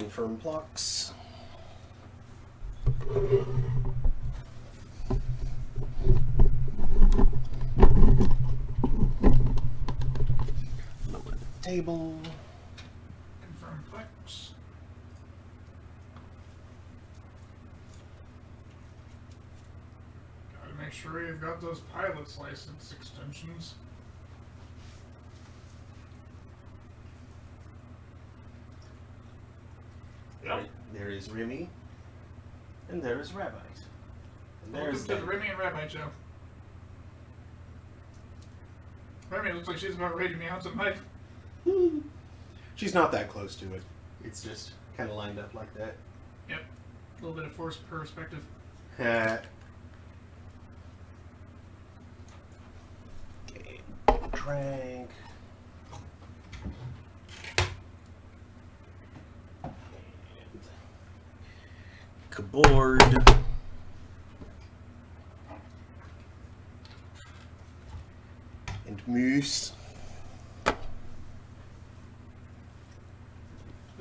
Confirm blocks. Lower the table. Confirm plex. Gotta make sure you've got those pilot's license extensions. Yep. There is Remy. And there is Rabbi. And Welcome to the Remy and Rabbi show. Remy looks like she's about ready to me out tonight. She's not that close to it. It's just kind of lined up like that. Yep. A little bit of forced perspective. Okay. Drink. Keyboard. And moose. But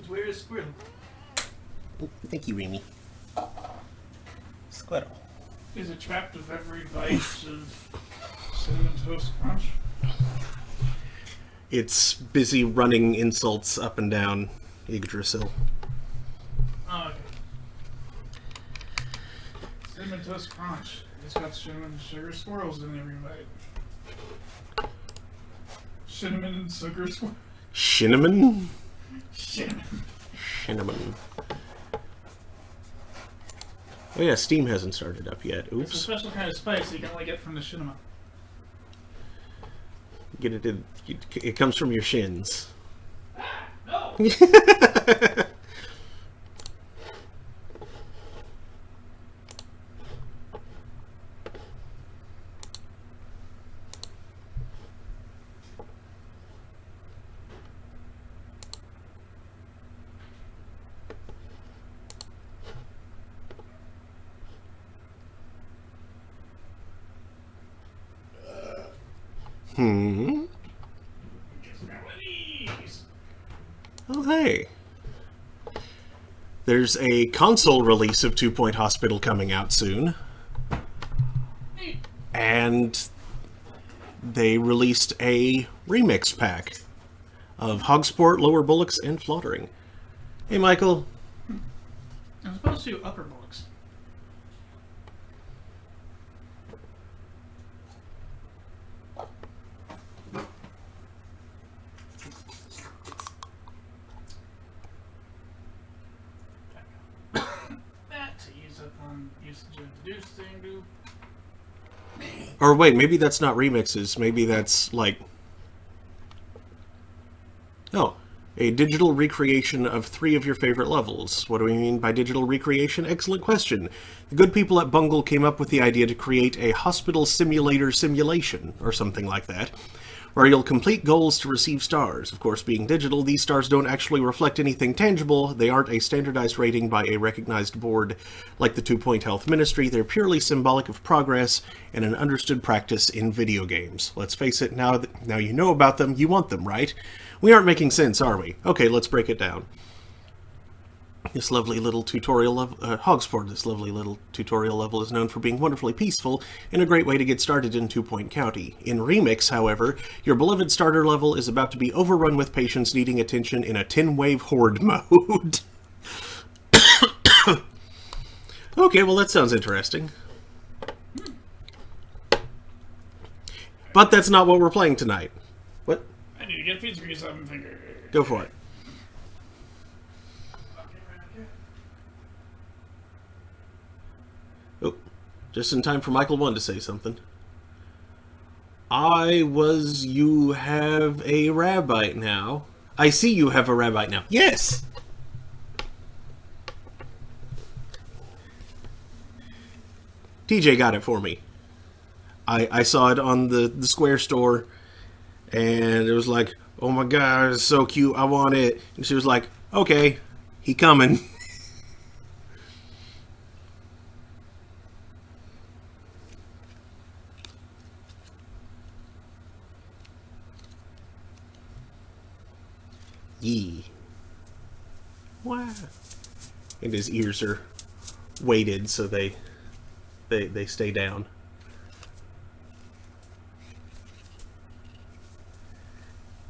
where is Squirrel? Thank you, Remy. Squirrel. Is it trapped with every bite of Cinnamon Toast Crunch? It's busy running insults up and down Yggdrasil. Oh, okay. Cinnamon Toast Crunch. It's got cinnamon and sugar squirrels in every bite. Cinnamon and sugar squirrels. Cinnamon? Cinnamon. Cinnamon. Oh yeah, Steam hasn't started up yet. It's a Oops. special kind of spice you can only get from the cinema. Get it in, it comes from your shins. No! Hmm. Oh, hey. There's a console release of 2 Point Hospital coming out soon. And they released a remix pack of Hogsport, Lower Bullocks, and Flaughtering. Hey, Michael. I'm supposed to do upper bullocks. That to use up on usage of the deuce thing, do. Or wait, maybe that's not remixes. Maybe that's like... Oh, a digital recreation of 3 of your favorite levels. What do we mean by digital recreation? Excellent question. The good people at Bungle came up with the idea to create a hospital simulator simulation, or something like that, where you'll complete goals to receive stars. Of course, being digital, these stars don't actually reflect anything tangible. They aren't a standardized rating by a recognized board like the 2 Point Health Ministry. They're purely symbolic of progress and an understood practice in video games. Let's face it, now you know about them, you want them, right? We aren't making sense, are we? Okay, let's break it down. This lovely little tutorial level, Hogsport, this lovely little tutorial level is known for being wonderfully peaceful and a great way to get started in 2 Point County. In Remix, however, your beloved starter level is about to be overrun with patients needing attention in a 10-wave horde mode. Okay, well that sounds interesting. But that's not what we're playing tonight. What? I need to get pizza grease off my finger. Go for it. Oh, just in time for Michael 1 to say something. You have a rabbite now. I see you have a rabbite now. Yes! TJ got it for me. I saw it on the Square store, and it was like, oh my god, it's so cute, I want it. And she was like, okay, he coming. Yee. Wow. And his ears are weighted so they stay down.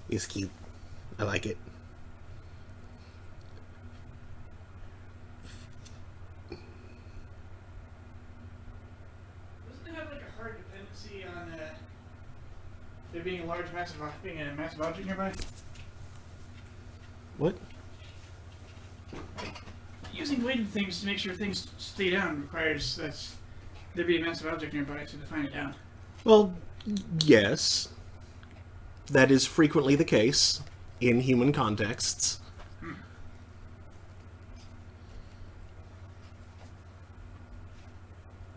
It's cute. I like it. Doesn't it have like a hard dependency on there being a massive object nearby? What? Using weighted things to make sure things stay down requires that there be a massive object nearby to define it down. Well, yes. That is frequently the case in human contexts.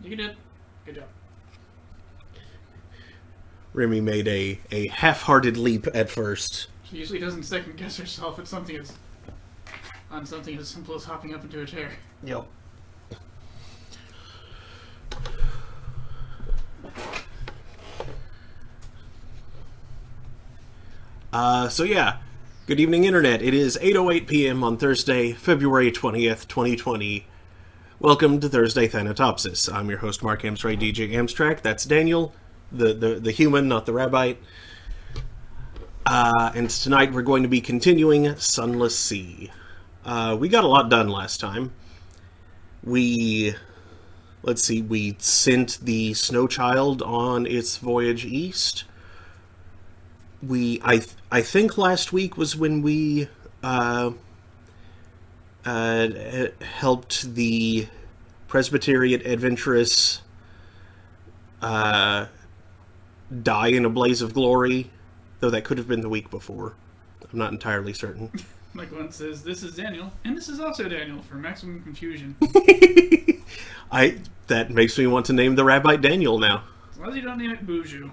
You did. Good job. Remy made a half-hearted leap at first. She usually doesn't second guess herself at something as simple as hopping up into a chair. Yep. So yeah, good evening, Internet. It is 8:08 p.m. on Thursday, February 20th, 2020. Welcome to Thursday Thanatopsis. I'm your host, Mark Amstray, DJ Amstrack. That's Daniel, the human, not the rabbite. And tonight we're going to be continuing Sunless Sea. We got a lot done last time. We sent the Snow Child on its voyage east. I think last week was when we helped the Presbyterian adventuress die in a blaze of glory, though that could have been the week before. I'm not entirely certain. Like one says, this is Daniel, and this is also Daniel for maximum confusion. That makes me want to name the Rabbite Daniel now. As long as you don't name it Boujou.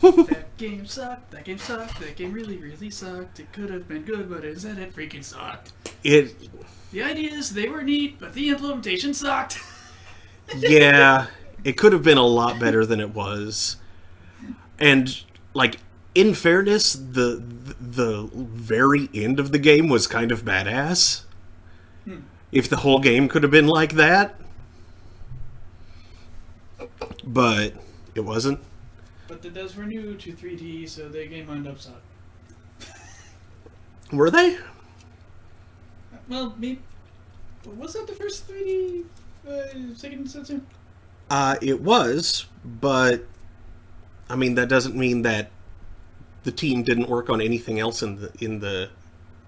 That game sucked, that game sucked, that game really, really sucked. It could have been good, but instead it freaking sucked. The ideas, they were neat, but the implementation sucked. Yeah, it could have been a lot better than it was. And, like, in fairness, the very end of the game was kind of badass. If the whole game could have been like that. But it wasn't. But the devs were new to 3D, so the game wound up sucked. Were they? Well, was that the first 3D Seiken Densetsu? It was, but I mean that doesn't mean that the team didn't work on anything else in the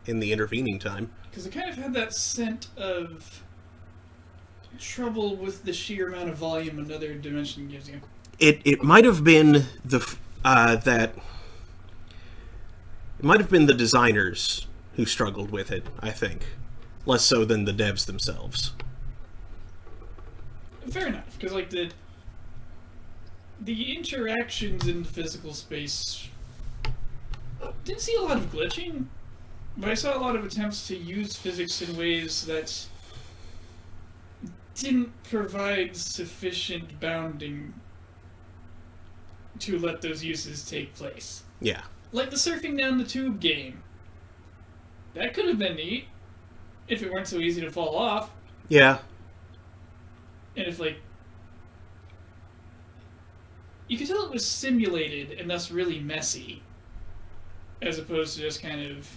intervening time. Because it kind of had that scent of trouble with the sheer amount of volume another dimension gives you. It might have been it might have been the designers who struggled with it, I think. Less so than the devs themselves. Fair enough, because like the interactions in the physical space didn't see a lot of glitching, but I saw a lot of attempts to use physics in ways that didn't provide sufficient bounding to let those uses take place. Yeah. Like the surfing down the tube game. That could have been neat if it weren't so easy to fall off. Yeah. And if, like, you could tell it was simulated and thus really messy, as opposed to just kind of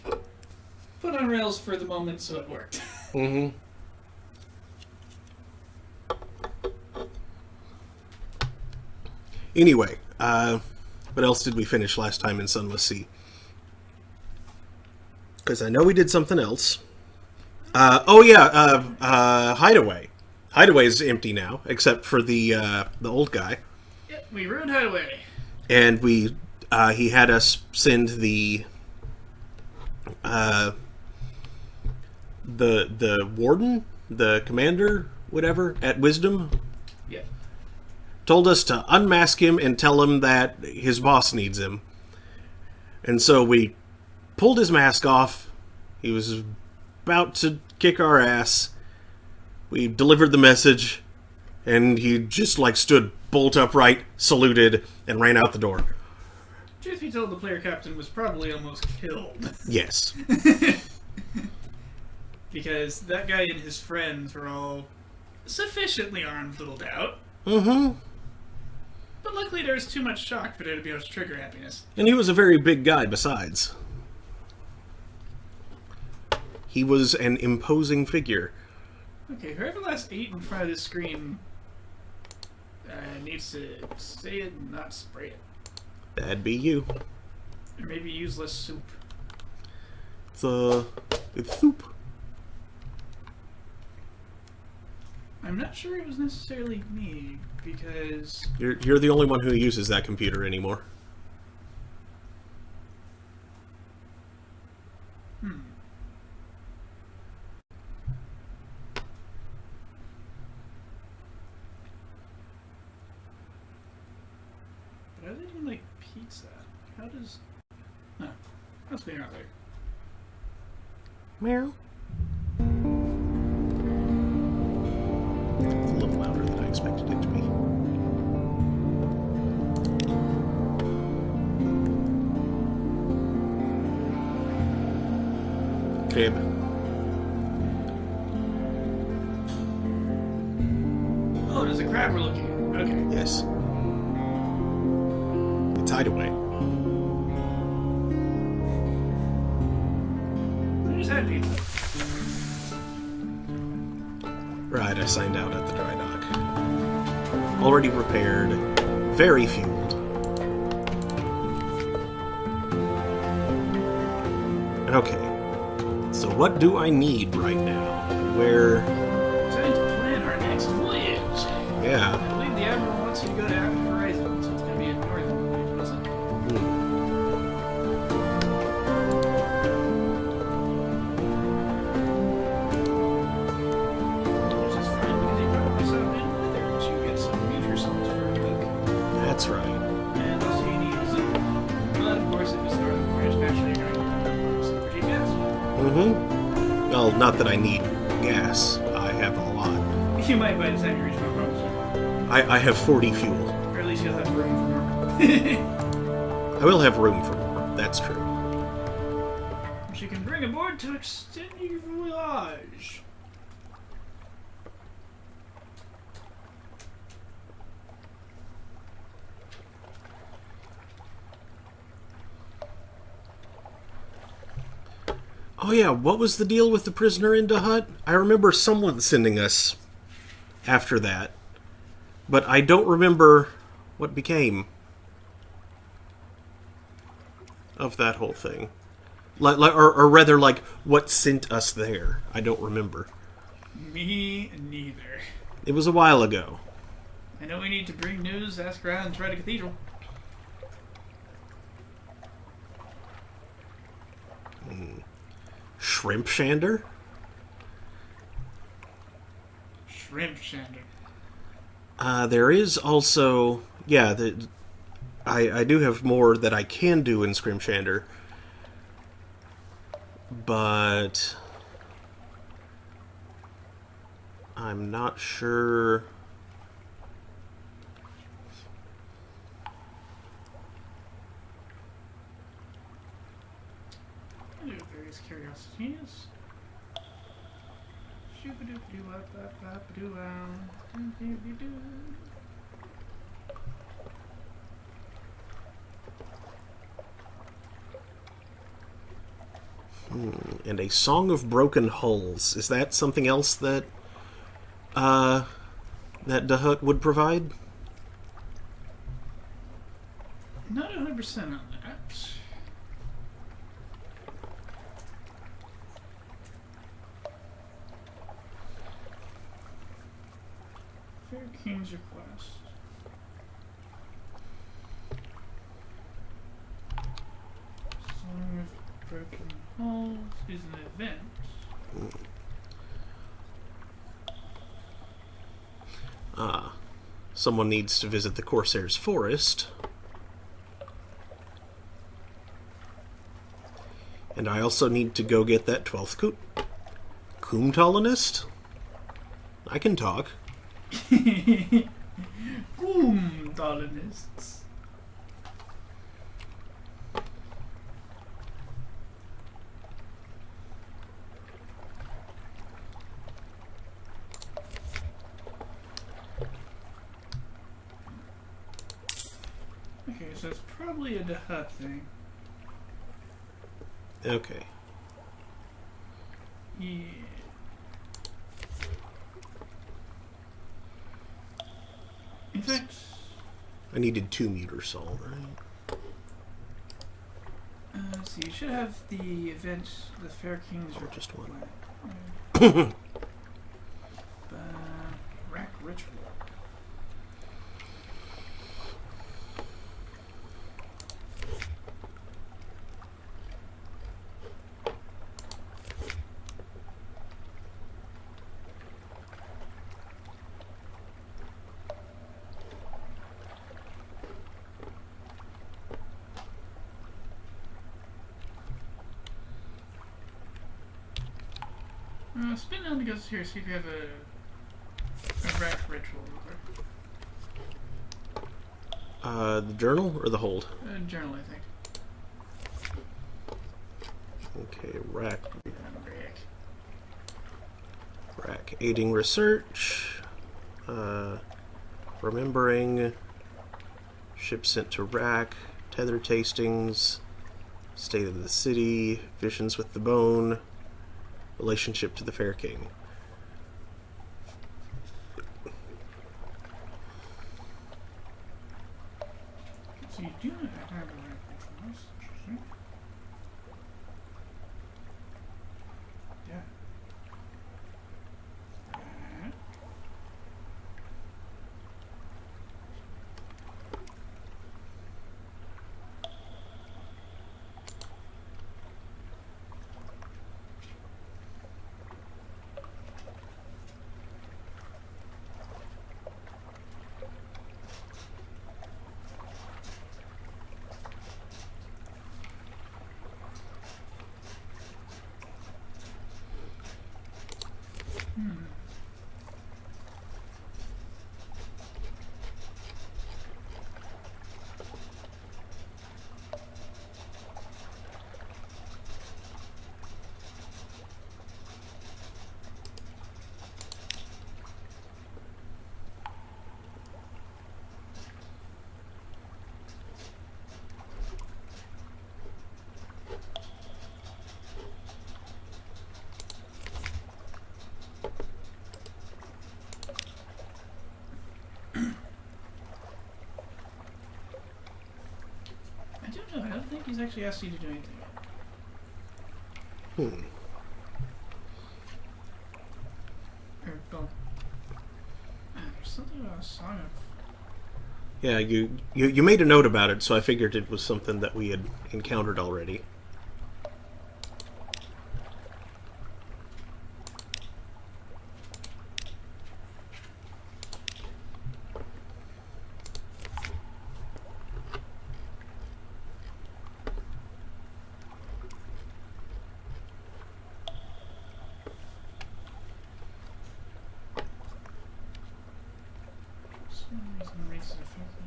put on rails for the moment so it worked. Mm-hmm. Anyway, what else did we finish last time in Sunless Sea? Because I know we did something else. Hideaway. Hideaway's empty now, except for the old guy. Yep, we ruined Hideaway. And he had us send the warden, the commander, whatever, at Wisdom. Yeah. Told us to unmask him and tell him that his boss needs him. And so we pulled his mask off. He was about to kick our ass. We delivered the message, and he just, like, stood bolt upright, saluted, and ran out the door. Truth be told, the player captain was probably almost killed. Yes. Because that guy and his friends were all sufficiently armed, little doubt. Mm-hmm. But luckily there was too much shock for there to be able to trigger happiness. And he was a very big guy besides. He was an imposing figure. Okay, whoever last ate in front of this screen needs to say it and not spray it. That'd be you. Or maybe use less soup. It's soup. I'm not sure it was necessarily me, because... You're the only one who uses that computer anymore. But I didn't like pizza. How does... No. Let's figure out later. Meow. It's a little louder than I expected it to be. Crib. Oh, there's a crab we're looking at. Okay. Yes. It's hideaway. I just had pizza. Right, I signed out at the dry dock. Already repaired. Very fueled. Okay. So what do I need right now? Where... Time to plan our next voyage. Yeah. I believe the Admiral wants you to go to African Horizon, so it's going to be a northern voyage, wasn't it? Which is fine, because you probably saw in there to get some meat or something for a cook. That's right. And also you need soup. But of course, if it's northern voyage, naturally you're going to have some for gas. Mm-hmm. Well, not that I need gas. I have a lot. You might by the time you reach my promise. I have 40 fuel. Or at least you'll have room for more. I will have room for more. That's true. Which you can bring aboard to extend your voyage. Oh yeah, what was the deal with the prisoner in Dahut? I remember someone sending us after that, but I don't remember what became of that whole thing. Or rather, like, what sent us there. I don't remember. Me neither. It was a while ago. I know we need to bring news, ask around, and try the cathedral. Shrimp Shander? Shrimp Shander. There is also... Yeah, I do have more that I can do in Scrimshander. But... I'm not sure... I do various curiosities. And a Song of Broken Hulls. Is that something else that that Dahut would provide? Not 100% on that. Fair King's request. Song of Broken Hulls is an event. Someone needs to visit the Corsair's Forest. And I also need to go get that 12th Coomtalonist? I can talk. Colonists. So it's probably a hut thing. Okay. Yeah. In fact, I needed 2 Mutersol, right? let's see. You should have the event, the Fair Kings. Or just one. Rack Ritual. Spin down to go here, see if you have a rack ritual real quick. The journal or the hold? Journal, I think. Okay, rack. Rack. Aiding research. Remembering. Ship sent to rack. Tether tastings. State of the city. Visions with the bone. Relationship to the Fair King. So you do not have a rack ritual. Interesting. Yeah. I don't know. I don't think he's actually asked you to do anything yet. Or, well, there's something about a song of... Yeah, you made a note about it, so I figured it was something that we had encountered already. For some reason, race is affected.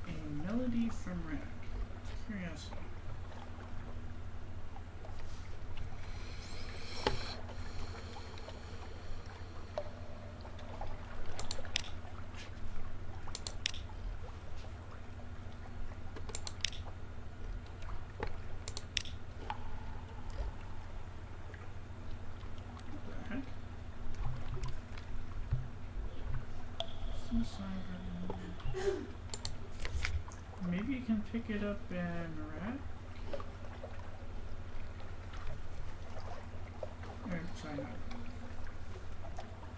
A melody from Rack. Curiosity. What the heck? Some song from- Maybe you can pick it up in Rack? Or, sorry, not.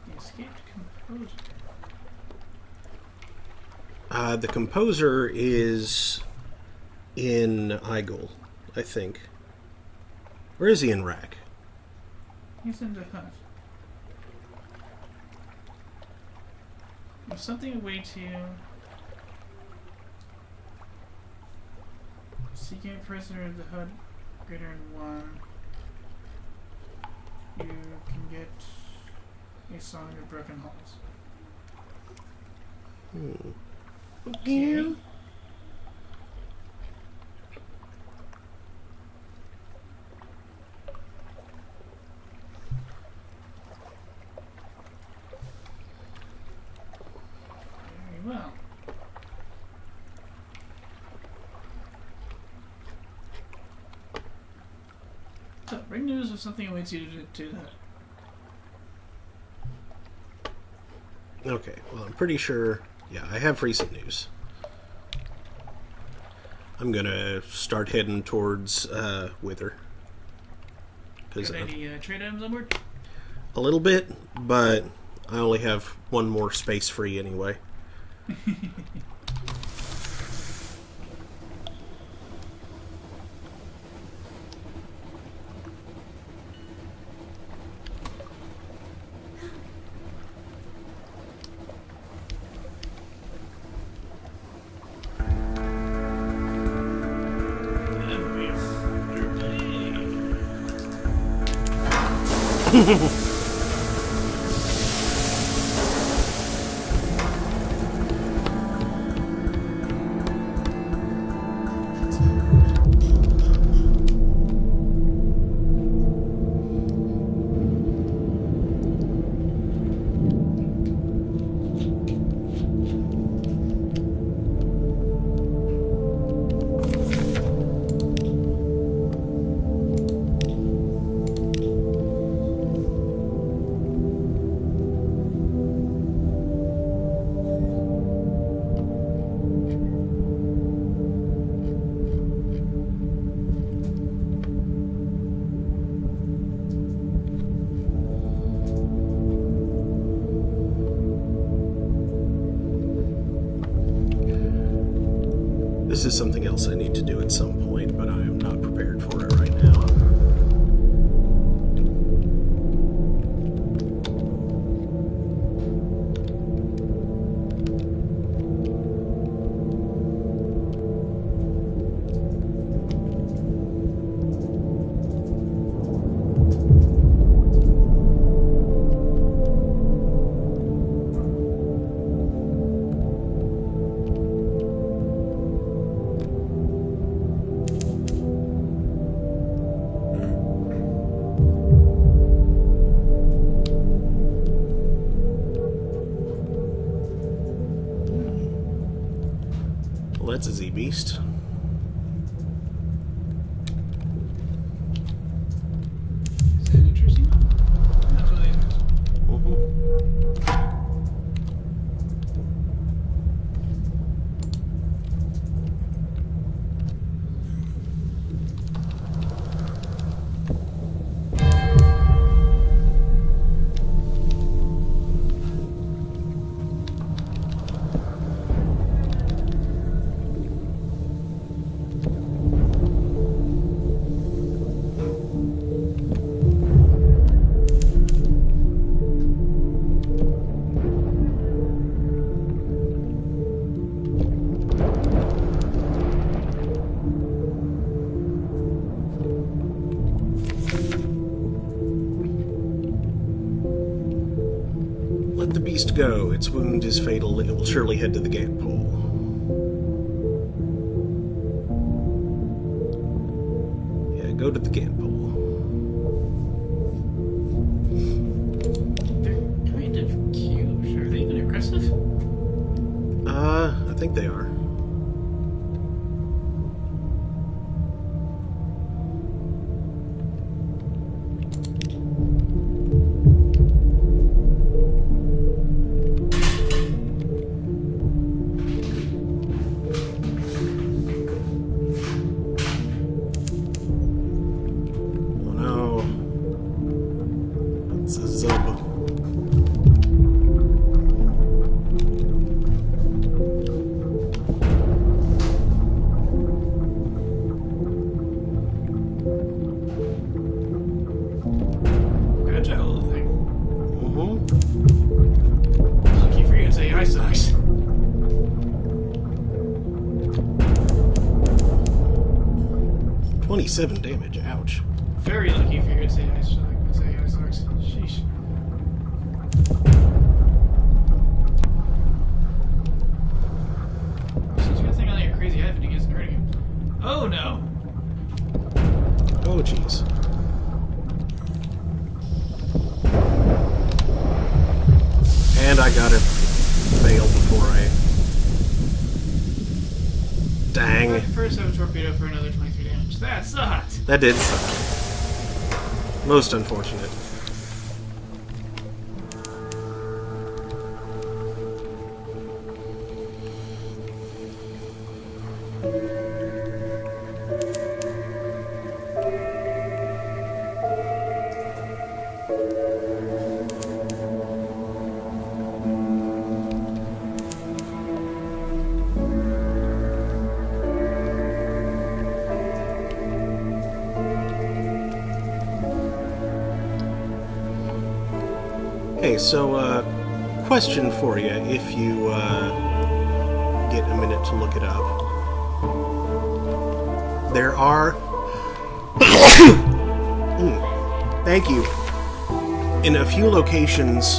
The escaped composer. The composer is in Igel, I think. Or is he in Rack? He's in the hut. If something awaits you, seeking a prisoner of the hut greater than one, you can get a song of broken halls. Okay. So, bring news of something awaits you to do that. Okay, well, I'm pretty sure... Yeah, I have recent news. I'm gonna start heading towards Wither. Got any trade items on board? A little bit, but I only have one more space free anyway. This is something else I need to do at some point, but I am not prepared for it right now. Well, that's a Z-Beast. Is that interesting? That's really interesting. Let the beast go. Its wound is fatal. It will surely head to the gate pole. Yeah, go to the gate pole. They're kind of cute. Are they even aggressive? I think they are. Lucky for you, it's AI sucks. 27 damage. Ouch. Very lucky for you, it's AI sucks. Sheesh. Since you're thinking on your crazy head, it isn't hurting him. Oh no! Oh jeez. And I got it fail before I... Dang. First I have a torpedo for another 23 damage. That sucked! That did suck. Most unfortunate. Hey, so, question for you, if you, get a minute to look it up. There are... Thank you. In a few locations,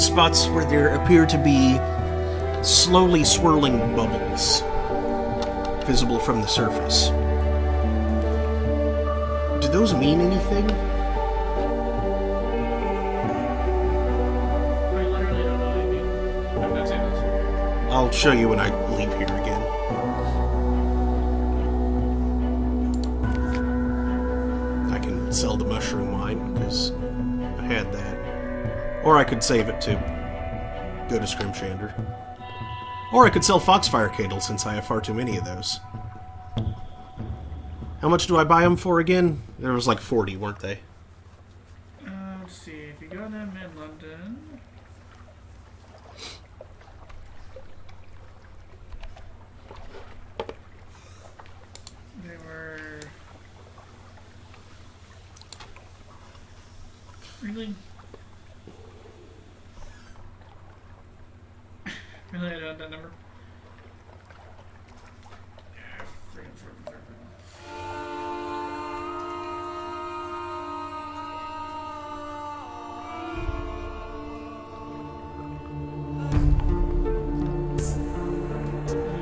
spots where there appear to be slowly swirling bubbles visible from the surface. Do those mean anything? I'll show you when I leave here again. I can sell the mushroom wine, because I had that. Or I could save it to go to Scrimshander. Or I could sell Foxfire Candles, since I have far too many of those. How much do I buy them for again? There was like 40, weren't they? Let's see, if you got them in London... Really? Really, I don't that number?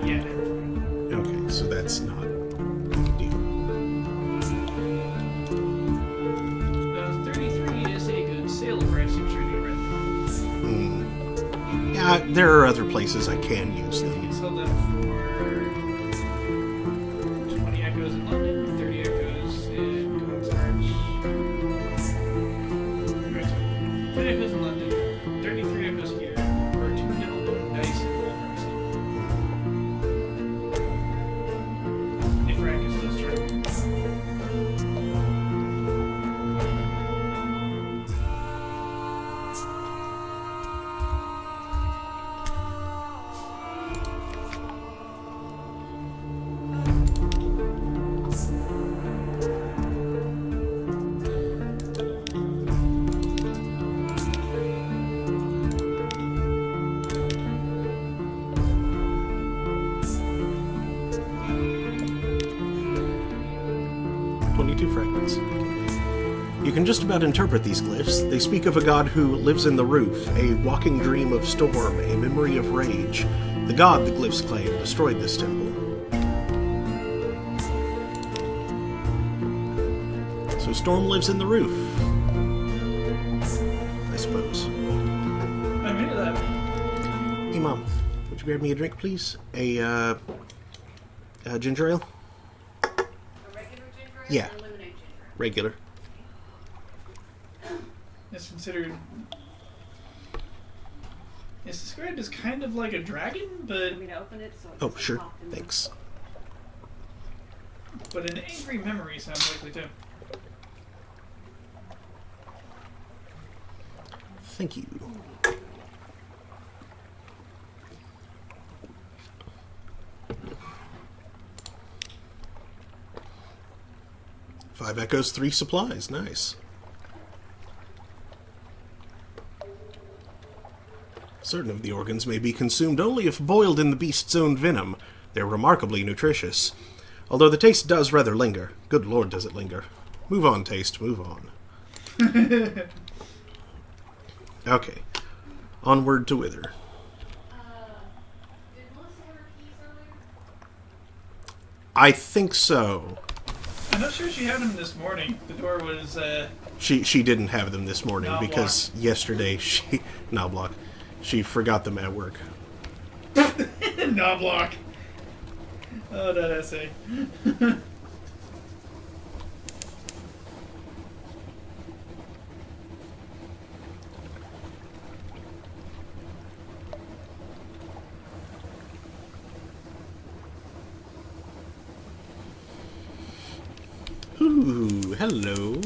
Yeah. Okay, so that's not a deal. 33 is a good sale price, I'm sure you read. Yeah, there are other places I can use You them. can sell them for 20 echoes in London, 30 echoes in Cornstarch. 20 echoes in London, 33 echoes here, or 2 yellow dice in Wolverhampton. If rank is still strong. Fragments. You can just about interpret these glyphs. They speak of a god who lives in the roof, a walking dream of storm, a memory of rage. The god, the glyphs claim, destroyed this temple. So Storm lives in the roof. I suppose. I'm into that. Hey, Mom, would you grab me a drink, please? A ginger ale? A regular ginger ale Yeah. or lemonade ginger ale? Regular. It's considered... It's described as kind of like a dragon, but Want me to open it so it Oh, doesn't sure. pop in the- Thanks. an angry memory sounds likely too. Thank you. Five echoes, 3 supplies. Nice. Certain of the organs may be consumed only if boiled in the beast's own venom. They're remarkably nutritious. Although the taste does rather linger. Good lord, does it linger. Move on, taste. Move on. Okay. Onward to Wither. Did Melissa have her keys earlier? I think so. I'm not sure she had them this morning. The door was, She didn't have them this morning Knob because yesterday she... Knoblock. She forgot them at work. Knoblock. Oh, that essay. Ooh, hello.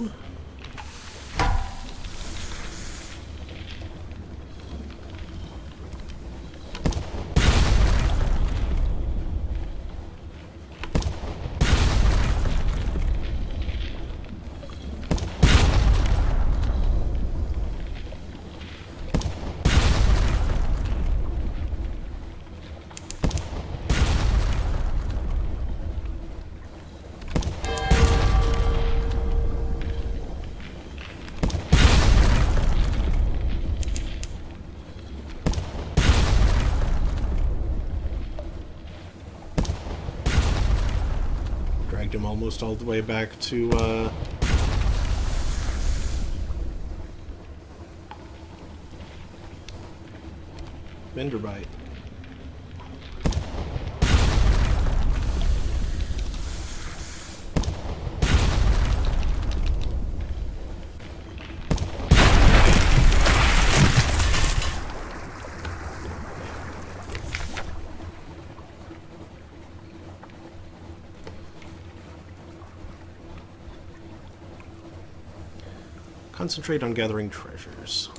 Dragged him almost all the way back to, Benderbite. Concentrate on gathering treasures.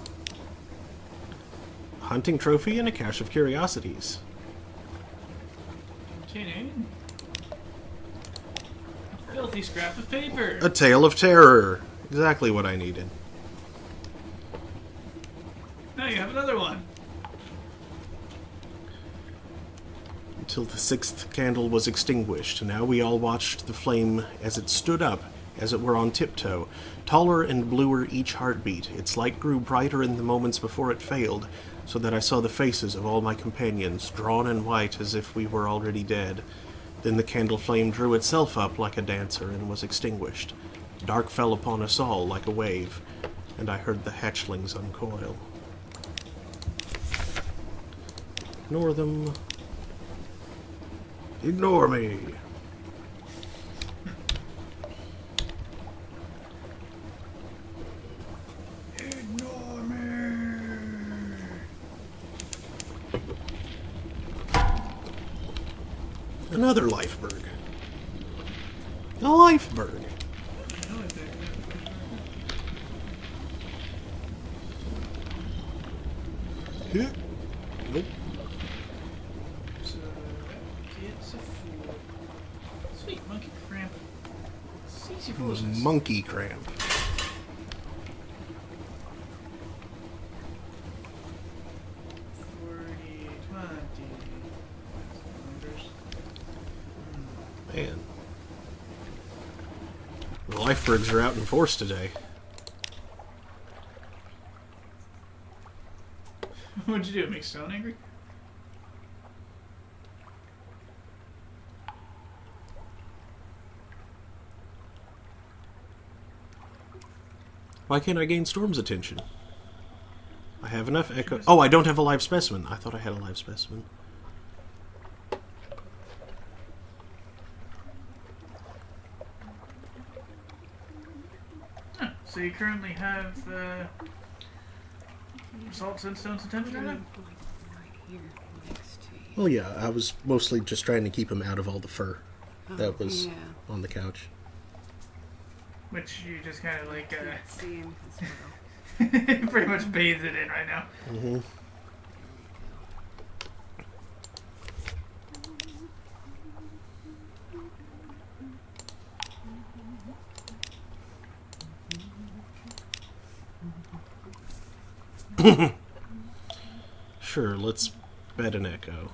A hunting trophy and a cache of curiosities. Kidding. A filthy scrap of paper. A tale of terror. Exactly what I needed. Now you have another one. Until the sixth candle was extinguished. Now we all watched the flame as it stood up, as it were on tiptoe, taller and bluer each heartbeat. Its light grew brighter in the moments before it failed, so that I saw the faces of all my companions, drawn and white as if we were already dead. Then the candle flame drew itself up like a dancer and was extinguished. Dark fell upon us all like a wave, and I heard the hatchlings uncoil. Ignore them. Ignore me. Ignore me. Another lifeberg. A lifeberg. Nope. So, it's a fool. Sweet monkey cramp. Easy It was fools. monkey cramp. Man. The lifebergs are out in force today. What'd you do? Make Stone angry? Why can't I gain Storm's attention? I have enough echo. Oh, I don't have a live specimen. I thought I had a live specimen. Huh. So you currently have salts and stones and temperature now? Well, yeah, I was mostly just trying to keep him out of all the fur that was yeah. on the couch. Which you just kind of like Can't see him as well. pretty much bathed it in right now. Mm-hmm. Sure, let's bet an echo.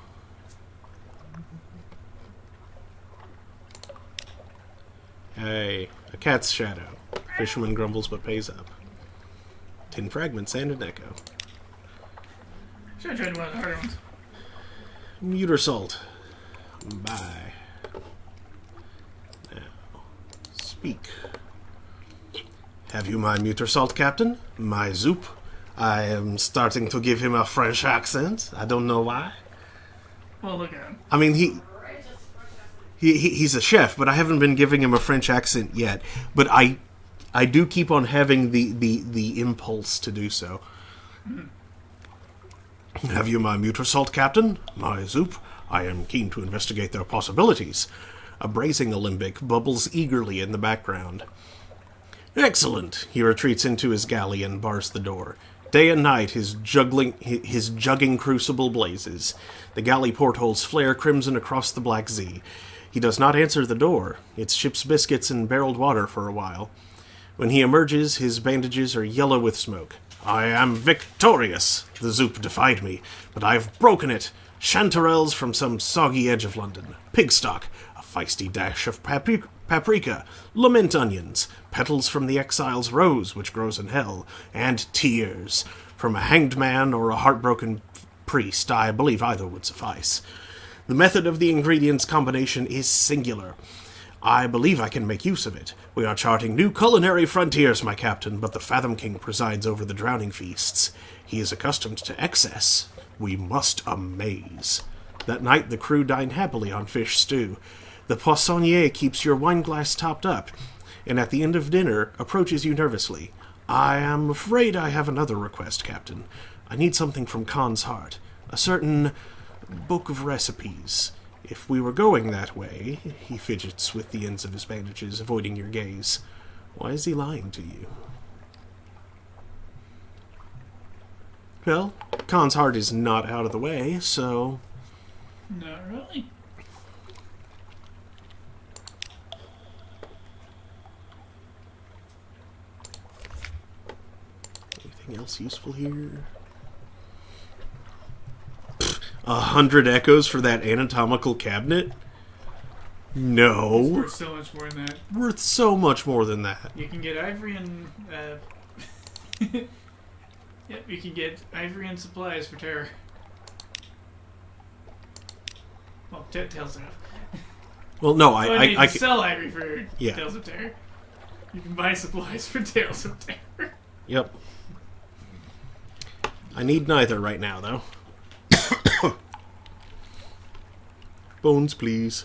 Hey, a cat's shadow. Fisherman grumbles but pays up. 10 fragments and an echo. Should have tried one of the harder ones. Mute salt. Bye. Now, speak. Have you my mute salt, Captain? My Zoop? I am starting to give him a French accent. I don't know why. Well, look at him. I mean, he's a chef, but I haven't been giving him a French accent yet. But I do keep on having the impulse to do so. Have you my mute salt, Captain? My Zoop? I am keen to investigate their possibilities. A braising alembic bubbles eagerly in the background. Excellent! He retreats into his galley and bars the door. Day and night his jugging crucible blazes. The galley portholes flare crimson across the black sea. He does not answer the door. It's ship's biscuits and barreled water for a while. When he emerges, his bandages are yellow with smoke. I am victorious! The Zoop defied me, but I've broken it! Chanterelles from some soggy edge of London. Pigstock, a feisty dash of paprika, lament onions, petals from the exile's rose which grows in hell, and tears from a hanged man or a heartbroken priest. I believe either would suffice. The method of the ingredients combination is singular. I believe I can make use of it. We are charting new culinary frontiers, my captain, but the Fathom King presides over the drowning feasts. He is accustomed to excess. We must amaze. That night the crew dine happily on fish stew. The poissonnier keeps your wineglass topped up, and at the end of dinner approaches you nervously. I am afraid I have another request, Captain. I need something from Khan's heart. A certain book of recipes. If we were going that way, he fidgets with the ends of his bandages, avoiding your gaze. Why is he lying to you? Well, Khan's heart is not out of the way, so... Not really. Anything else useful here? 100 echoes for that anatomical cabinet? No. It's worth so much more than that. Worth so much more than that. You can get ivory and... yep, you can get ivory and supplies for terror. Well, Tales of Terror. Well, no, I can sell ivory for yeah. Tales of Terror. You can buy supplies for Tales of Terror. Yep. I need neither right now, though. Bones, please.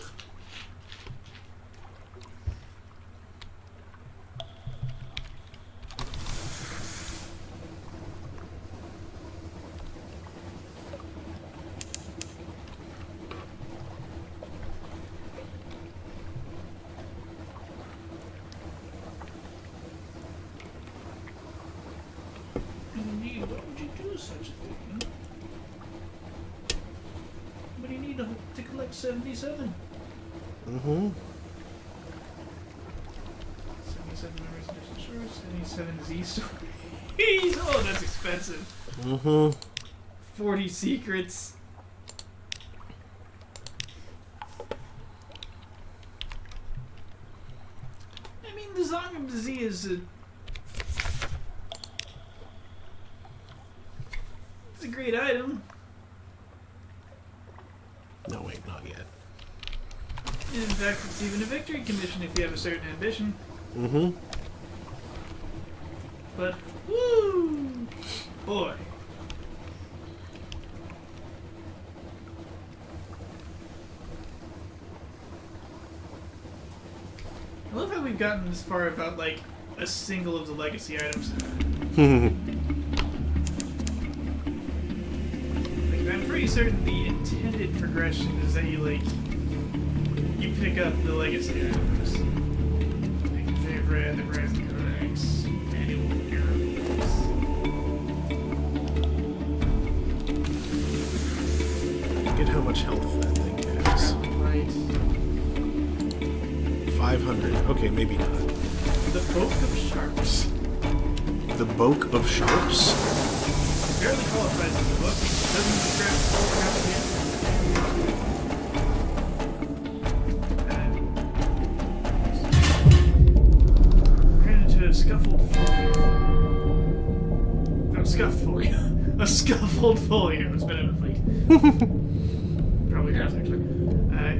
Indeed, why would you do such a thing? What do you need to collect 77? Mm-hmm. 77 members of the shore, 77 Z stories. Oh, that's expensive. Mm-hmm. 40 secrets. I mean, the Song of the Z is it's a great item. No, wait, not yet. And in fact, it's even a victory condition if you have a certain ambition. Mm-hmm. But, woo! Boy. I love how we've gotten this far about, like, a single of the legacy items. Like, I'm pretty certain the intended progression is that you pick up the legacy items. Like, the favorite, the present codex, annual miracles. Look at how much health that thing has. Right. 500. Okay, maybe not. The Book of Sharps. The Book of Sharps? Barely qualifies as a book. Doesn't describe the full granted to a scuffled folio. No, scuffed folio. A scuffled folio. It's been in the fleet. Probably has, actually.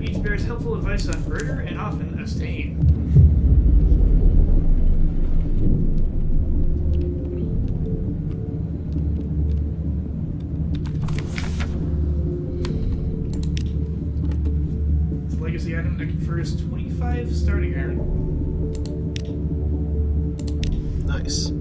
Each bears helpful advice on murder and often abstain. It's a legacy item that confers 25 starting iron. Nice.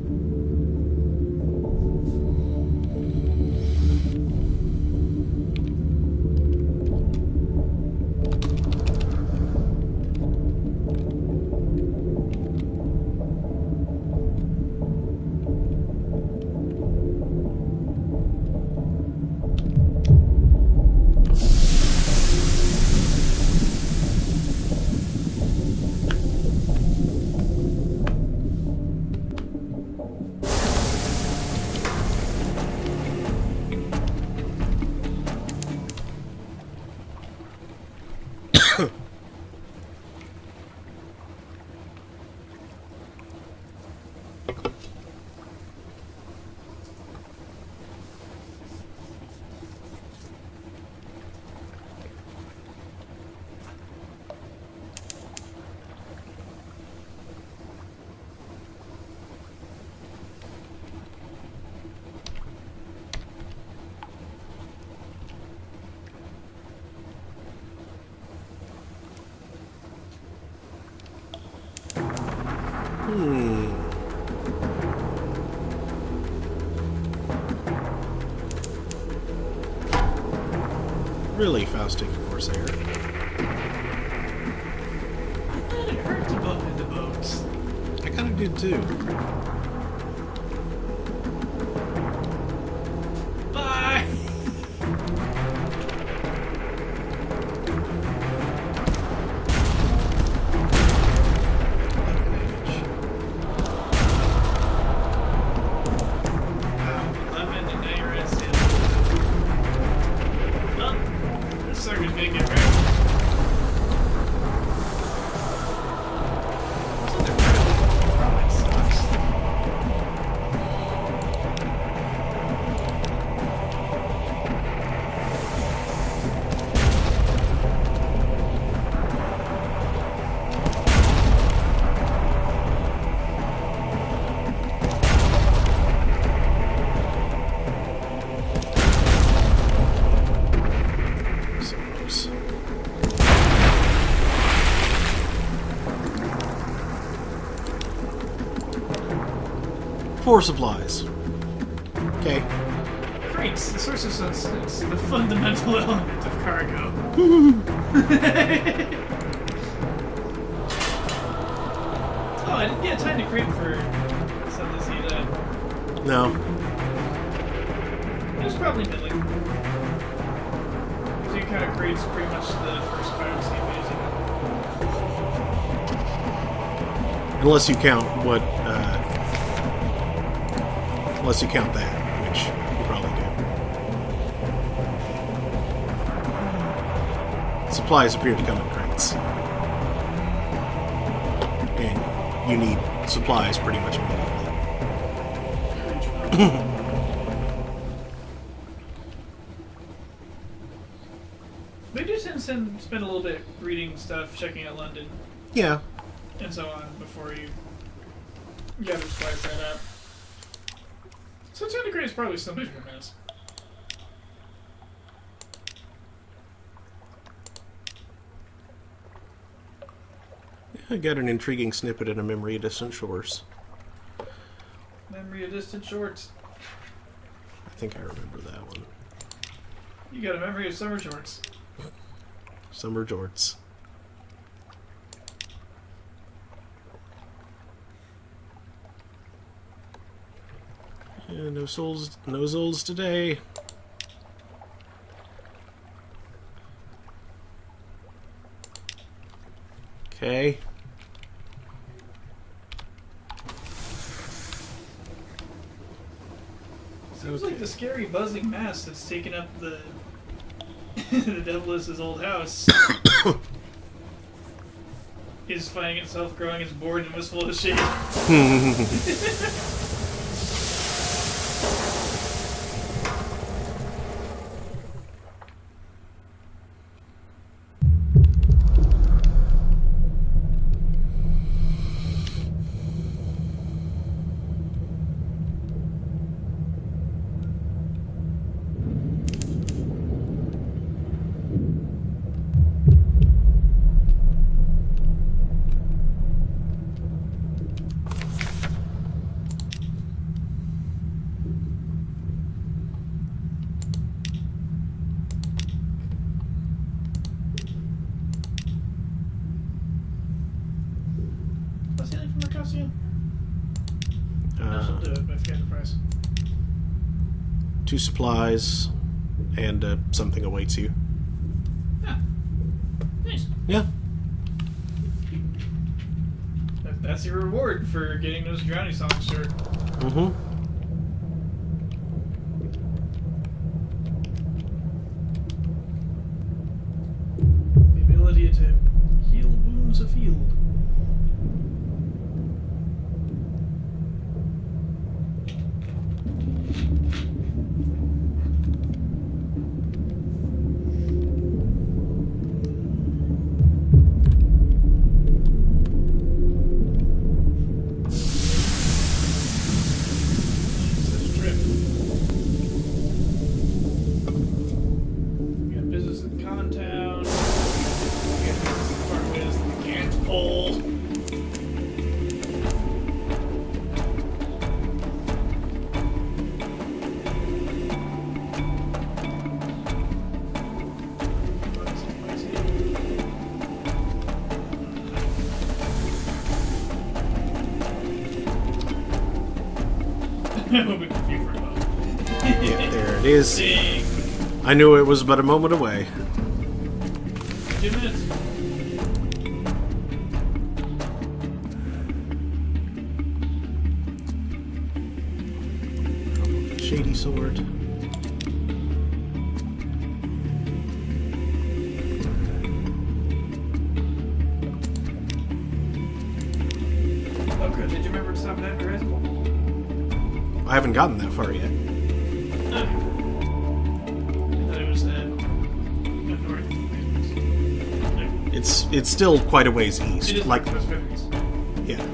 Really, Faustic Corsair. I thought it hurt to bump into boats. I kind of did too. Bye! Wow, 11 and now you're at 10. Well, this sucker's gonna get wrecked. That sucks. So close. Four supplies. Okay. Crates, the source of sustenance, the fundamental element of cargo. Oh, I didn't get time to crate for Sunless either. No. It was probably middling. So you kind of crates pretty much the first pirate scene, basically. Unless you count what, unless you count that, which you probably do. Supplies appear to come in crates. And you need supplies pretty much immediately. They do tend to spend a little bit reading stuff, checking out London, Yeah. and so on before you gather supplies that up. So 10 degrees is probably still moving minutes. I got an intriguing snippet in A Memory of Distant Shores. Memory of distant shorts. I think I remember that one. You got a memory of summer shorts. Summer jorts. Yeah, no souls, no souls today. Okay. Seems like the scary buzzing mass that's taken up the the Deviliss's old house is finding itself growing as bored and wistful as shape. What's the other from the costume? She'll do it, but I forget the price. 2 supplies, and something awaits you. Yeah. Nice. Yeah. That's your reward for getting those Drowning Songs shirt. Mm-hmm. The ability to heal wounds afield. Says trip. We got business in Contown. We got business I'm a bit confused for a moment. Yeah, there it is. Dang. I knew it was but a moment away. 2 minutes. Shady sword. Okay, did you remember to stop at that horizon? I haven't gotten that far yet. I thought it was north. It's still quite a ways It east. is Like, those movies. yeah.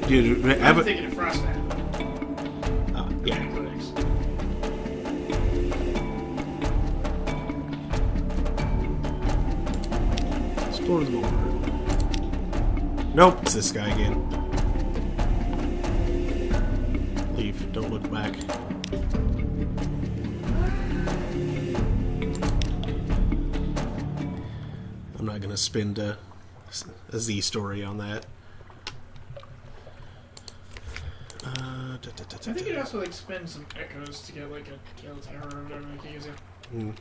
Dude, I'm thinking of Frostbat. yeah. Codex. Explore the more. Nope, it's this guy again. Leave. Don't look back. I'm not gonna spend a Z story on that. I think you'd also like spend some echoes to get like a kill tower or whatever they can use it. Mm.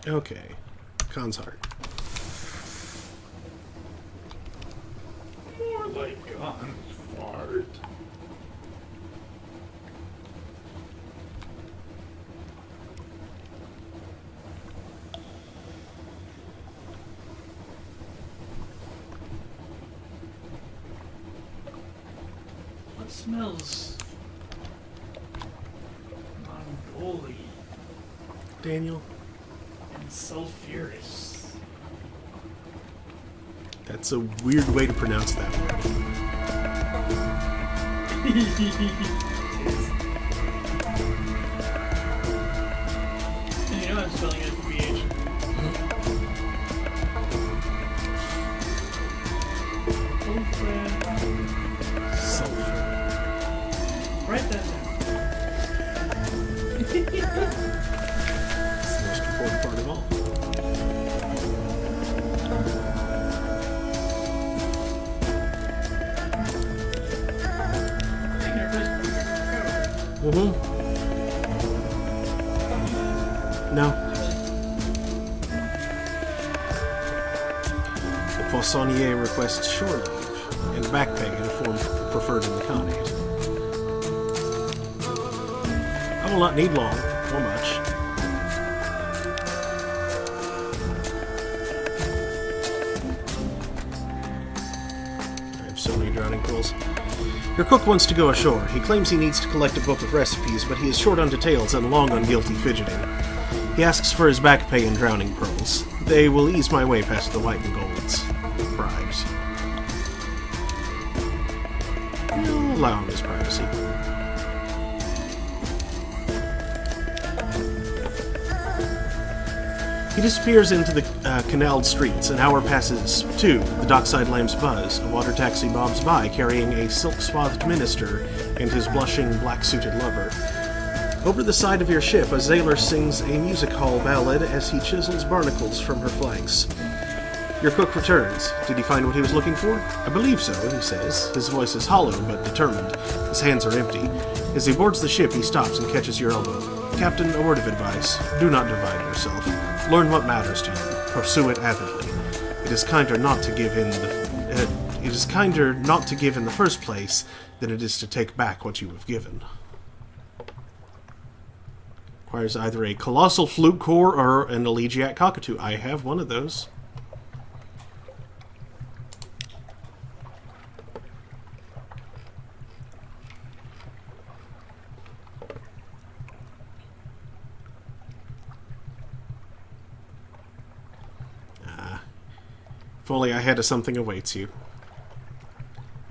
Okay, Khan's heart. More like on fart. What smells Mongolian Daniel, and sulfurous? that's a weird way to pronounce that word. And you know I'm spelling it with PH. Sulfur. Write that down. It's the most important part of all. Mm-hmm. No. The Poissonnier requests shore leave and back pay in a form preferred in the Khanate. I will not need long or much. I have so many drowning pearls. Your cook wants to go ashore. He claims he needs to collect a book of recipes, but he is short on details and long on guilty fidgeting. He asks for his back pay in drowning pearls. They will ease my way past the white and golds. Bribes. He'll allow him his privacy. He disappears into the canaled streets. An hour passes. 2. The dockside lamps buzz. A water taxi bobs by, carrying a silk-swathed minister and his blushing, black-suited lover. Over the side of your ship, a sailor sings a music hall ballad as he chisels barnacles from her flanks. Your cook returns. Did he find what he was looking for? I believe so, he says. His voice is hollow but determined. His hands are empty. As he boards the ship, he stops and catches your elbow. Captain, a word of advice. Do not divide yourself. Learn what matters to you. Pursue it avidly. It is kinder not to give in the first place than it is to take back what you have given. Requires either a colossal flute core or an elegiac cockatoo. I have one of those. If only I had a something awaits you.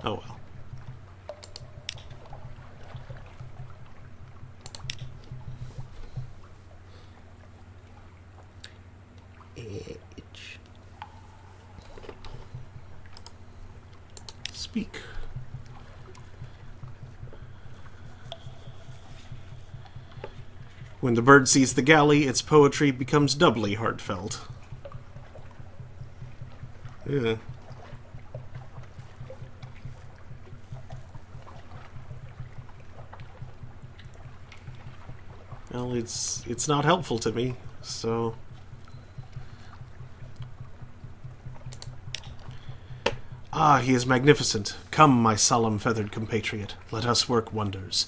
Oh well. Edge. Speak. When the bird sees the galley, its poetry becomes doubly heartfelt. Yeah. Well, it's not helpful to me, so... Ah, he is magnificent. Come, my solemn feathered compatriot, let us work wonders.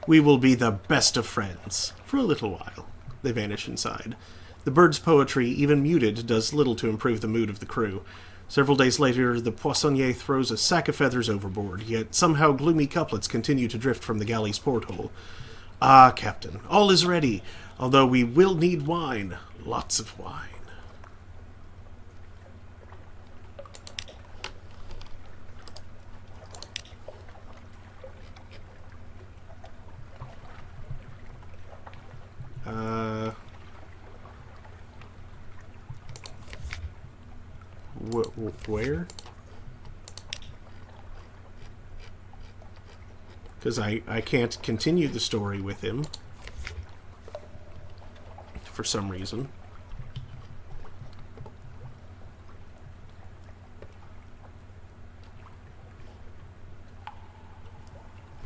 We will be the best of friends, for a little while. They vanish inside. The bird's poetry, even muted, does little to improve the mood of the crew. Several days later, the poissonnier throws a sack of feathers overboard, yet somehow gloomy couplets continue to drift from the galley's porthole. Ah, Captain, all is ready, although we will need wine. Lots of wine. Where? Because I can't continue the story with him. For some reason.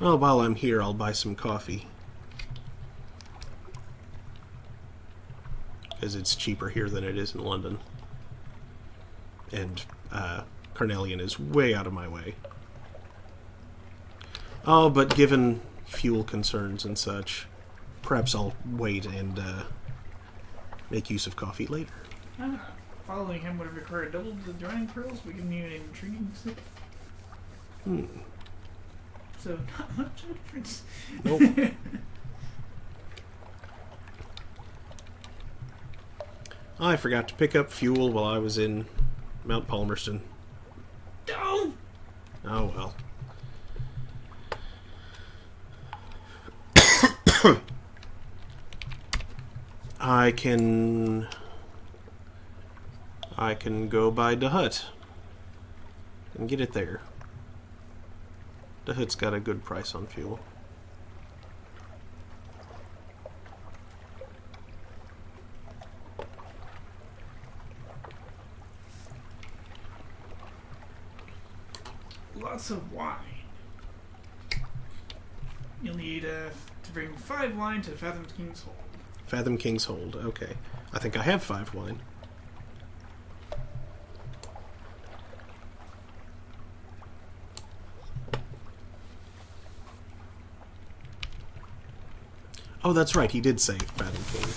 Well, while I'm here, I'll buy some coffee. Because it's cheaper here than it is in London. And Carnelian is way out of my way. Oh, but given fuel concerns and such, perhaps I'll wait and make use of coffee later. Following him would require double the drying pearls, but giving you an intriguing slip. So, not much of a difference. Nope. I forgot to pick up fuel while I was in Mount Palmerston. No! Oh well. I can go by the hut and get it there. The hut's got a good price on fuel. Lots of wine. You'll need to bring 5 wine to Fathom King's Hold. Fathom King's Hold, okay. I think I have 5 wine. Oh, that's right, he did say Fathom King.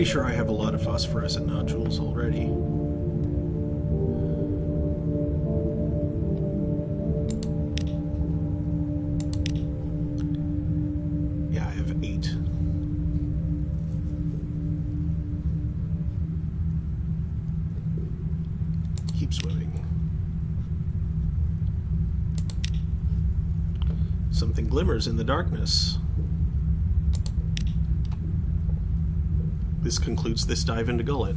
pretty sure I have a lot of phosphorescent nodules already. Yeah, I have 8. Keep swimming. Something glimmers in the darkness. This concludes this dive into Gullet.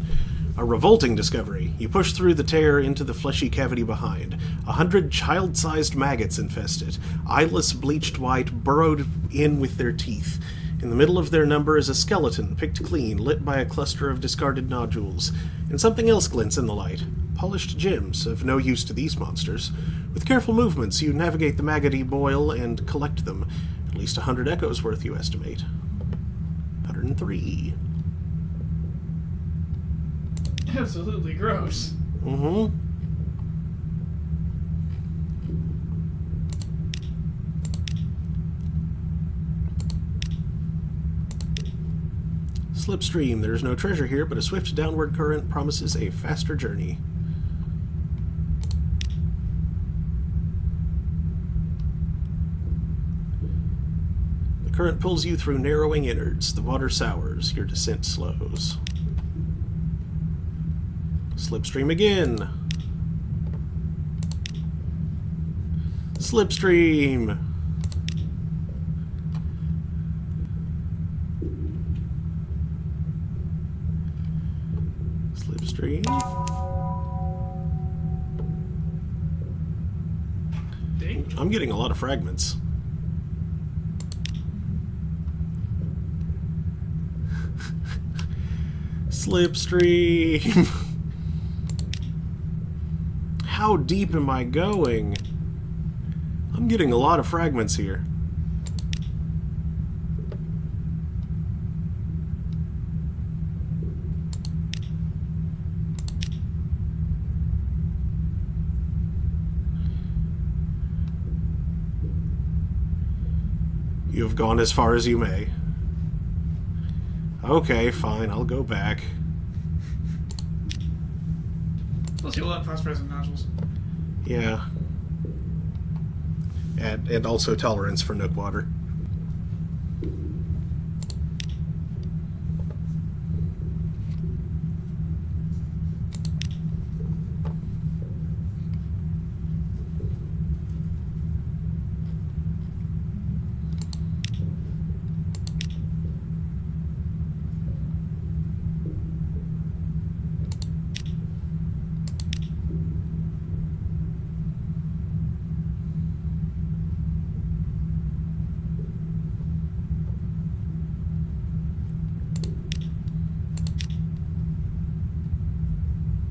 A revolting discovery. You push through the tear into the fleshy cavity behind. 100 child-sized maggots infest it. Eyeless, bleached white, burrowed in with their teeth. In the middle of their number is a skeleton, picked clean, lit by a cluster of discarded nodules. And something else glints in the light. Polished gems, of no use to these monsters. With careful movements, you navigate the maggoty boil and collect them. At least 100 echoes worth, you estimate. 103. Absolutely gross. Mm-hmm. Slipstream. There is no treasure here, but a swift downward current promises a faster journey. The current pulls you through narrowing innards. The water sours. Your descent slows. Slipstream again. Slipstream. Slipstream. Ding. I'm getting a lot of fragments. Slipstream. How deep am I going? I'm getting a lot of fragments here. You have gone as far as you may. Okay, fine, I'll go back. Plus, you'll have phosphorescent nodules. Yeah. And also tolerance for nook water.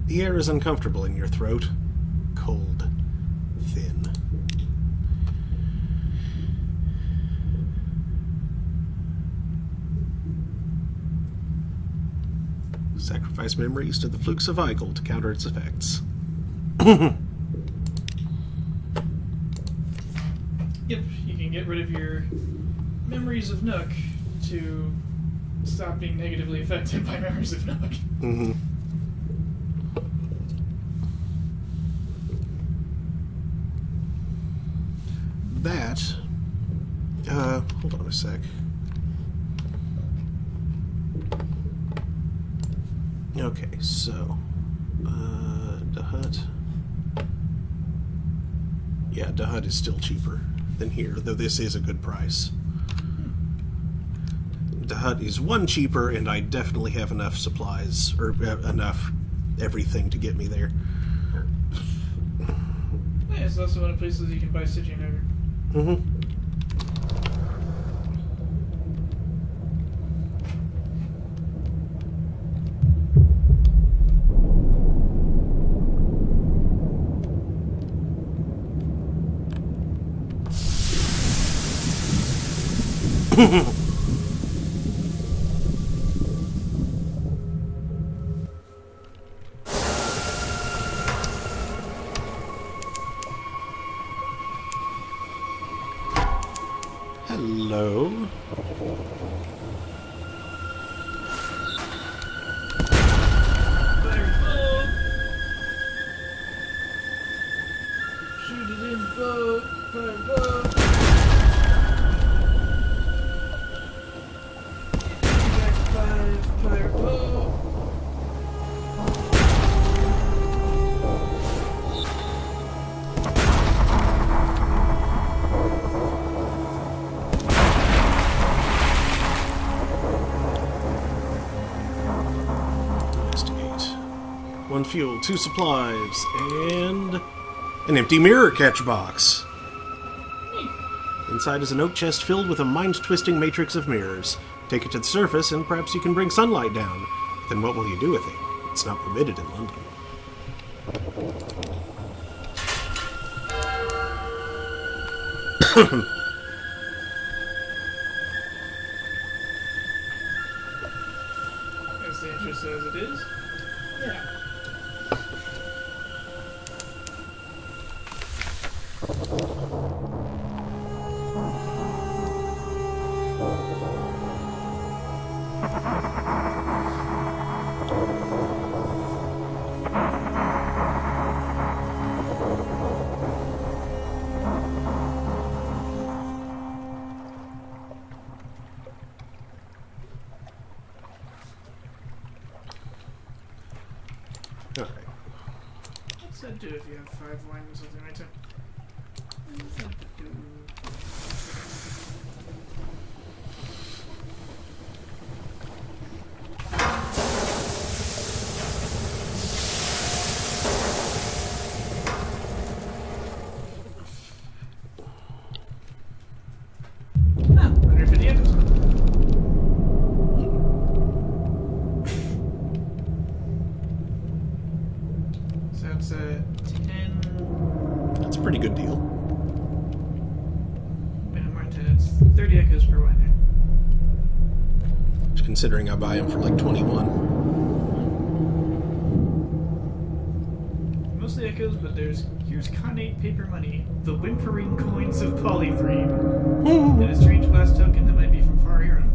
The air is uncomfortable in your throat. Cold. Thin. Sacrifice memories to the flukes of Eichel to counter its effects. Yep, you can get rid of your memories of Nook to stop being negatively affected by memories of Nook. Mm-hmm. That, hold on a sec. Okay, so, Dahut. Yeah, Dahut is still cheaper than here, though this is a good price. Dahut is 1 cheaper, and I definitely have enough supplies, or enough everything to get me there. Yeah, it's also one of the places you can buy Stygian Ogre. Mm-hmm. Hello. 1 fuel, 2 supplies, and an empty mirror catch box. Inside is an oak chest filled with a mind-twisting matrix of mirrors. Take it to the surface, and perhaps you can bring sunlight down. Then what will you do with it? It's not permitted in London. As dangerous as it is. Yeah. Alright. What's that do if you have 5 wine or something right there? What's that do? Ah, 150 echoes. So that's 10. That's a pretty good deal. It's 30 echoes per wine there. Considering I buy them for like 21. Mostly echoes, but here's Connate paper money, the whimpering coins of Polythreme, and a strange glass token that might be from Far Europe.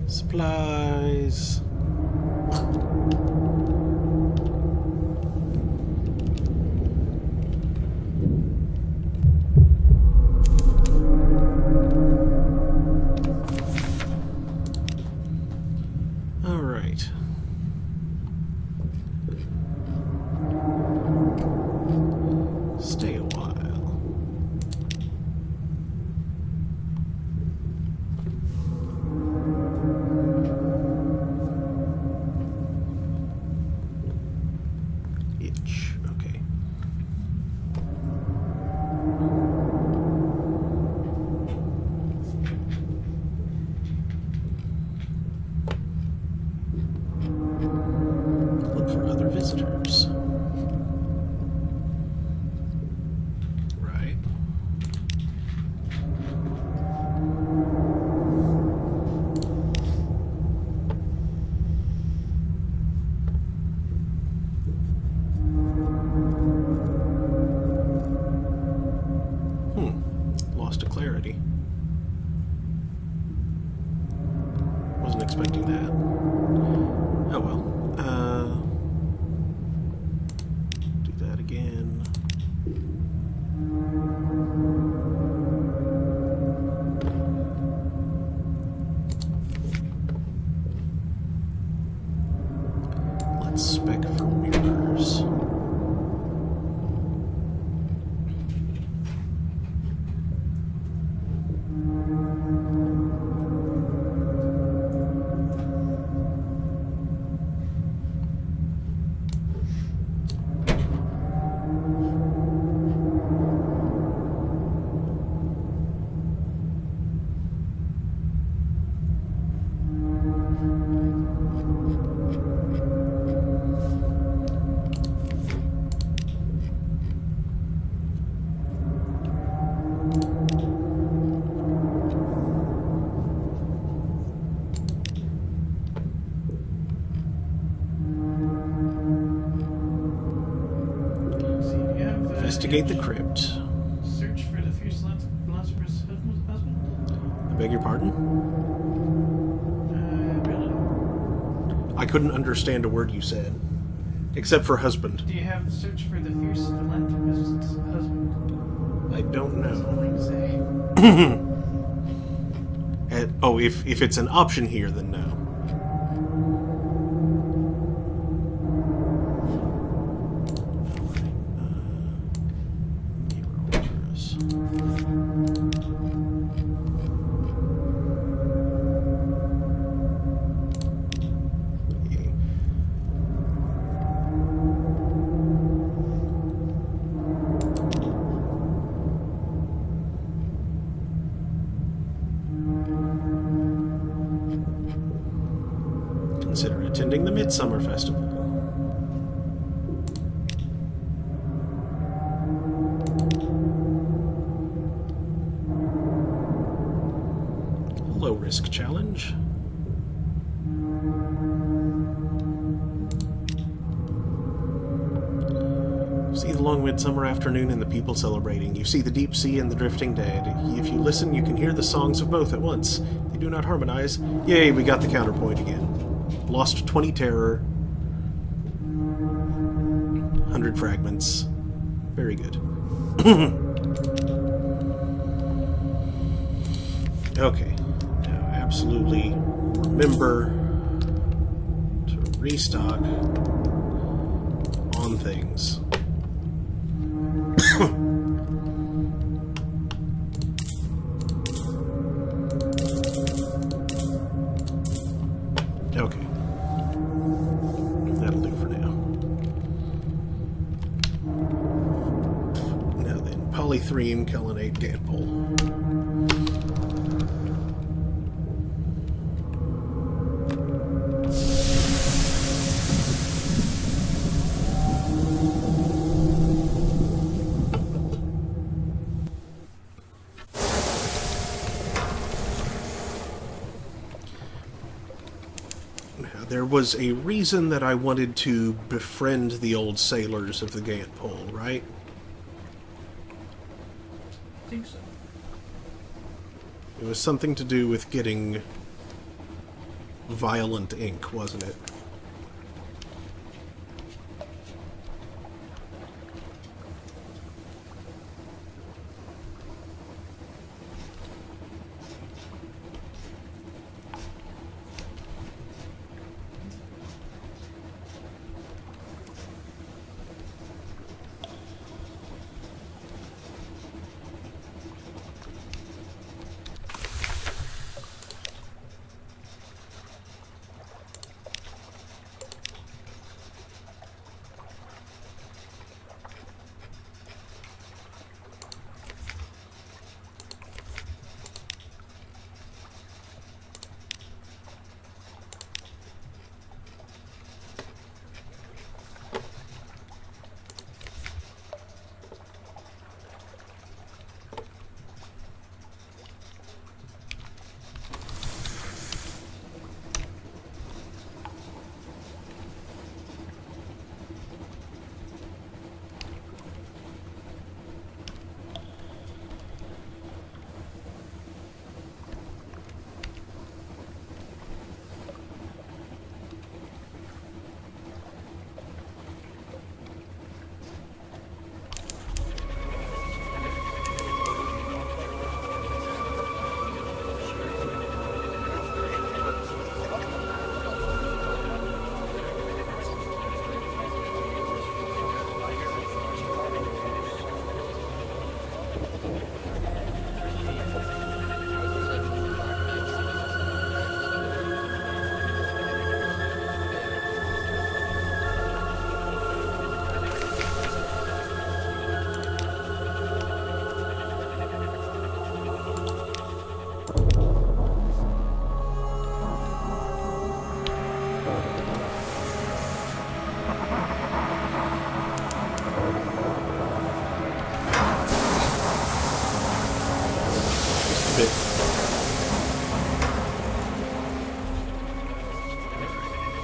Supplies. All right. Stay a while. Itch. Okay. Look for other visitors. Right. Lost to clarity. Wasn't expecting that. Oh well. Do that again. Let's spec for mirrors. Investigate the crypt. Search for the fierce philosopher's husband? I beg your pardon? Really? I couldn't understand a word you said. Except for husband. Do you have search for the fierce philanthropist's husband? I don't That's know. all I can say. Oh, if it's an option here, then no. Mirrors. Consider attending the Midsummer Festival. Low-risk challenge. See the long midsummer afternoon and the people celebrating. You see the deep sea and the drifting dead. If you listen, you can hear the songs of both at once. They do not harmonize. Yay, we got the counterpoint again. Lost 20 terror. 100 fragments. Very good. Okay. Now, absolutely remember to restock on things. Okay. That'll do for now. Now then, polythrene kaolinate gadpole. There was a reason that I wanted to befriend the old sailors of the Gant Pole, right? I think so. It was something to do with getting violent ink, wasn't it?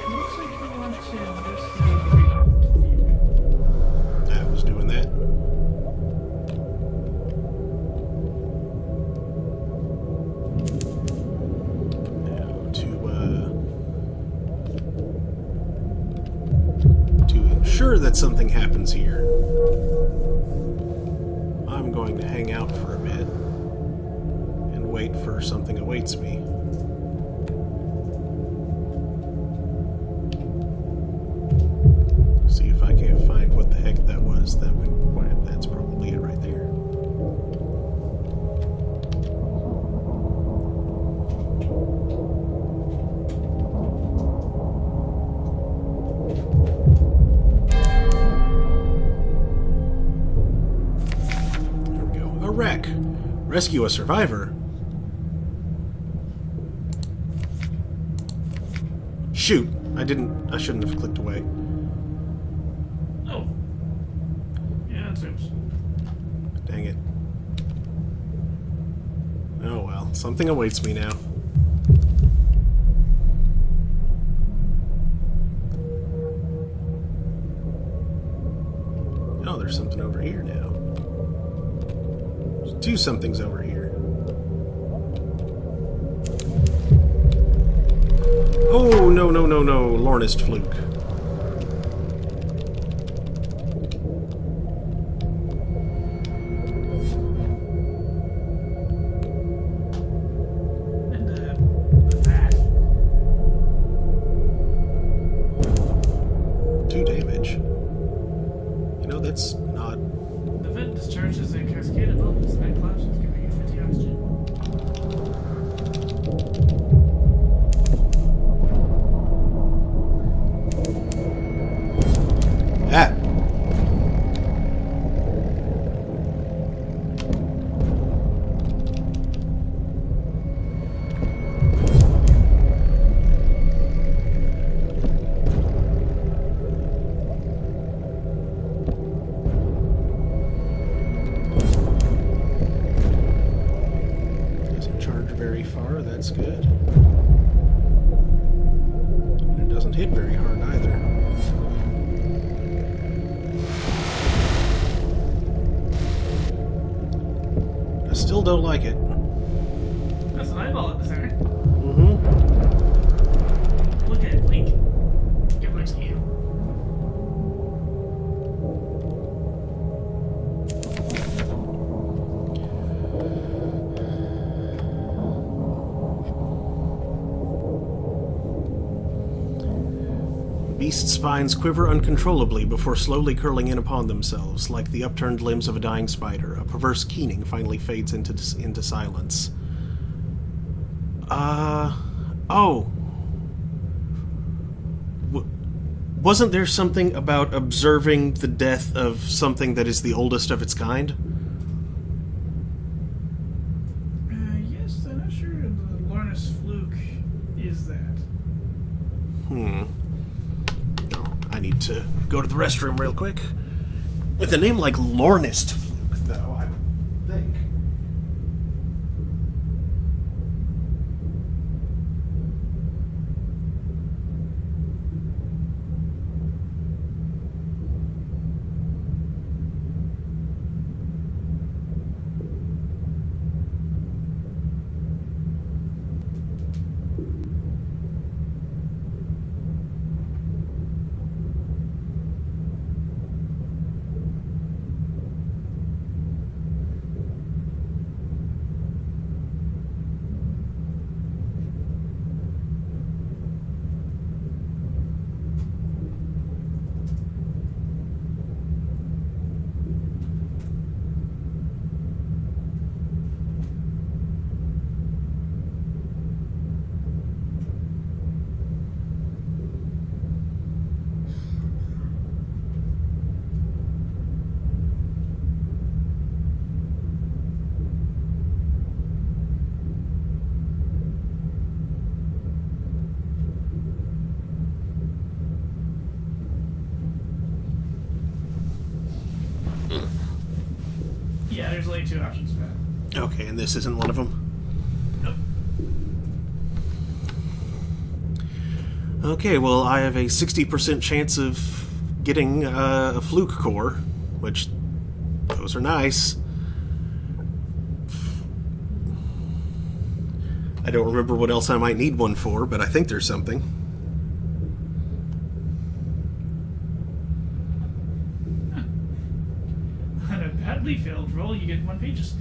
Looks like we want to investigate. I was doing that. Now to ensure that something happens here, I'm going to hang out for a bit and wait for something awaits me. See if I can't find what the heck that was. That's probably it right there. There we go. A wreck. Rescue a survivor. Shoot! I shouldn't have clicked away. Oh. Yeah, it seems. Dang it. Oh well, something awaits me now. Oh, there's something over here now. There's two somethings over here. Oh, no, no, no, no, Lornist fluke. And, that. 2 damage. You know, that's not... The vent discharges a cascade of bubbles and collapses, giving you 50 oxygen. Ah! Doesn't charge very far, that's good. And it doesn't hit very hard either. I still don't like it. That's an eyeball at the center. Mm-hmm. Look at it, Link. Get looks at you. Beast spines quiver uncontrollably before slowly curling in upon themselves, like the upturned limbs of a dying spider. A perverse keening finally fades into silence. Oh. Wasn't there something about observing the death of something that is the oldest of its kind? Yes, I'm not sure the Lornus fluke is that. I need to go to the restroom real quick. With a name like Lornist fluke, though, I would think. Yeah, there's only 2 options for that. Okay, and this isn't one of them? Nope. Okay, well, I have a 60% chance of getting a fluke core, which, those are nice. I don't remember what else I might need one for, but I think there's something. On a badly failed roll, you get 1 pages.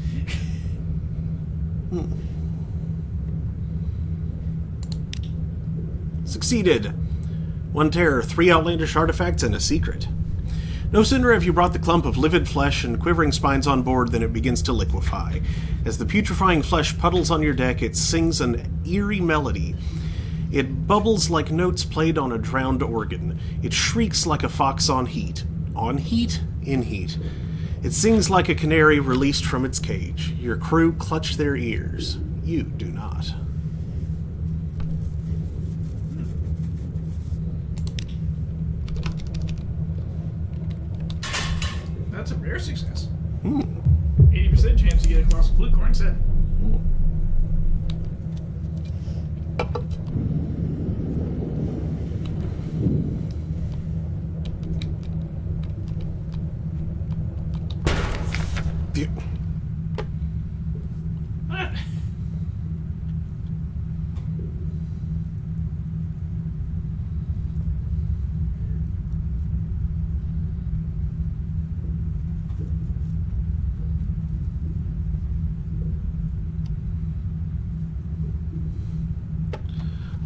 Succeeded! 1 terror, 3 outlandish artifacts, and a secret. No sooner have you brought the clump of livid flesh and quivering spines on board than it begins to liquefy. As the putrefying flesh puddles on your deck, it sings an eerie melody. It bubbles like notes played on a drowned organ. It shrieks like a fox on heat. On heat? In heat. It sings like a canary released from its cage. Your crew clutch their ears. You do not. that's a rare success. Hmm. 80% chance to get a colossal flute corn set. Phew. What?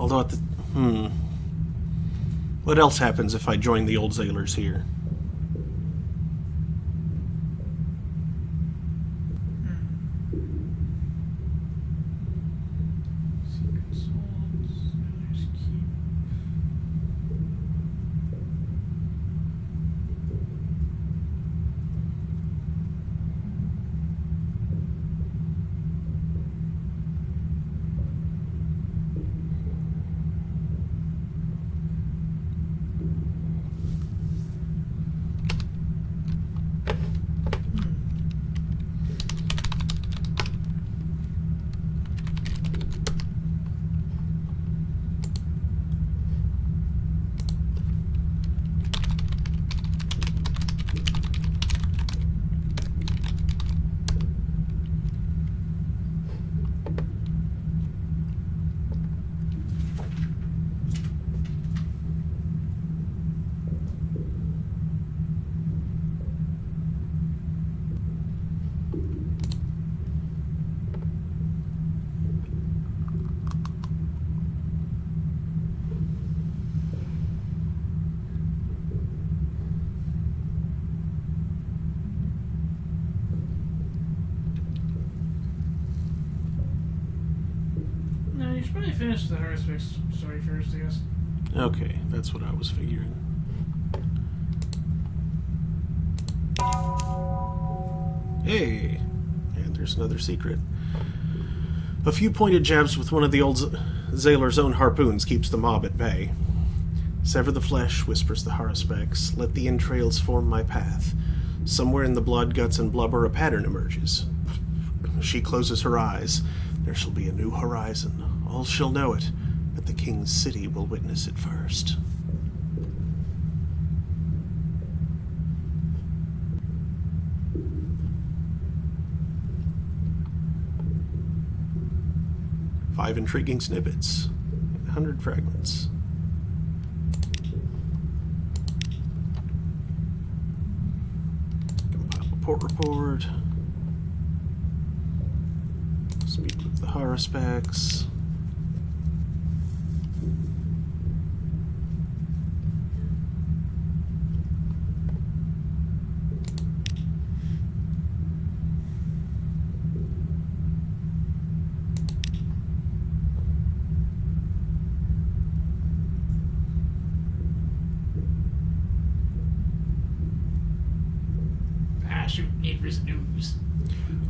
Although at the... What else happens if I join the old sailors here? Secret souls, Sailor's Keep. No, you should probably finish the Haruspex story first, I guess. Okay, that's what I was figuring. Hey! And there's another secret. A few pointed jabs with one of the old Zailor's own harpoons keeps the mob at bay. Sever the flesh, whispers the Haruspex. Let the entrails form my path. Somewhere in the blood, guts, and blubber a pattern emerges. She closes her eyes. There shall be a new horizon. All shall know it, but the king's city will witness it first. Five intriguing snippets. 100 fragments. Compile a port report. Speak with the Haruspex. Ah, shoot, Adris news.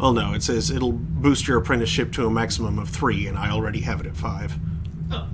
Oh no, it says it'll boost your apprenticeship to a maximum of 3, and I already have it at 5. Oh.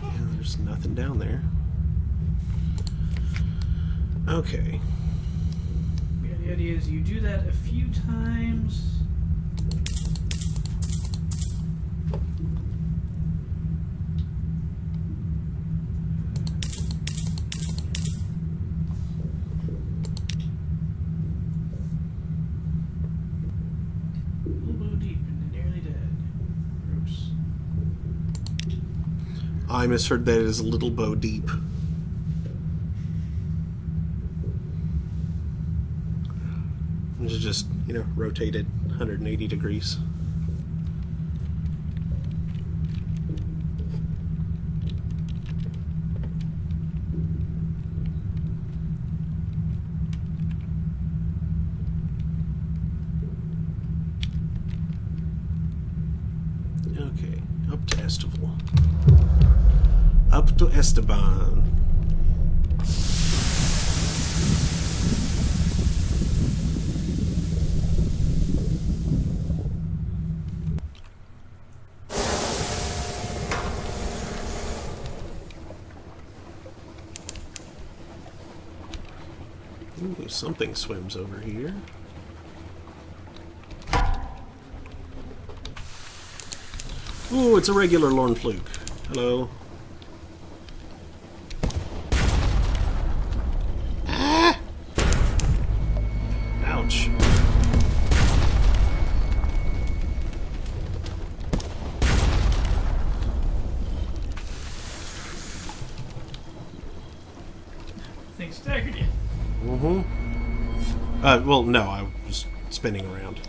Yeah, there's nothing down there. Okay. Yeah, the idea is you do that a few times. Elbow deep and nearly dead. Gross. I misheard that as a little bow deep. Which is just, rotated 180 degrees. Okay, up to Estival. Up to Esteban. Ooh, something swims over here. Ooh, it's a regular Lorn Fluke. Hello. Ah! Ouch. Thing staggered you. Well, no, I was spinning around.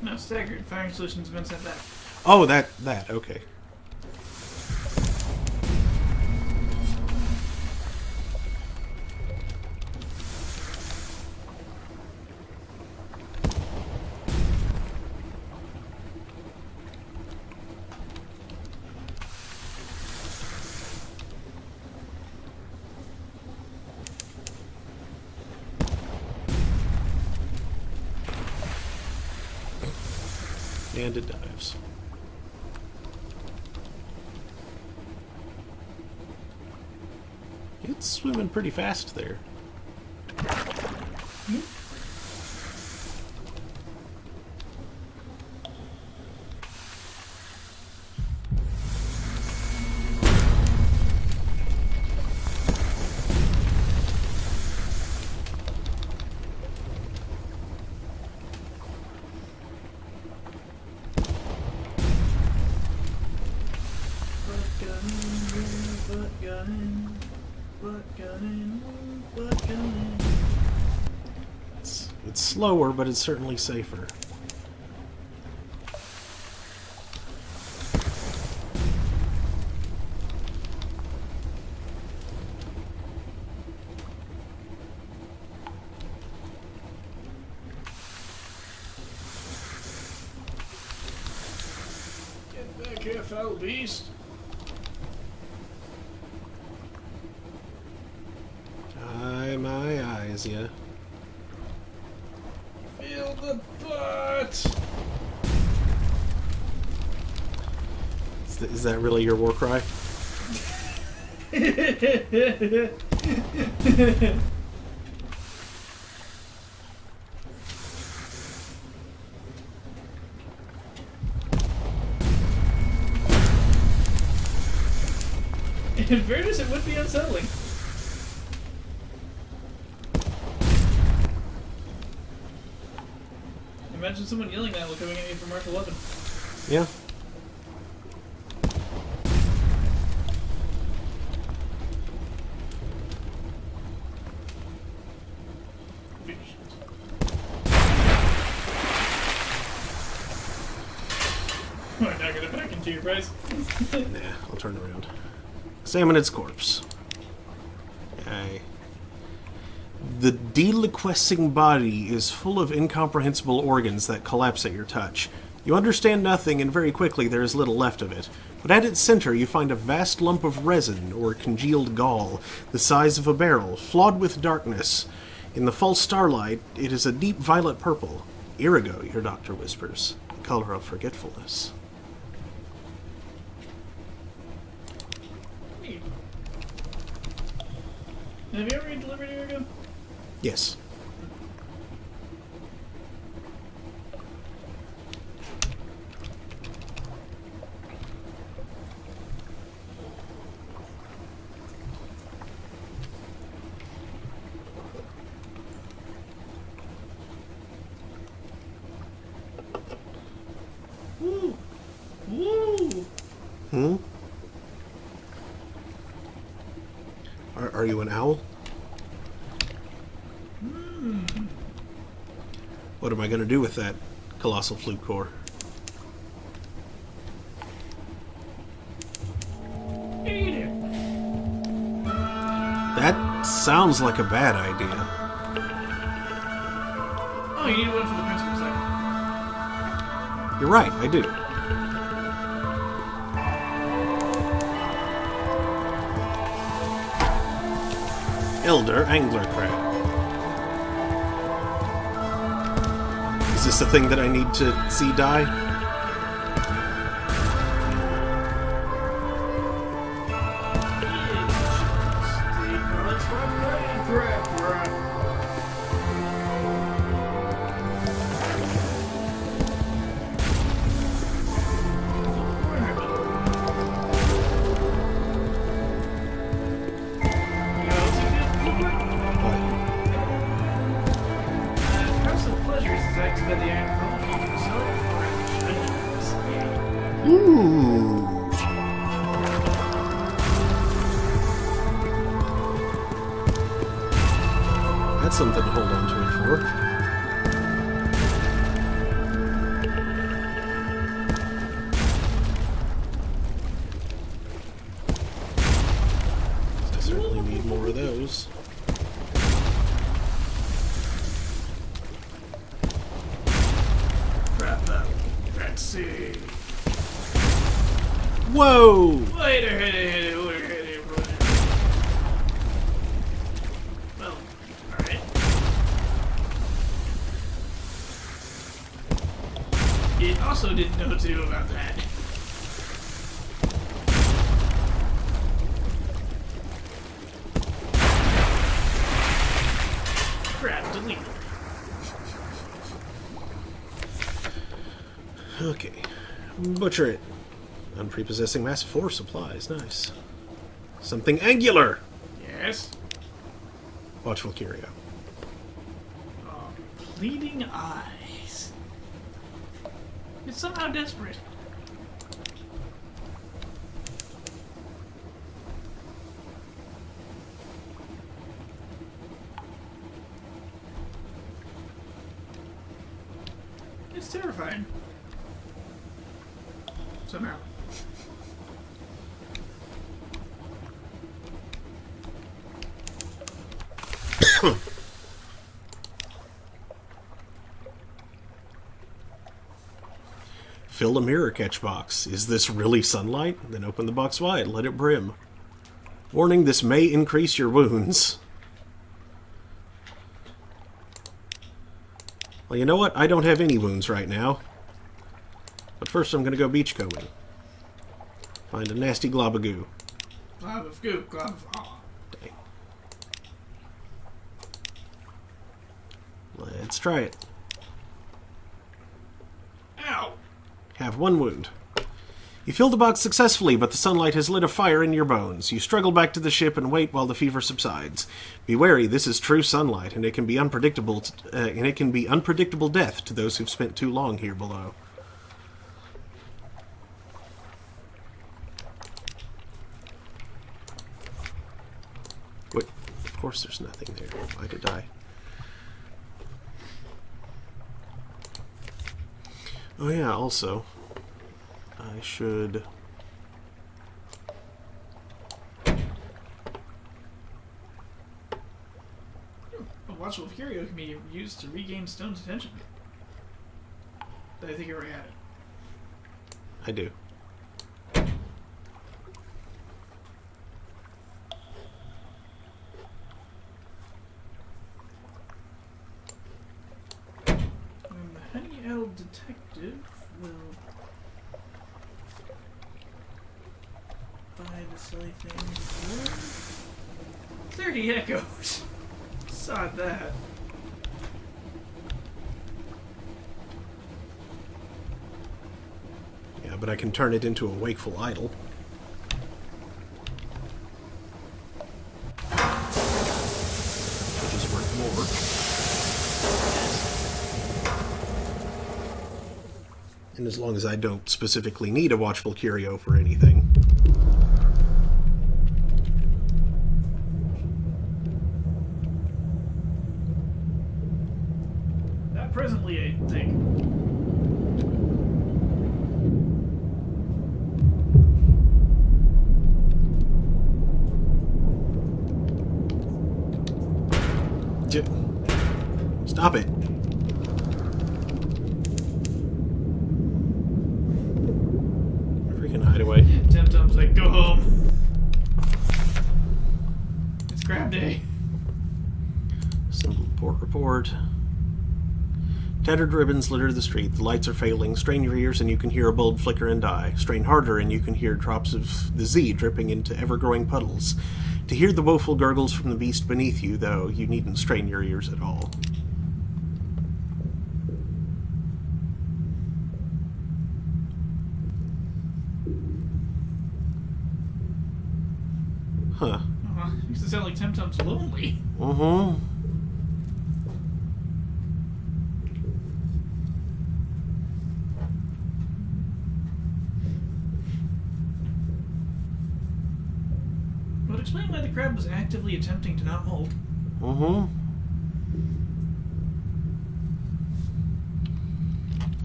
No, staggered. Firing solution's been sent back. Oh, that, okay. And it dives. It's swimming pretty fast there. It's slower, but it's certainly safer. Get back here, foul beast. My eyes, yeah. Feel the butt. Is that really your war cry? In fairness, it would be unsettling. Imagine someone yelling that while coming at you from Mark 11. Yeah. We're not gonna back into your price. Nah, I'll turn around. Examine its corpse. Aye. The deliquescing body is full of incomprehensible organs that collapse at your touch. You understand nothing, and very quickly there is little left of it. But at its center you find a vast lump of resin, or congealed gall, the size of a barrel, flawed with darkness. In the false starlight, it is a deep violet purple. Irigo, your doctor whispers. The color of forgetfulness. Neat. Have you ever read Delivered Irigo? Yes. Woo! Woo! Hmm? Are you an owl? What am I going to do with that colossal flute core? Eat it! That sounds like a bad idea. Oh, you need one for the principal side. You're right, I do. Elder Angler Crab. Is this the thing that I need to see die? Ooh. That's something to hold on to it for. I certainly need more of those. Crap up. Let's see. Whoa! Hit it. Well, alright. It also didn't know too about that. Crap, delete. Okay. Butcher it. Unprepossessing mass 4 supplies. Nice. Something angular! Yes. Watchful Curio. Bleeding eyes. It's somehow desperate. It's terrifying. Somehow. Fill a mirror catch box. Is this really sunlight? Then open the box wide. Let it brim. Warning, this may increase your wounds. Well, you know what? I don't have any wounds right now. But first I'm going to go beachcombing. Find a nasty glob of goo. Glob of goo, glob of aw. Dang. Let's try it. Ow! Have one wound. You fill the box successfully, but the sunlight has lit a fire in your bones. You struggle back to the ship and wait while the fever subsides. Be wary, this is true sunlight, and it can be unpredictable. Death to those who've spent too long here below. Wait, of course there's nothing there. Why did I? Oh yeah, also, I should... A watchful curio can be used to regain Stone's attention. But I think you already had it. I do. And the honey-elf detective will buy the silly thing for 30 echoes. Sod that. Yeah, but I can turn it into a wakeful idol. Which is worth more. And as long as I don't specifically need a watchful curio for anything. Not presently, I think. Stop it. Freaking hideaway. Temtum's like, go home. It's crab day. report. Tattered ribbons litter the street. The lights are failing. Strain your ears and you can hear a bulb flicker and die. Strain harder and you can hear drops of the Z dripping into ever-growing puddles. To hear the woeful gurgles from the beast beneath you, though, you needn't strain your ears at all. Huh. Used to sound like Temtem's lonely. Mm-hmm. Would explain why the crab was actively attempting to not molt. Mm-hmm.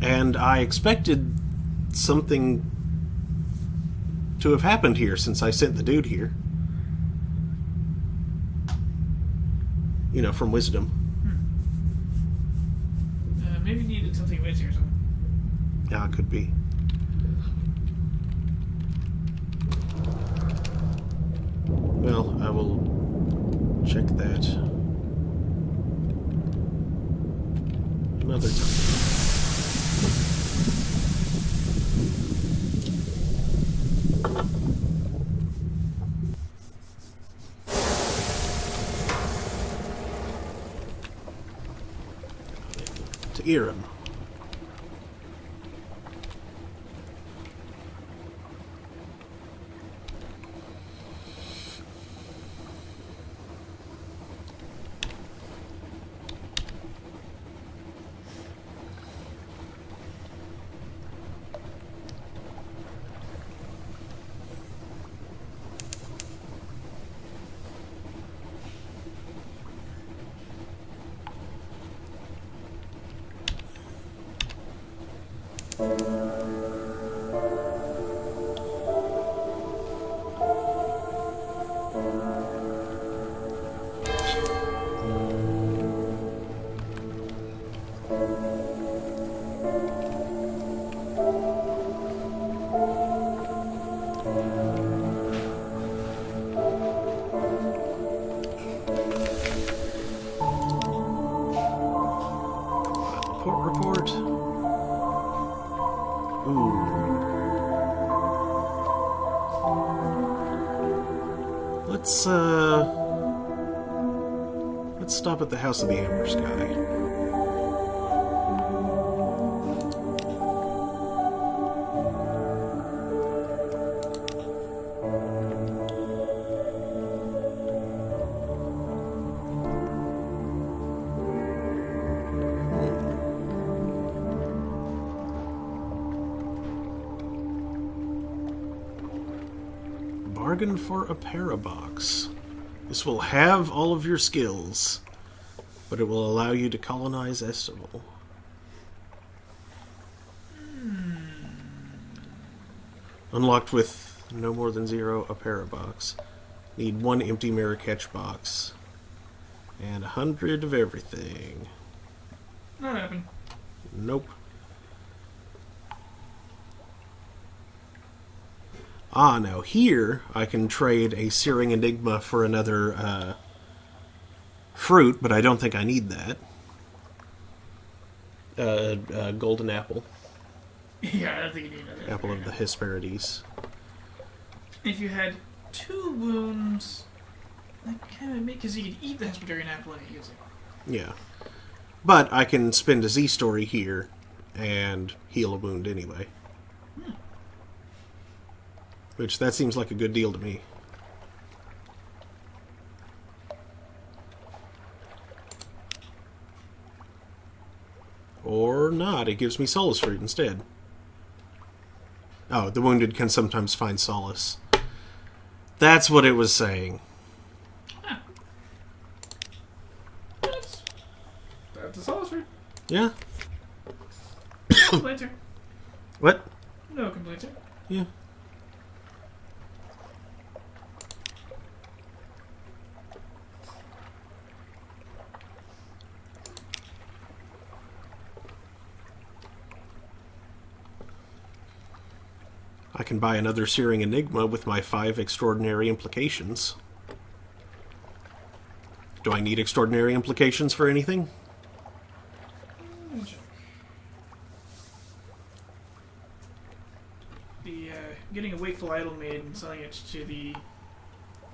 And I expected something to have happened here since I sent the dude here. You know, from Wisdom. Maybe needed something fancy or something. Yeah, it could be. Well, I will check that another time. To Irem. Report. Ooh. Let's stop at the House of the Amber Sky. Bargain for a parabox. This will have all of your skills, but it will allow you to colonize Estival. Unlocked with no more than 0 a parabox. Need 1 empty mirror catch box. And 100 of everything. Not happened. Nope. Ah, now here I can trade a Searing Enigma for another fruit, but I don't think I need that. Golden apple. Yeah, I don't think you need another. Apple of the Hesperides. If you had 2 wounds, that kind of make, because you could eat the Hesperidian apple and use it. Yeah. But I can spend a Z story here and heal a wound anyway. Which, that seems like a good deal to me. Or not, it gives me Solace Fruit instead. Oh, the wounded can sometimes find solace. That's what it was saying. Huh. That's a Solace Fruit. Yeah? No complaints here. What? No complaints here. Yeah. I can buy another Searing Enigma with my 5 extraordinary implications. Do I need extraordinary implications for anything? Let me check. The getting a wakeful idol made and selling it to the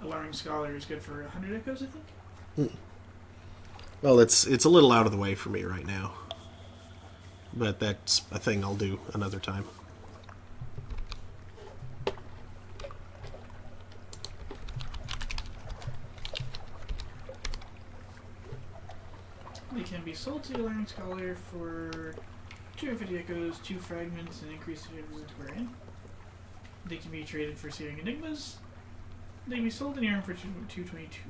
alarming scholar is good for 100 echoes, I think. Well, it's a little out of the way for me right now. But that's a thing I'll do another time. They can be sold to the alarming scholar for 250 echoes, 2 fragments, and increased antiquarian. They can be traded for searing enigmas. They can be sold in Irem for 222.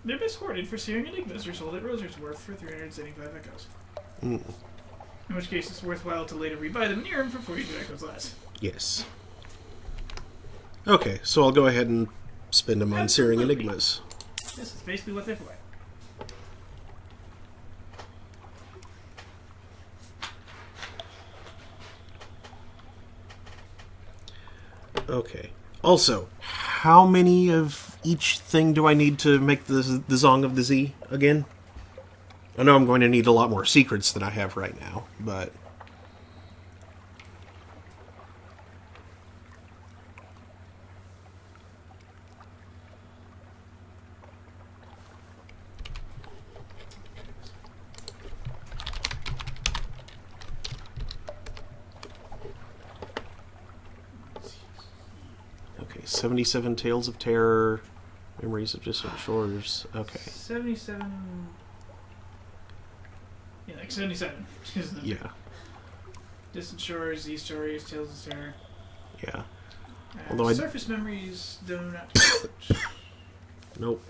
They're best hoarded for searing enigmas or sold at Roser's Wharf for 375 echoes. Mm. In which case it's worthwhile to later rebuy them in Irem for 42 echoes less. Yes. Okay, so I'll go ahead and spend them on searing Absolutely. enigmas. This is basically what they're for. Okay. Also, how many of each thing do I need to make the Zong of the Z again? I know I'm going to need a lot more secrets than I have right now, but... Okay, 77 Tales of Terror, Memories of Distant Shores, okay. 77... Yeah, like 77. Isn't it? Yeah, Distant Shores, These Stories, Tales of Terror. yeah. Although I- Surface Memories do not count. Nope.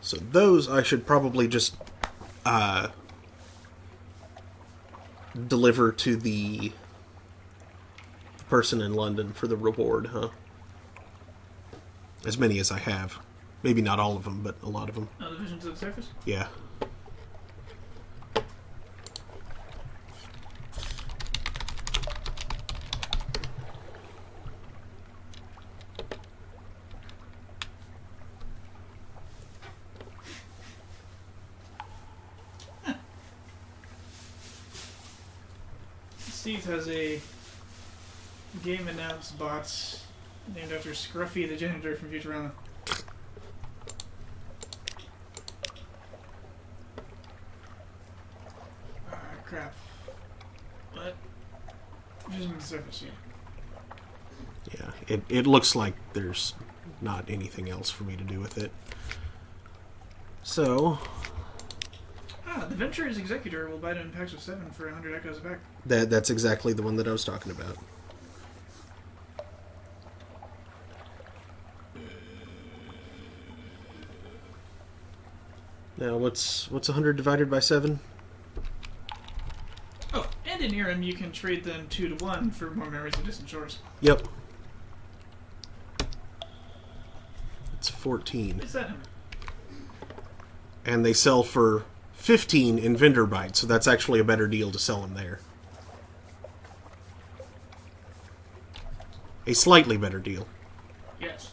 So those I should probably just deliver to the person in London for the reward, huh? As many as I have. Maybe not all of them, but a lot of them. Oh, the Visions of the Surface? Yeah. Steve has a game announced bot named after Scruffy the janitor from Futurama. Ah, crap. What? Vision of the Surface, yeah. Yeah. It looks like there's not anything else for me to do with it. So... Ah, the Venture's Executor will buy it in packs of 7 for 100 echoes back. That's exactly the one that I was talking about. Now, what's 100 divided by 7? Oh, and in Irem you can trade them 2 to 1 for more Memories of Distant Shores. Yep. It's 14. Is that him? And they sell for 15 in Vinderbyte, so that's actually a better deal to sell them there. A slightly better deal. Yes.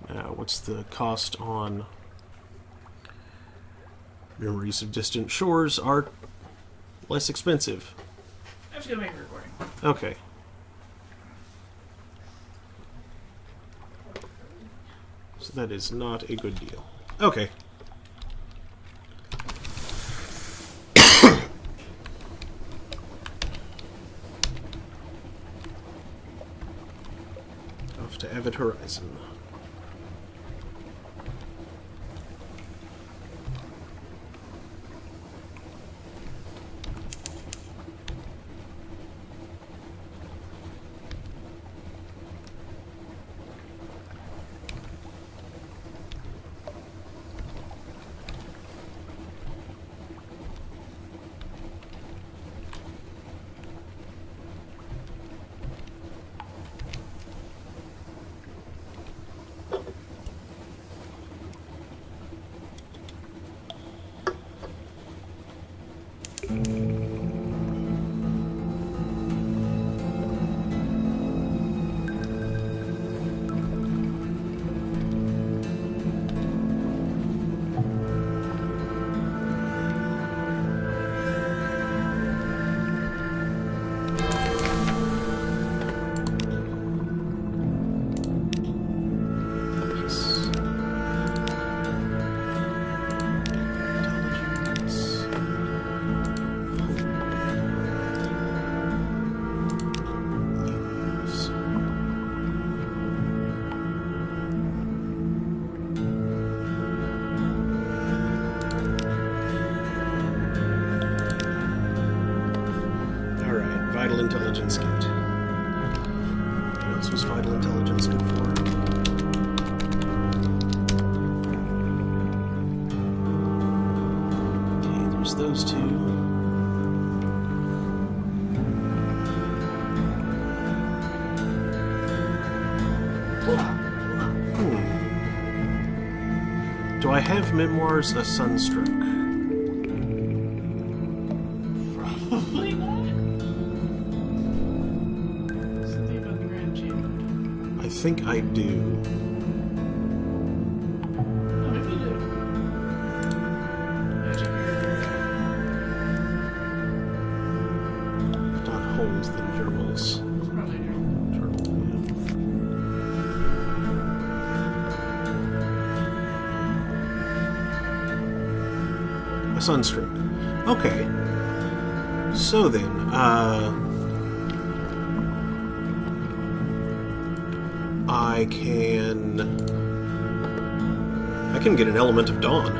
Now, what's the cost on... Memories of Distant Shores are less expensive. I'm just gonna make a recording. Okay. So that is not a good deal. Okay. Off to Avid Horizon. an intelligence gate. What else was vital intelligence good for? Okay, there's those two. Do I have Memoirs a Sunstroke? Probably not. Something about the Grand Chamber. I think I do. Oh, maybe you do. Yeah, check your... Not hold the journals. It's probably here. Journal, yeah. A Sunstroke. Okay. So then, I can get an element of dawn.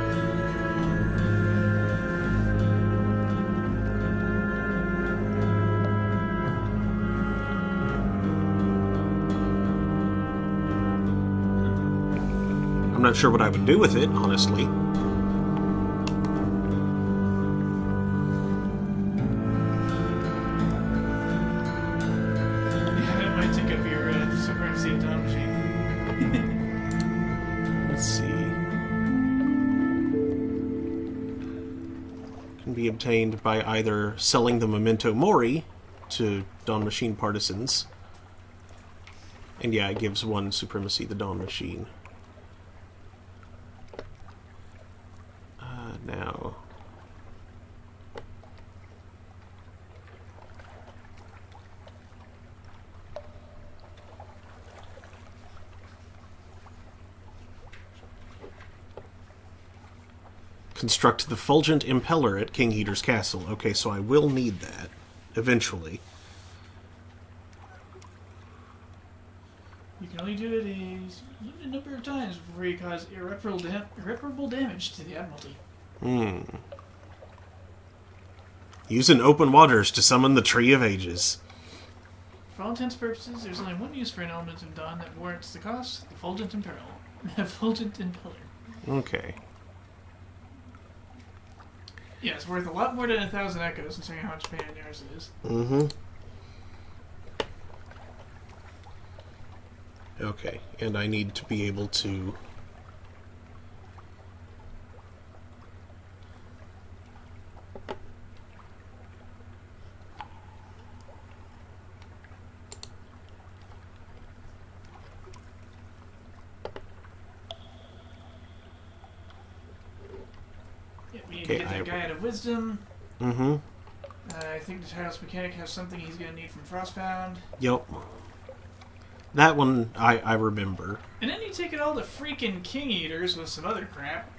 I'm not sure what I would do with it, honestly. Yeah, that might take up your supremacy of time machine. Let's see. Can be obtained by either selling the Memento Mori to Dawn Machine partisans. And yeah, it gives one supremacy, the Dawn Machine. Now... Construct the Fulgent Impeller at King Eater's Castle. Okay, so I will need that, eventually. You can only do it a limited number of times before you cause irreparable damage to the Admiralty. Use in open waters to summon the Tree of Ages. For all intents and purposes, there's only one use for an element of dawn that warrants the cost: the Fulgent Imperil. Fulgent Impeller. Okay. Yeah, it's worth a lot more than 1,000 echoes, considering how much pain in the arse it is. Mm-hmm. Okay, and I need to be able to... Yeah, we need Okay, to get that guy out of Wisdom. Mm-hmm. I think the Tireless Mechanic has something he's going to need from Frostbound. Yep. That one I remember. And then you take it all to freaking King Eaters with some other crap,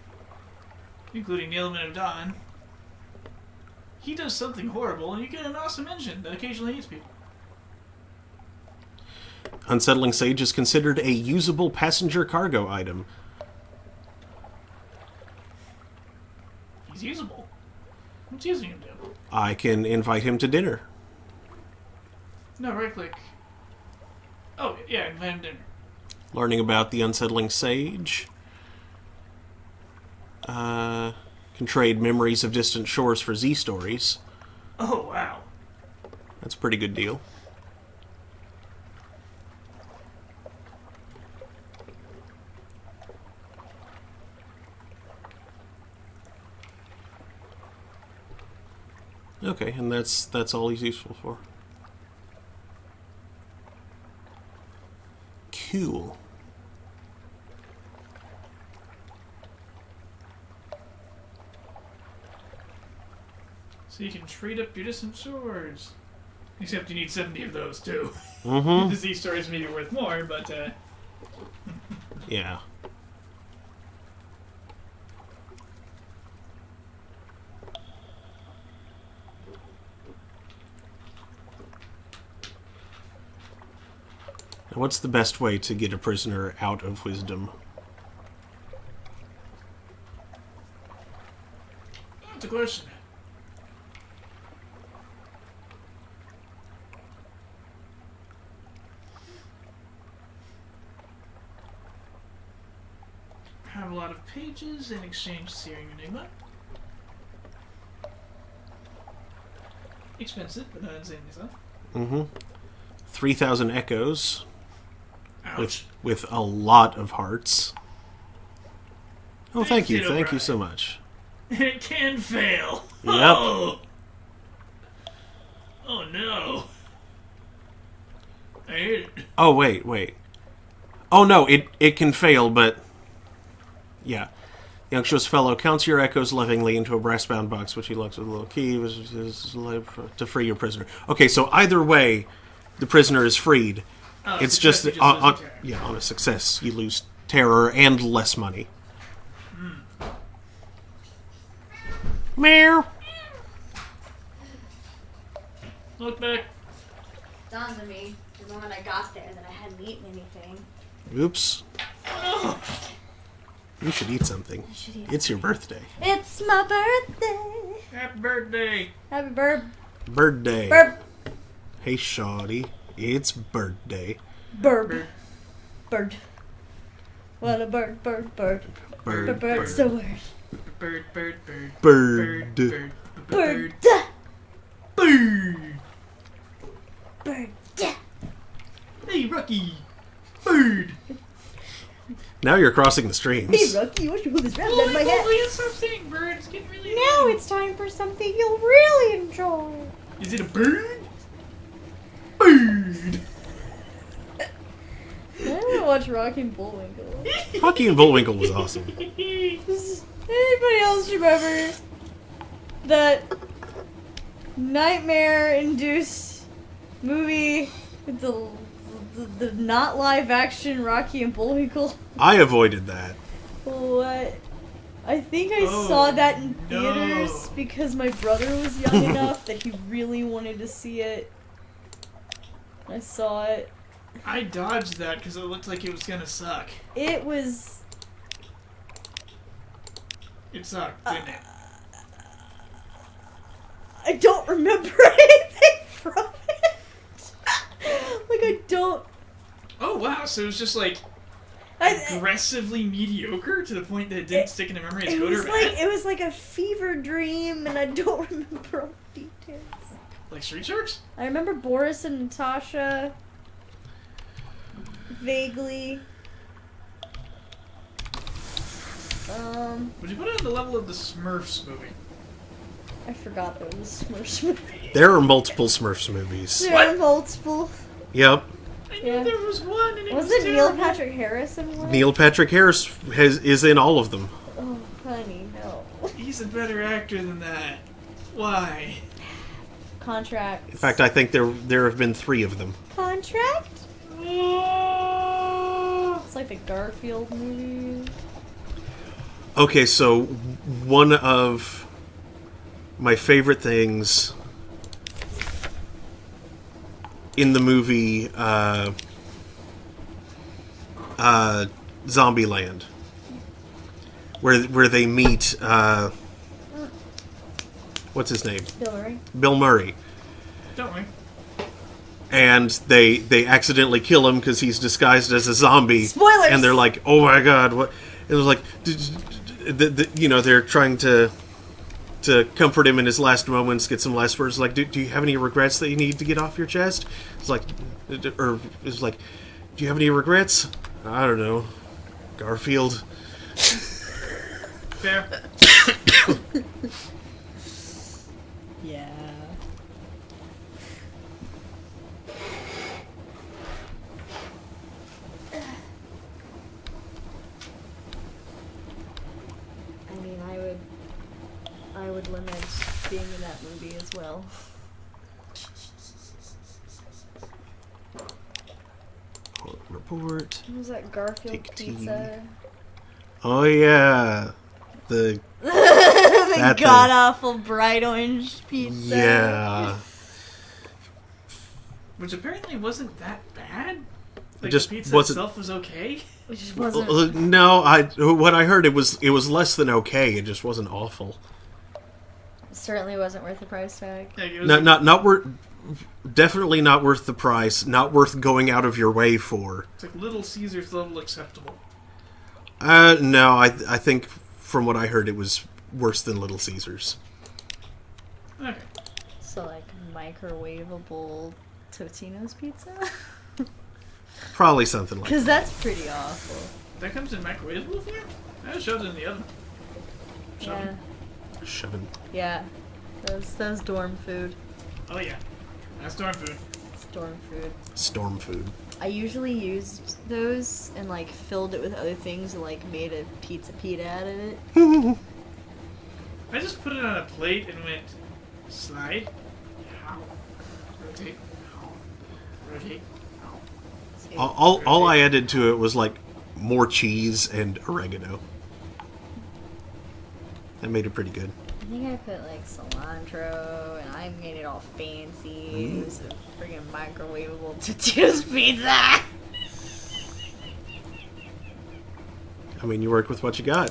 including the Element of Dawn. He does something horrible, and you get an awesome engine that occasionally eats people. Unsettling Sage is considered a usable passenger cargo item. He's usable. What's using him do? I can invite him to dinner. No, right click. Oh, yeah, invite him to dinner. Learning about the Unsettling Sage. Can trade memories of distant shores for Z stories. Oh, wow. That's a pretty good deal. Okay, and that's all he's useful for. Cool. So you can trade up your distant shores. Except you need 70 of those, too. Mm-hmm. The Z stories may be worth more, but, Yeah. Now, what's the best way to get a prisoner out of Wisdom? that's a question. a lot of pages in exchange to Searing Enigma. Expensive, but not insanely so. Mm-hmm. 3,000 echoes Ouch. with a lot of hearts. Oh, thank you. Ditto Thank you Brian. so much. It can fail. Yep. Oh. Oh no. I hate it. Oh, wait. Oh, no, it can fail, but... Yeah. The unctuous fellow counts your echoes lovingly into a brass-bound box, which he locks with a little key to free your prisoner. Okay, so either way, the prisoner is freed. Oh, It's success, just, you lose the terror. on a success, you lose terror and less money. Meow. Look back. Dawned on me the moment I got there that I hadn't eaten anything. Oops. Oh. You should eat something. I should eat. It's your birthday. It's my birthday. Happy birthday. Happy bird. Bird day. Burp. Hey, Shawty. It's bird day. Bird. Bird. What a bird, bird, bird. Bird. Bird's the word. Bird, bird, bird. Bird. Bird. Bird. Bird. Bird. Hey, Rocky. Bird. Now you're crossing the streams. Hey, Rocky, why don't you hold this rabbit out of my head? Holy, stop saying bird. It's getting really Now annoying. it's time for something you'll really enjoy. Is it a bird? Bird. I want to watch Rocky and Bullwinkle. Rocky and Bullwinkle was awesome. Does anybody else remember that nightmare-induced movie with the not live-action Rocky and Bullwinkle? I avoided that. What? I think I Oh, saw that in no. theaters because my brother was young enough that he really wanted to see it. I saw it. I dodged that because it looked like it was gonna suck. It was... It sucked, didn't it? I don't remember anything from it. Like, I don't... Oh wow, so it was just like aggressively mediocre to the point that it didn't stick in the memory as It good was or like bad? it was like a fever dream, and I don't remember all the details. Like Street Sharks? I remember Boris and Natasha vaguely. Would you put it at the level of the Smurfs movie? I forgot there was a Smurfs movie. There are multiple Smurfs movies. There What? are multiple. Yep. I knew Yeah. there was one and it was Was it Neil terrible. Patrick Harris in one? Neil Patrick Harris is in all of them. Oh, honey, no. He's a better actor than that. Why? Contract. In fact, I think there have been 3 of them. Contract? Oh. It's like the Garfield movie. Okay, so one of my favorite things in the movie Zombieland, where they meet what's his name? Bill Murray. Bill Murray. Don't worry. And they accidentally kill him because he's disguised as a zombie. Spoilers! And they're like, "Oh my god!" What? It was like, you know, they're trying to comfort him in his last moments, get some last words. Like, do you have any regrets that you need to get off your chest? It's like, or it's like, do you have any regrets? I don't know, Garfield. Fair. Yeah. I mean, I would limit being in that movie as well. Report. What was that Garfield Take tea. pizza? Oh yeah, the The That thing. god awful bright orange pizza. yeah. Which apparently wasn't that bad. Like just the pizza wasn't- itself was okay. Which just wasn't. No, what I heard it was less than okay. It just wasn't awful. Certainly wasn't worth the price tag. Like, it was Not worth. Definitely not worth the price. Not worth going out of your way for. It's like Little Caesars level acceptable. No, I think from what I heard it was worse than Little Caesars. Okay. So like microwavable Totino's pizza? Probably something like Because that. that's pretty awful. That comes in microwavable form? I just shoved it in the oven. Yeah. Shoving. Yeah. That was dorm food. Oh yeah. That's dorm food. It's dorm food. Storm food. I usually used those and like filled it with other things and like made a pizza pita out of it. I just put it on a plate and went slide, rotate, rotate. All I added to it was like more cheese and oregano. That made it pretty good. I think I put like cilantro and I made it all fancy. It was a friggin' microwavable Totino's pizza! I mean, you work with what you got.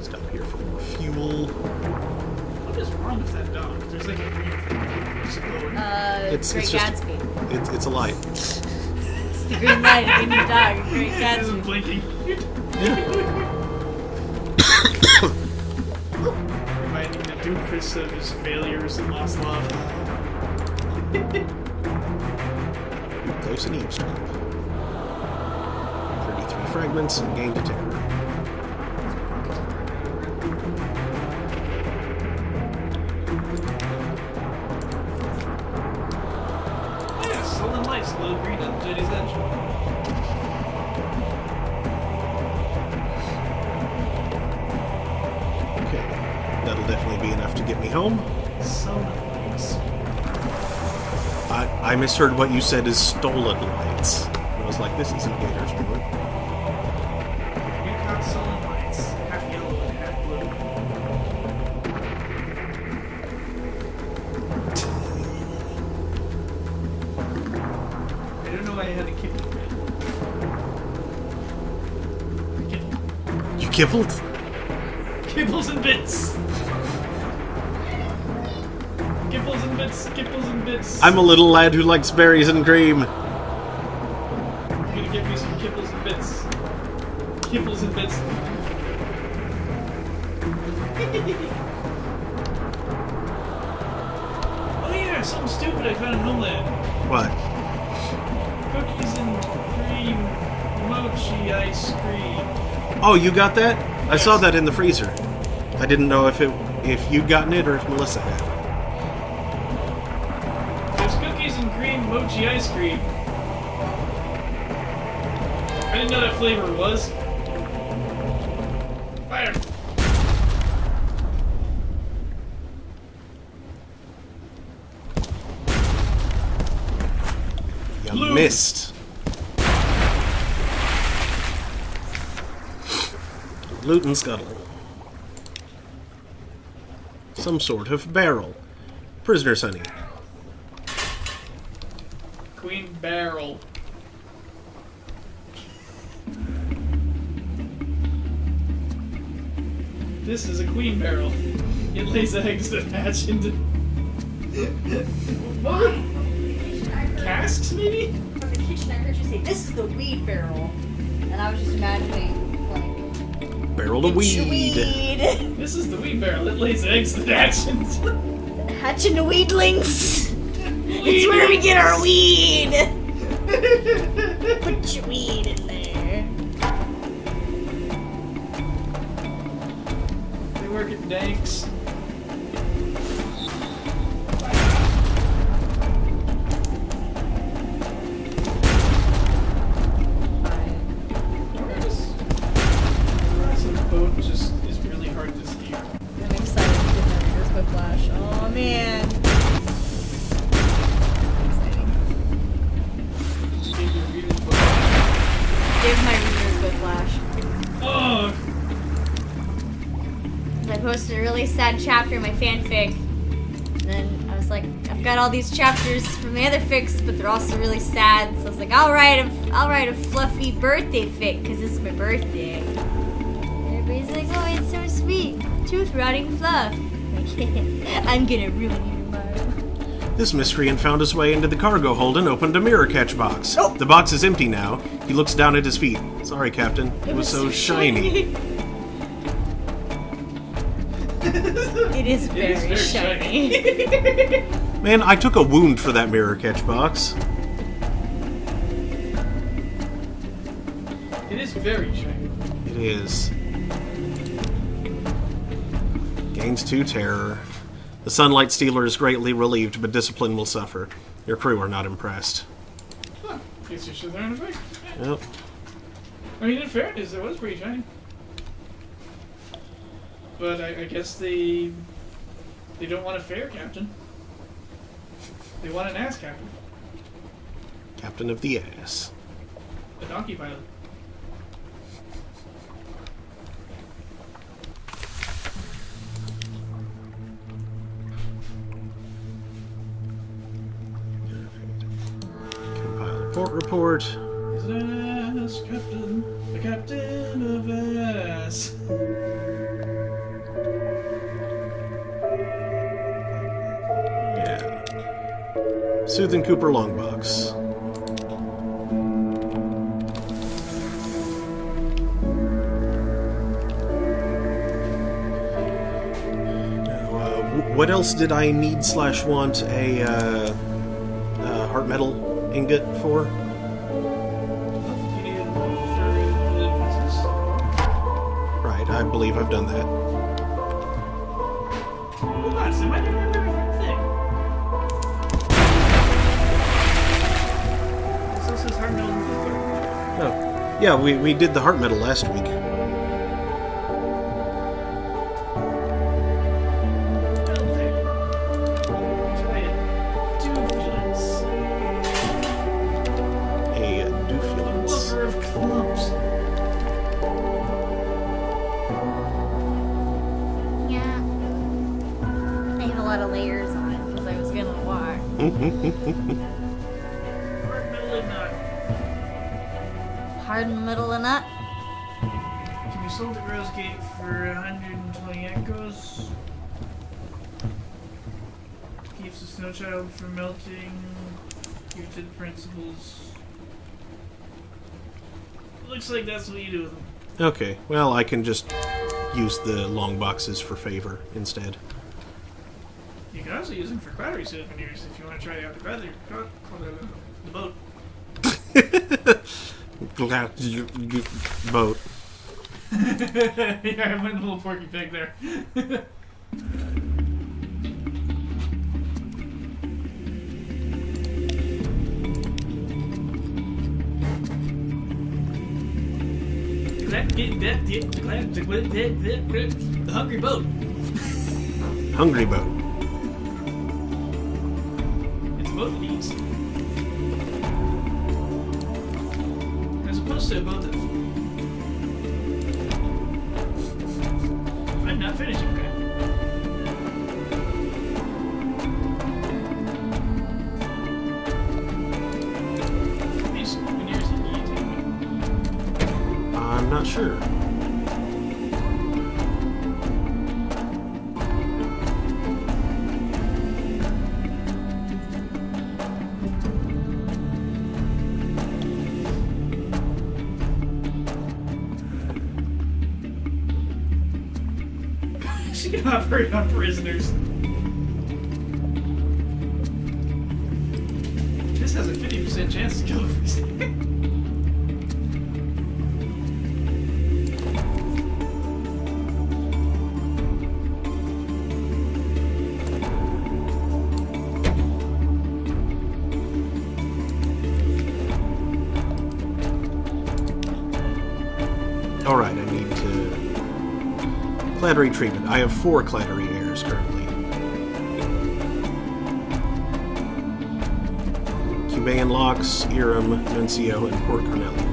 Stop here for more fuel. What is wrong with that dog? There's like a green thing just glowing. It's Great just- Gatsby. It's a light. It's the green light in your dog. Great It isn't Gatsby. blinking. Reminding the doofus of his failures and lost love. Close and eavesdrop. 33 fragments and gained a terror. Yeah, sullen lights, a little green on Jenny's edge. Okay. That'll definitely be enough to get me home. Sullen lights. I misheard what you said is stolen lights. I was like, this isn't Gatorsport. You caught sullen lights, half yellow and half blue. I don't know why I had to keep it. You kibbled? Kibbles and bits. Kibbles and bits. Kibbles and bits. I'm a little lad who likes berries and cream. You're gonna give me some kibbles and bits. Kibbles and bits. Oh yeah, something stupid I found in Homeland. What? Cookies and cream, mochi ice cream. Oh, you got that? I saw that in the freezer. I didn't know if you'd gotten it or if Melissa had. There's cookies and cream mochi ice cream. I didn't know that flavor was. Fire. You Blue. missed. Loot and scuttle. Some sort of barrel. Prisoner's honey. Queen barrel. This is a queen barrel. It lays eggs that hatch into what? Casks, maybe? From the kitchen, I heard you say, "This is the weed barrel," and I was just imagining like Barrel of weed. weed. This is the weed barrel. It lays eggs that hatch into Hatching the weedlings. It's where we get our weed. Put your weed in there. They work at Danks. The boat just is really hard to steer. I'm excited to get my readers whiplash. Oh man. Exciting. Give your readers book. Give my readers whiplash. Oh, I posted a really sad chapter in my fanfic. And then I was like, I've got all these chapters from the other fics, but they're also really sad. So I was like, I'll write a fluffy birthday fic because it's my birthday. And everybody's like, oh, it's so sweet. Tooth rotting fluff. Like, I'm gonna ruin your tomorrow. This miscreant found his way into the cargo hold and opened a mirror catch box. The box is empty now. He looks down at his feet. Sorry, Captain. It was so shiny. It is very shiny. Man, I took a wound for that mirror catch box. It is very shiny. It is. Gains 2 terror. The Sunlight Stealer is greatly relieved, but discipline will suffer. Your crew are not impressed. Huh. Guess you should learn a bit. Yep. I mean, in fairness, it was pretty shiny. But I guess they don't want a fair captain. They want an ass captain. Captain of the ass. A donkey pilot. Compile a port report. He's an ass captain. The captain of ass. Yeah. Sooth and Cooper Longbox. What else did I need / want a heart metal ingot for? You needed one for the princess. Right, I believe I've done that. Hold on, so am I doing a different thing? This also says heart metal and food. Oh, yeah, we did the heart metal last week. Hard in the middle of nut. Can be sold at Rose Gate for 120 echoes. Keeps the snow child from melting. Keeps it principles. Looks like that's what you do with them. Okay, well, I can just use the long boxes for favor instead. You can also use them for clattery souvenirs if you want to try out the boat. Boat. Yeah, I went a little porky pig there. The hungry boat. Hungry boat. It's a boat that eats. As opposed to a boat that... I'm not finishing, okay? How many souvenirs did you take? I'm not sure. She can operate on prisoners. This has a 50% chance to kill a prisoner. Alright, I need to... Clattery treatment. I have 4 clattery airs currently. Cubaean Locks, Iram, Nuncio, and Port Cornelian.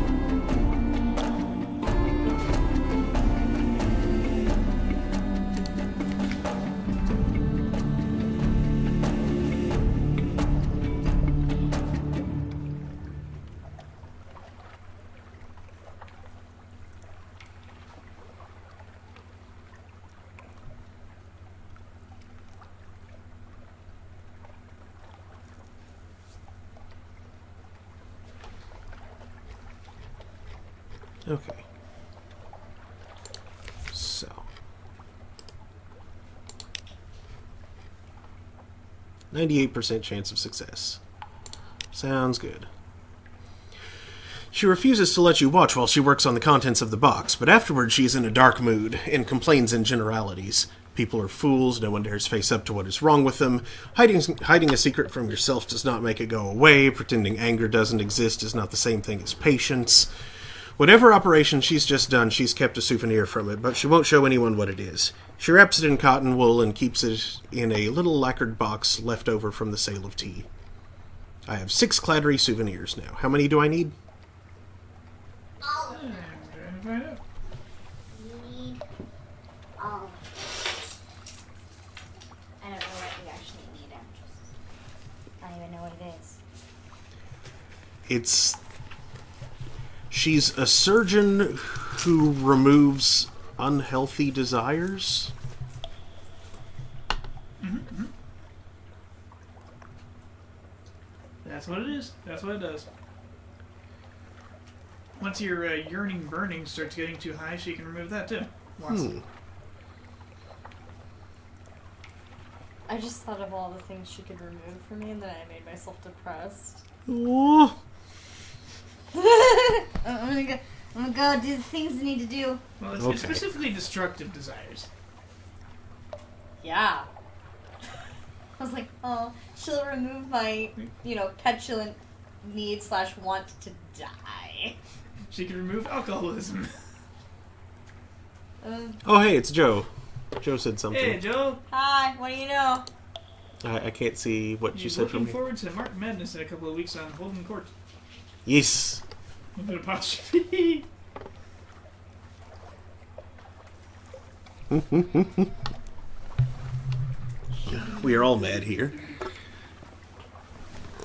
Okay. So. 98% chance of success. Sounds good. She refuses to let you watch while she works on the contents of the box, but afterwards she is in a dark mood and complains in generalities. People are fools, no one dares face up to what is wrong with them. Hiding a secret from yourself does not make it go away. Pretending anger doesn't exist is not the same thing as patience. Whatever operation she's just done, she's kept a souvenir from it, but she won't show anyone what it is. She wraps it in cotton wool and keeps it in a little lacquered box left over from the sale of tea. I have 6 Claddery souvenirs now. How many do I need? All of I'm them. trying to find out. You need all of them. I don't know what you actually need. I don't even know what it is. She's a surgeon who removes unhealthy desires. That's what it is. That's what it does. Once your yearning burning starts getting too high, she can remove that too. Lots. I just thought of all the things she could remove from me, and then I made myself depressed. Oh. I'm gonna go do the things I need to do. Well, it's Okay. specifically destructive desires. Yeah. I was like, oh, she'll remove my, petulant need / want to die. She can remove alcoholism. Oh, hey, it's Joe. Joe said something. Hey, Joe. Hi, what do you know? I can't see what you You're said from looking here. forward to Mark Madness in a couple of weeks on Holden Court. Yes. With an apostrophe. We are all mad here.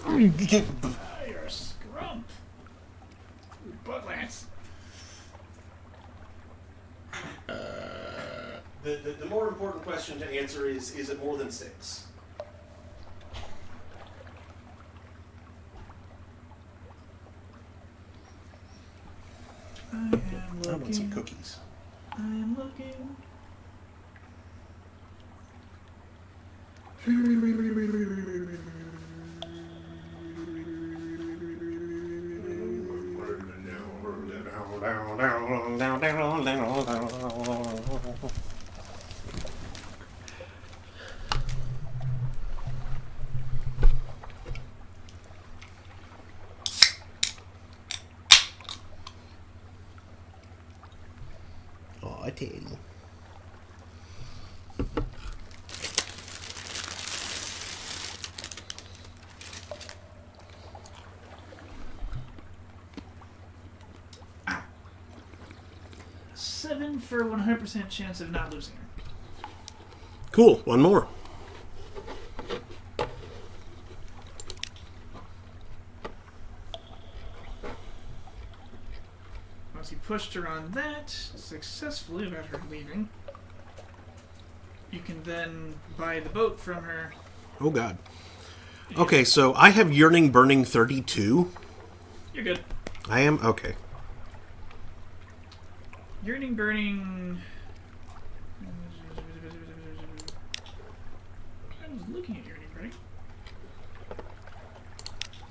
Oh, you're a scrump. You're butt lance. The more important question to answer is it more than 6? I am I want some looking. cookies. I am looking. Oh, I tell you. Seven for 100% chance of not losing her. Cool. One more. Once you pushed her on that successfully without her leaving, you can then buy the boat from her. Oh, God. Okay, so I have Yearning Burning 32. You're good. I am? Okay. Yearning Burning. I was looking at Yearning Burning.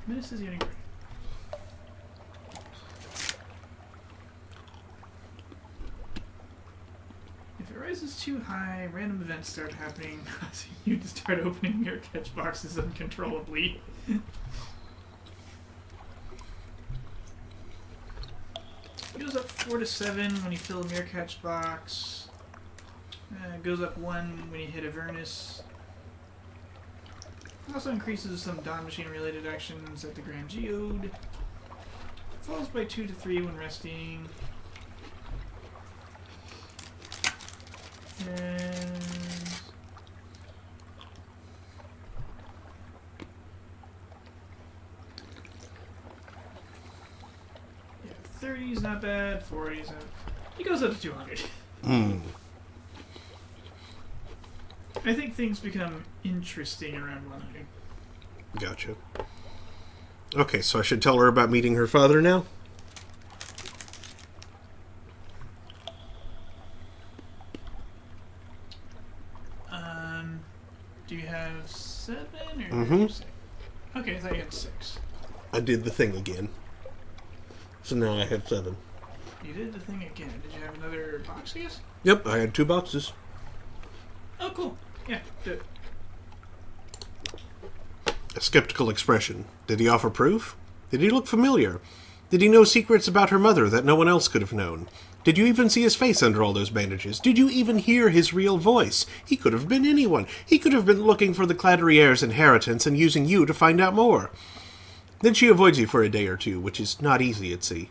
Menace is Yearning Burning. If it rises too high, random events start happening, causing you to start opening mirror catch boxes uncontrollably. It goes up 4 to 7 when you fill a mirror catch box. It goes up 1 when you hit Avernus. It also increases some Dawn Machine related actions at the Grand Geode. Falls by 2 to 3 when resting. And yeah, 30 is not bad, 40 is not. It goes up to 200. I think things become interesting around 100. Gotcha. Okay, so I should tell her about meeting her father now? Do you have 7 or Mhm. 6? Okay, I thought you had 6. I did the thing again. So now I have 7. You did the thing again. Did you have another box, I guess? Yep, I had 2 boxes. Oh, cool. Yeah, do it. A skeptical expression. Did he offer proof? Did he look familiar? Did he know secrets about her mother that no one else could have known? Did you even see his face under all those bandages? Did you even hear his real voice? He could have been anyone. He could have been looking for the Cladrier's inheritance and using you to find out more. Then she avoids you for a day or two, which is not easy at sea.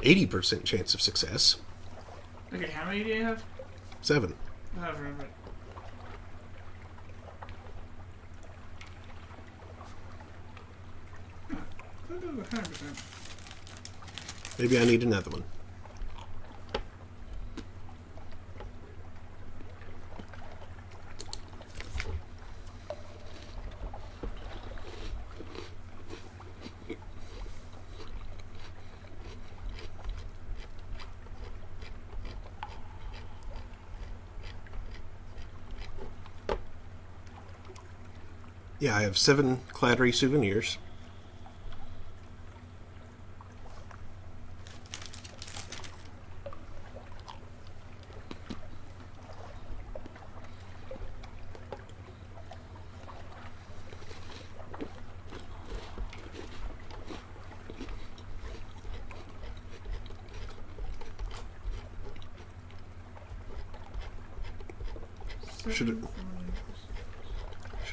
%80 chance of success. Okay, how many do you have? 7. Oh, right. Huh. I thought that was 100%. Maybe I need another one. Yeah, I have 7 Cladry souvenirs.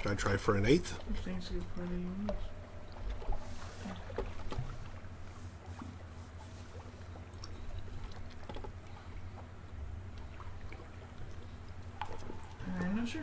Should I try for an 8th? Thanks to party. I'm not sure.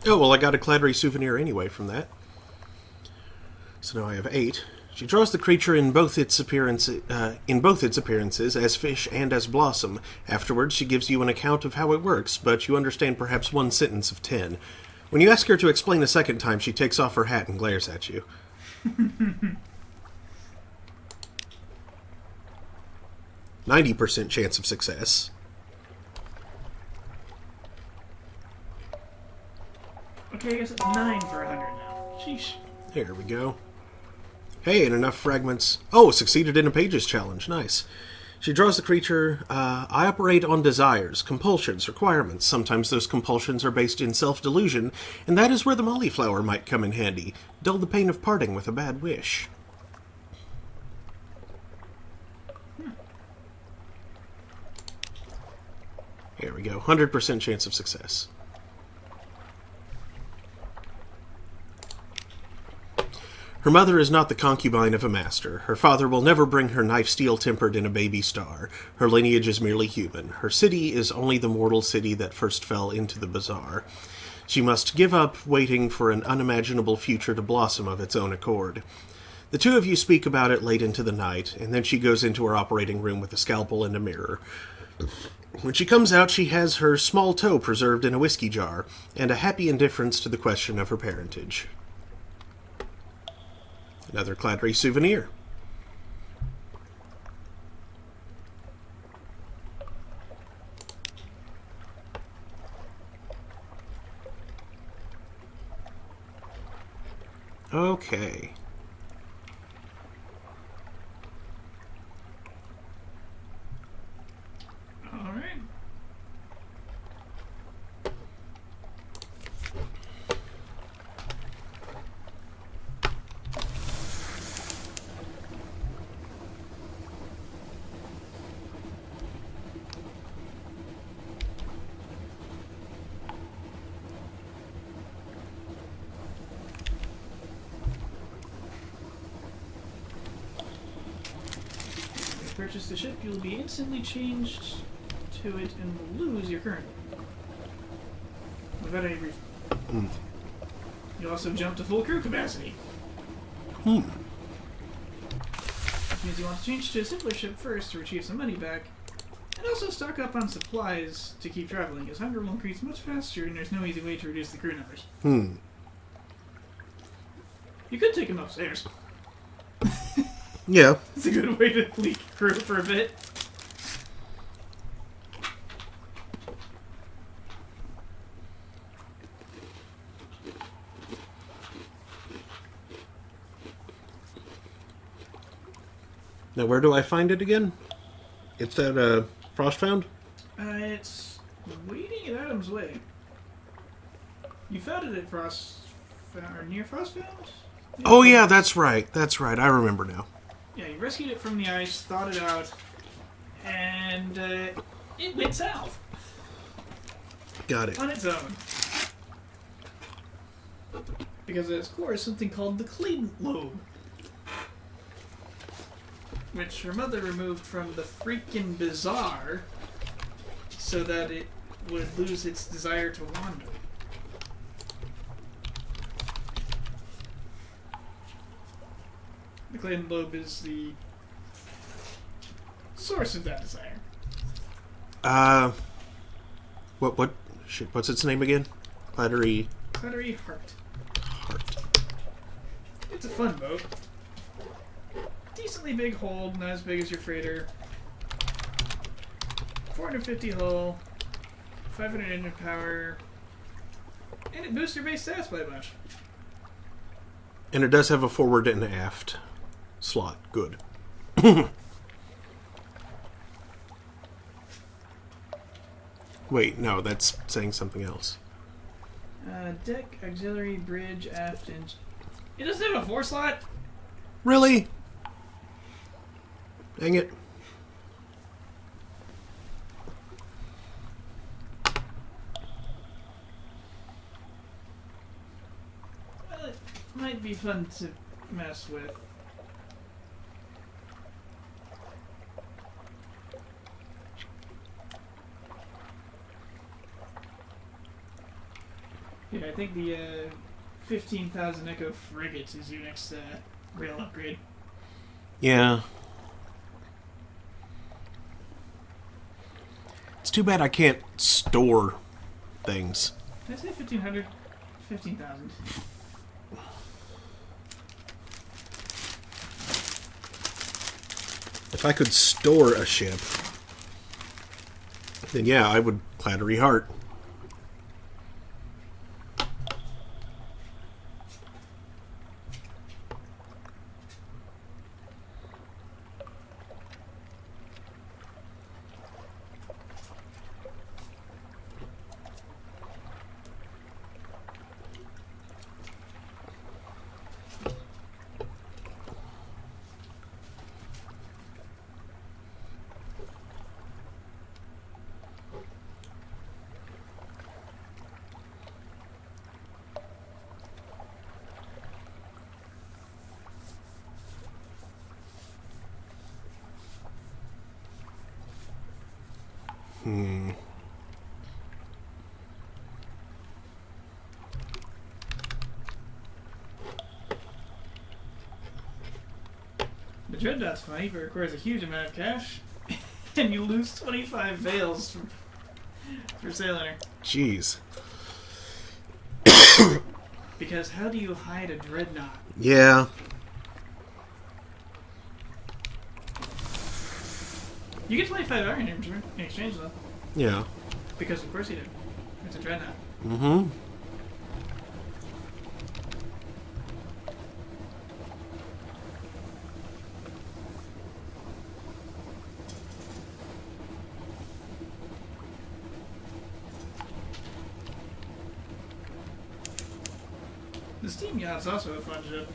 Oh, well, I got a Cladry souvenir anyway from that. So now I have 8. She draws the creature in both its appearances as fish and as blossom. Afterwards, she gives you an account of how it works, but you understand perhaps 1 sentence of 10. When you ask her to explain a second time, she takes off her hat and glares at you. 90% chance of success. Okay, I guess it's 9 for 100 now. Sheesh. There we go. Hey, and enough fragments. Oh, succeeded in a pages challenge. Nice. She draws the creature. I operate on desires, compulsions, requirements. Sometimes those compulsions are based in self-delusion, and that is where the molly flower might come in handy. Dull the pain of parting with a bad wish. There we go. 100% chance of success. Her mother is not the concubine of a master. Her father will never bring her knife steel-tempered in a baby star. Her lineage is merely human. Her city is only the mortal city that first fell into the bazaar. She must give up waiting for an unimaginable future to blossom of its own accord. The two of you speak about it late into the night, and then she goes into her operating room with a scalpel and a mirror. When she comes out, she has her small toe preserved in a whiskey jar, and a happy indifference to the question of her parentage. Another Cladry souvenir. Okay. purchase the ship, you'll be instantly changed to it and will lose your current without any refund. You'll also jump to full crew capacity. Which means you want to change to a simpler ship first to retrieve some money back, and also stock up on supplies to keep traveling, as hunger will increase much faster and there's no easy way to reduce the crew numbers. You could take them upstairs. Yeah. It's a good way to leak crew for a bit. Now, where do I find it again? It's at Frostfound? It's waiting at Adam's Way. You found it at or near Frostfound? Oh, yeah, that's right. That's right. I remember now. Yeah, you rescued it from the ice, thawed it out, and it went south Got it. on its own. Because at its core is something called the Clayton lobe, which her mother removed from the freaking bazaar so that it would lose its desire to wander. The Clayton lobe is the source of that desire. What's its name again? Clattery Clattery Heart. Heart. It's a fun boat. Decently big hold, not as big as your freighter. 450 hull, 500 engine power, and it boosts your base stats by a bunch. And it does have a forward and aft slot. Good. Wait, no, that's saying something else. Deck, auxiliary, bridge, aft, engine. It doesn't have a 4 slot? Really? Dang it. Well, it might be fun to mess with. Yeah, I think the 15,000 Echo frigates is your next rail upgrade. Yeah. It's too bad I can't store things. Did I say 1,500? 15,000. If I could store a ship, then yeah, I would Clattery Heart. The Dreadnought's funny, but requires a huge amount of cash, and you lose 25 veils for sailing her. Jeez. Because how do you hide a Dreadnought? Yeah. You get 25 iron in exchange, though. Yeah. Because of course you do. It's a Dreadnought. Mm-hmm. The Steam Yacht's also a fun ship.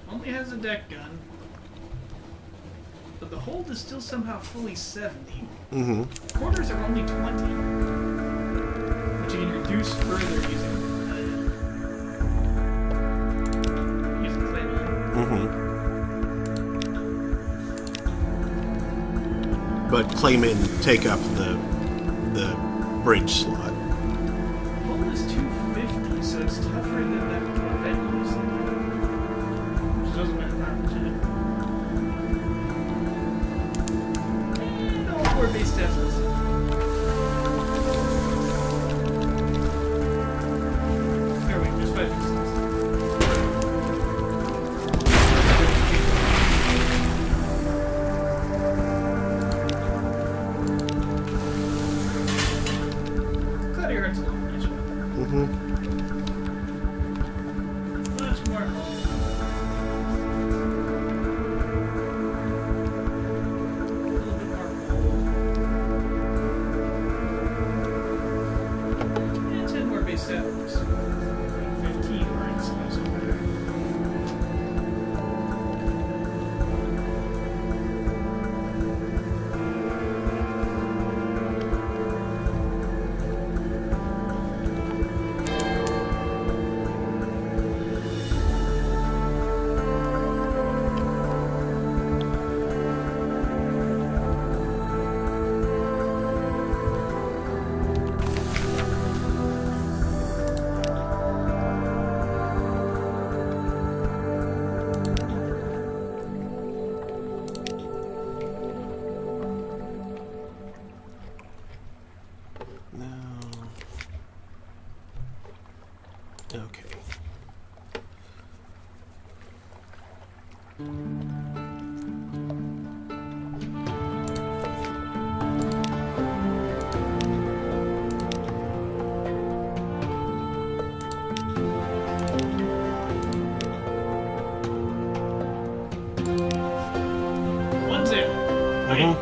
Only has a deck gun, but the hold is still somehow fully 70. Mm-hmm. Quarters are only 20, which you can reduce further using Clayton. Mm-hmm. but Clayman take up the bridge slot. Hull is 250, so it's tougher than that Corvette using. Which doesn't matter that jet. And all 4 base stats will see. There we go, just 5 base stats. Glad your heart's a little much better. Mm-hmm. Much more. A little bit more. And 10 more base stats. 15 more so better. Okay. One zero. Okay.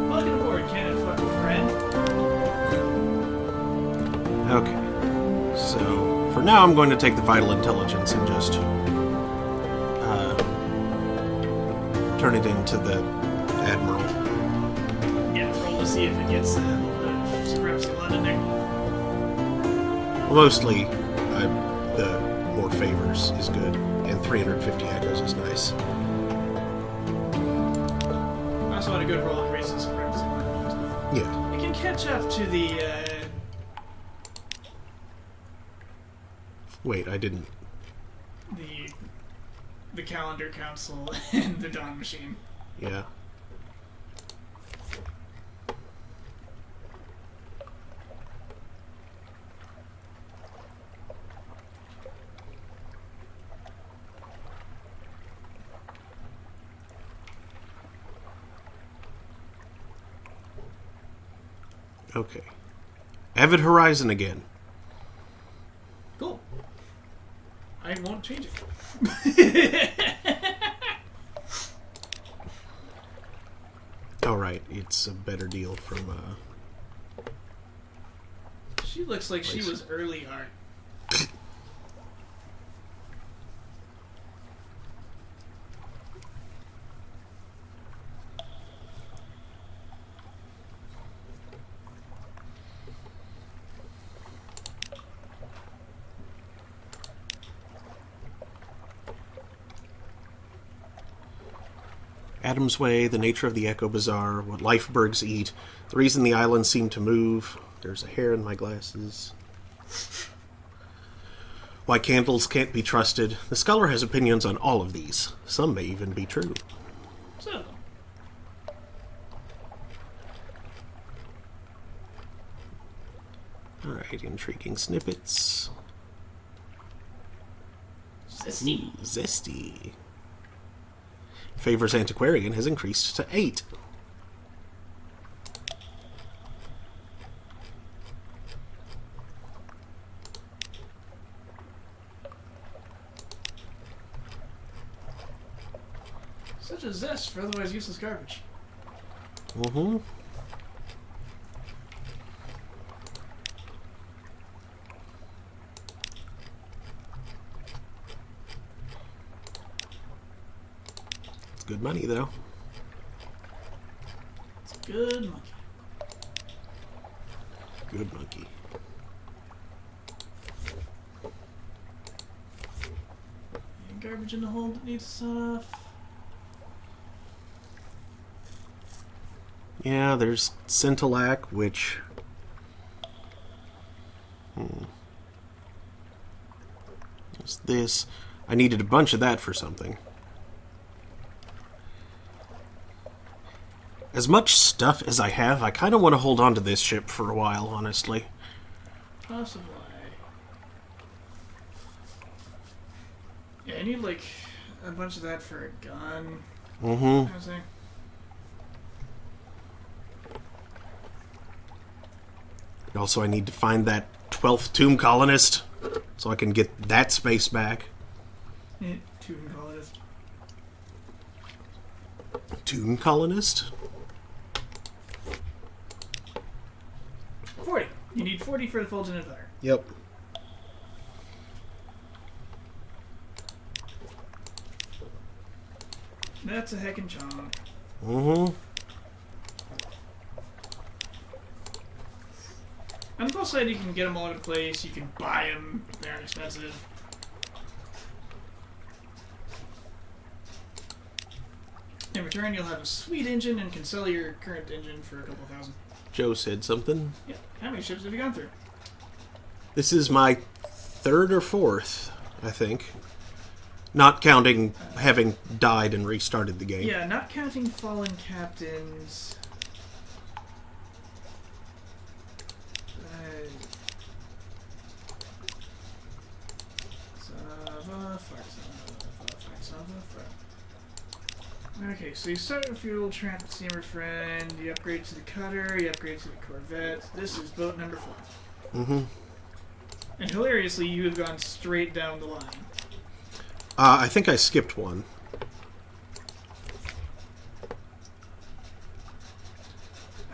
Welcome aboard, Cannon fucking friend. Okay. So, for now, I'm going to take the vital intelligence and just turn it into the Admiral. Yeah, roll to see if it gets scraps a lot in there. Well, mostly, the more favors is good, and 350 echoes is nice. I also want a good roll on racing scraps a lot. Yeah. It can catch up to the Wait, I didn't. the calendar council and the Dawn Machine. Yeah. Okay. Avid Horizon again. Cool. I won't change it. Alright, it's a better deal from, She looks like she was early art. Adam's Way, the nature of the Echo Bazaar, what lifebergs eat, the reason the islands seem to move, there's a hair in my glasses. Why candles can't be trusted. The scholar has opinions on all of these. Some may even be true. So, Alright, intriguing snippets. zesty. Ooh, zesty. Favors Antiquarian has increased to 8. Such a zest for otherwise useless garbage. Mm-hmm. It's good money, though. It's a good monkey. Good monkey. garbage in the hold that needs to set off. Yeah, there's Scintillac, which... There's this. I needed a bunch of that for something. As much stuff as I have, I kind of want to hold on to this ship for a while, honestly. Possibly. Yeah, I need like a bunch of that for a gun. Mm-hmm. I was saying. Also, I need to find that 12th tomb colonist, so I can get that space back. Yeah, two can call it. Tomb colonist? 40. You need 40 for the Fulgent Fire. Yep. That's a heckin' chunk. Mm-hmm. On the plus side, you can get them all in place. You can buy them. They aren't expensive. In return, you'll have a sweet engine and can sell your current engine for a couple thousand. Joe said something. Yeah. How many ships have you gone through? This is my 3rd or 4th, I think. Not counting having died and restarted the game. Yeah, not counting fallen captains. Okay, so you start with your little tramp steamer friend, you upgrade to the cutter, you upgrade to the corvette. This is boat number 4. Mm-hmm. And hilariously, you have gone straight down the line. I think I skipped one.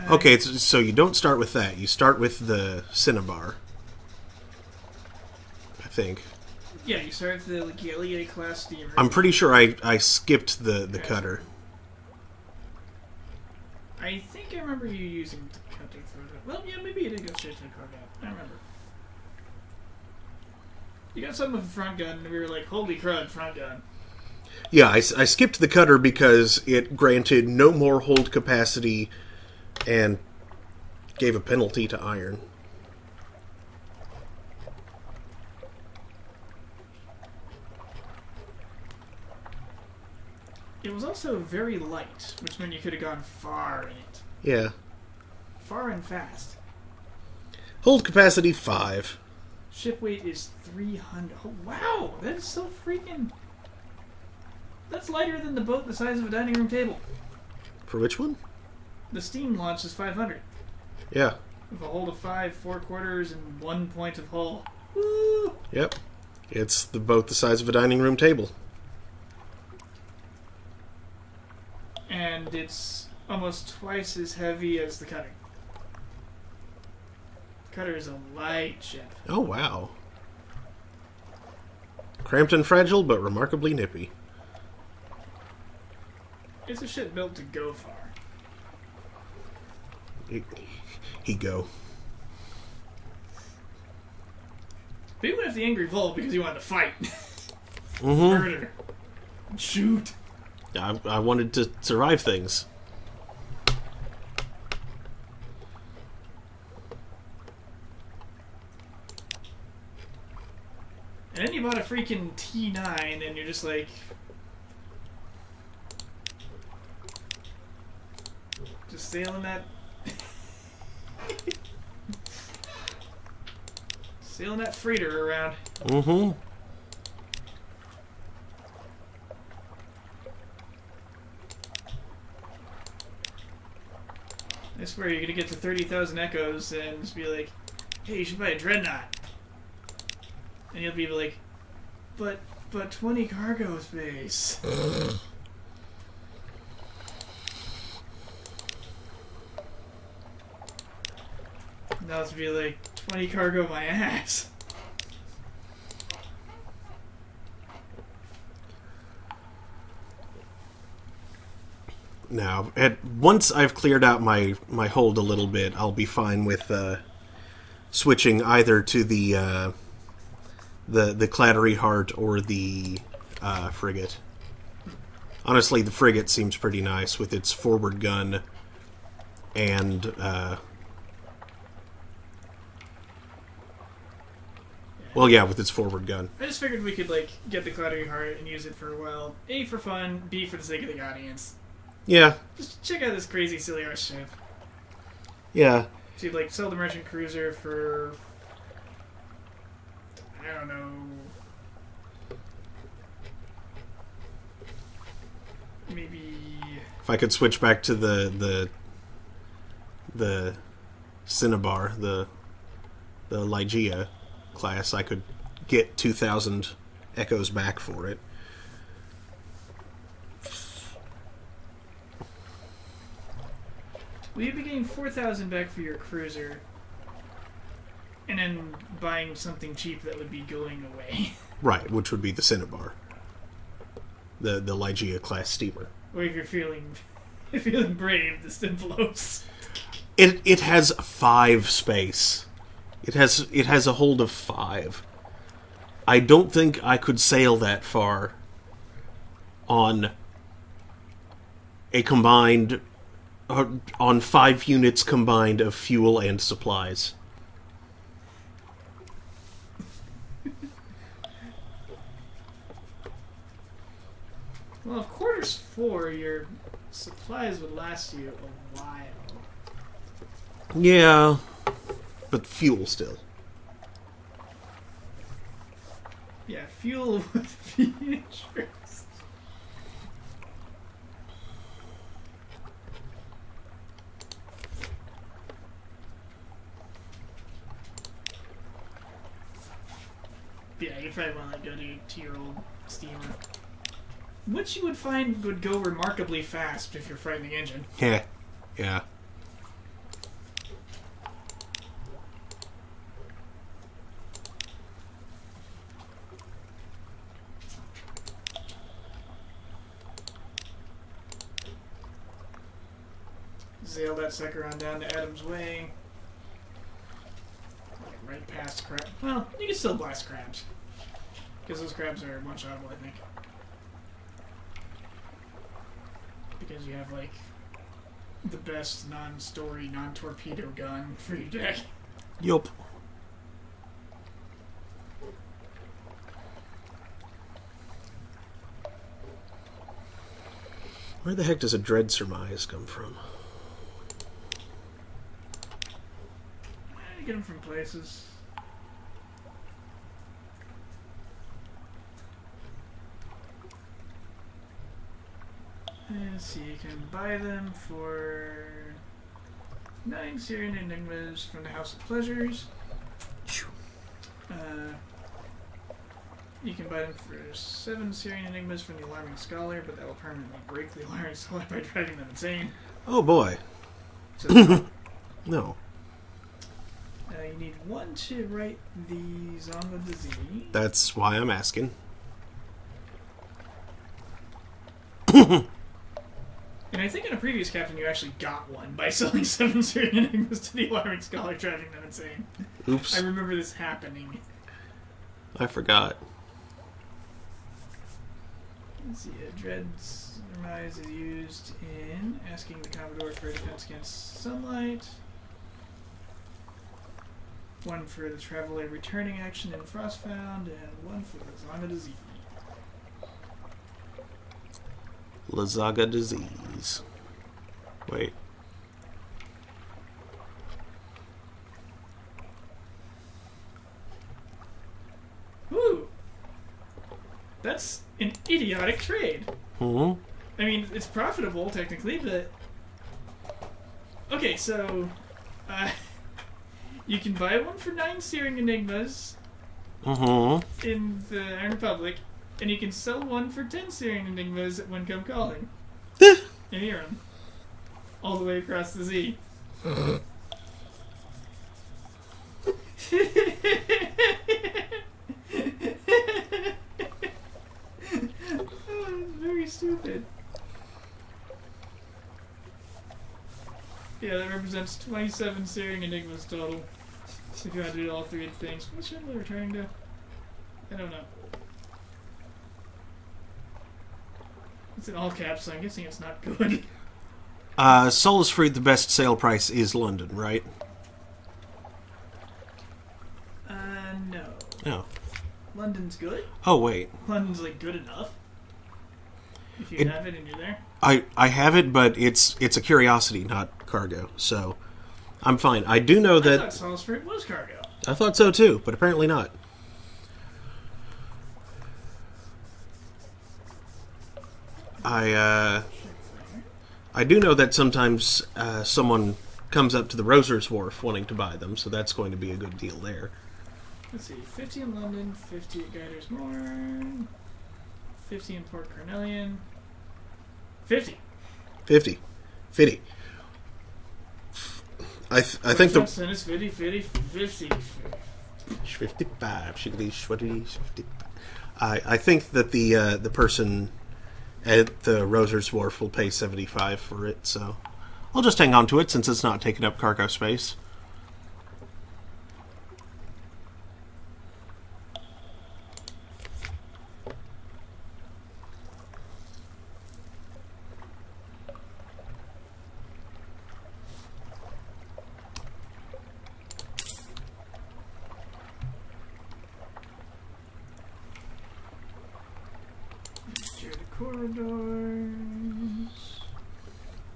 Okay, so you don't start with that. You start with the Cinnabar. I think. Yeah, you start with the Legalia class steamer. I'm pretty sure I skipped the cutter. I think I remember you using the cutter for that. Well, yeah, maybe you did go straight to the corvette. I remember. You got something with a front gun, and we were like, holy crud, front gun. Yeah, I skipped the cutter because it granted no more hold capacity and gave a penalty to iron. It was also very light, which meant you could have gone far in it. Yeah. Far and fast. Hold capacity 5. Ship weight is 300. Oh, wow! That is so freaking... That's lighter than the boat the size of a dining room table. For which one? The steam launch is 500. Yeah. With a hold of 5, 4 quarters, and 1 point of hull. Woo! Yep. It's the boat the size of a dining room table. And it's almost twice as heavy as the cutter. Cutter is a light ship. Oh, wow. Cramped and fragile, but remarkably nippy. It's a ship built to go far. He go. But he went after the Angry Volt because he wanted to fight. Mm-hmm. Murder. Shoot. I wanted to survive things. And then you bought a freaking T9 and you're just like... Just sailing that... sailing that freighter around. Mm-hmm. I swear you're gonna get to 30,000 echoes and just be like, hey, you should buy a dreadnought. And you'll be like, but 20 cargo space. Now it's be like, 20 cargo my ass. Now, once I've cleared out my hold a little bit, I'll be fine with switching either to the Clattery Heart or the frigate. Honestly, the frigate seems pretty nice with its forward gun and well, yeah, with its forward gun. I just figured we could like get the Cloudy Heart and use it for, well, A, for fun, B, for the sake of the audience. Yeah, Just check out this crazy, silly ass ship. yeah. So you'd like sell the merchant cruiser for, I don't know, maybe If I could switch back to the Cinnabar, the Ligeia class, I could get 2,000 echoes back for it. well, you'd be getting 4,000 back for your cruiser, and then buying something cheap that would be going away. Right, which would be the Cinnabar. The Ligeia class steamer. Or if you're feeling brave, the Stimplos. It has 5 space. It has a hold of 5. I don't think I could sail that far on a combined on 5 units combined of fuel and supplies. Well, if quarters 4, your supplies would last you a while. Yeah, but fuel still. Yeah, fuel would be interesting. Yeah, you probably want to go to your old steamer. Which you would find would go remarkably fast if you're fighting the engine. Yeah, yeah. Sail that sucker on down to Adam's Way. Like right past crab. Well, you can still blast crabs. Because those crabs are one-shotable, I think. Because you have, like, the best non-story, non-torpedo gun for your deck. Yup. Where the heck does a dread surmise come from? You get them from places. Let's see, you can buy them for 9 Syrian Enigmas from the House of Pleasures. You can buy them for 7 Syrian Enigmas from the Alarming Scholar, but that will permanently break the Alarming Scholar by driving them insane. Oh boy. So, No. you need 1 to write the Zonga disease. That's why I'm asking. And I think in a previous captain you actually got 1 by selling 7 Syrian Enigmas to the Alarming Scholar, driving them insane. Oops. I remember this happening. I forgot. Let's see, Dread's Surmise is used in asking the Commodore for a defense against sunlight. 1 for the Traveler returning action in Frostbound, and 1 for the Zonga disease. Lazaga disease. Wait. Woo! That's an idiotic trade. Hmm? I mean, it's profitable technically, but okay. So, you can buy 1 for 9 Searing Enigmas Mm-hmm. in the Iron Republic, and you can sell 1 for 10 Searing Enigmas when come calling in Iran, all the way across the Z. Oh, it's very stupid. Yeah, that represents 27 Searing Enigmas total. If you want to do all 3 things. What ship are we returning to? I don't know. It's in all caps, so I'm guessing it's not good. Soulless Fruit, the best sale price is London, right? No. No. London's good. Oh, wait. London's, like, good enough. If you have it and you're there. I have it, but it's a curiosity, not cargo, so I'm fine. I do know I that... thought Soulless Fruit was cargo. I thought so, too, but apparently not. I do know that sometimes someone comes up to the Roser's Wharf wanting to buy them, so that's going to be a good deal there. Let's see, 50 in London, 50 at Guiders Moor, 50 in Port Carnelian, 50. 50. I think the... Then it's 50, 50, 50. 55. 55. I think that the person at the Roser's Wharf will pay 75 for it, so I'll just hang on to it since it's not taking up cargo space. Share the corridors.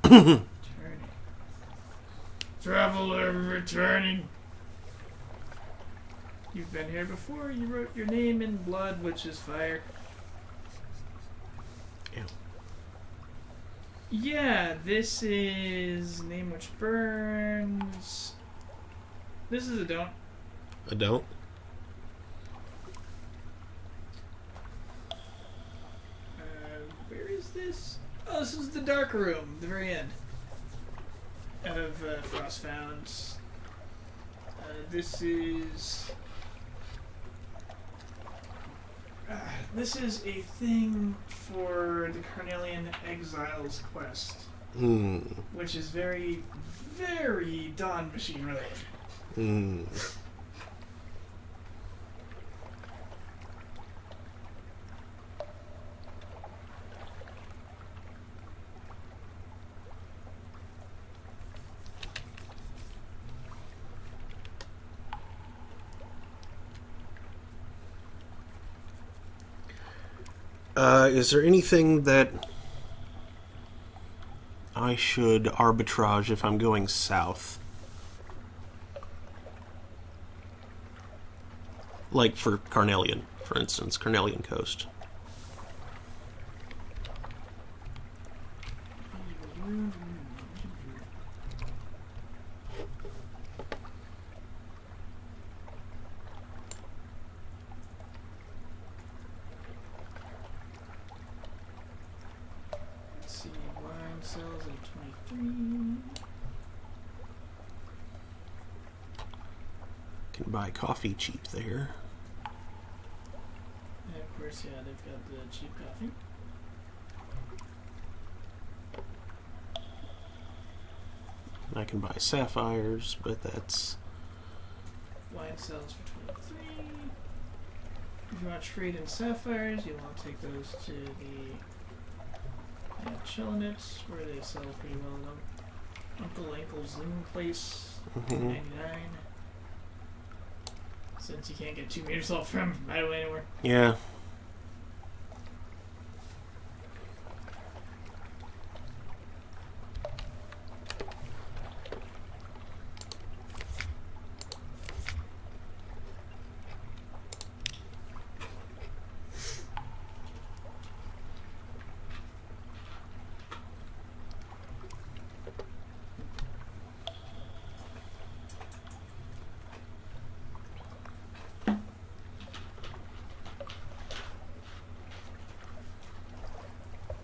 Turning. Traveler returning. You've been here before. You wrote your name in blood, which is fire. Ew. Yeah, this is Name Which Burns. This is a don't. I don't. Where is this? Oh, this is the dark room, the very end of Frostfound. This is a thing for the Carnelian Exiles quest, which is very, very Dawn Machine related. Is there anything that I should arbitrage if I'm going south? Like for Carnelian, for instance, Carnelian Coast. Let's see, wine sells at 23. Can buy coffee cheap there. And of course, yeah, they've got the cheap coffee. I can buy sapphires, but that's... Wine sells for 23. If you want to trade in sapphires, you want to take those to the Chelonets, where they sell pretty well though. Uncle Ankle's Inn place, $99. Since you can't get 2 meters off from right away anywhere. Yeah.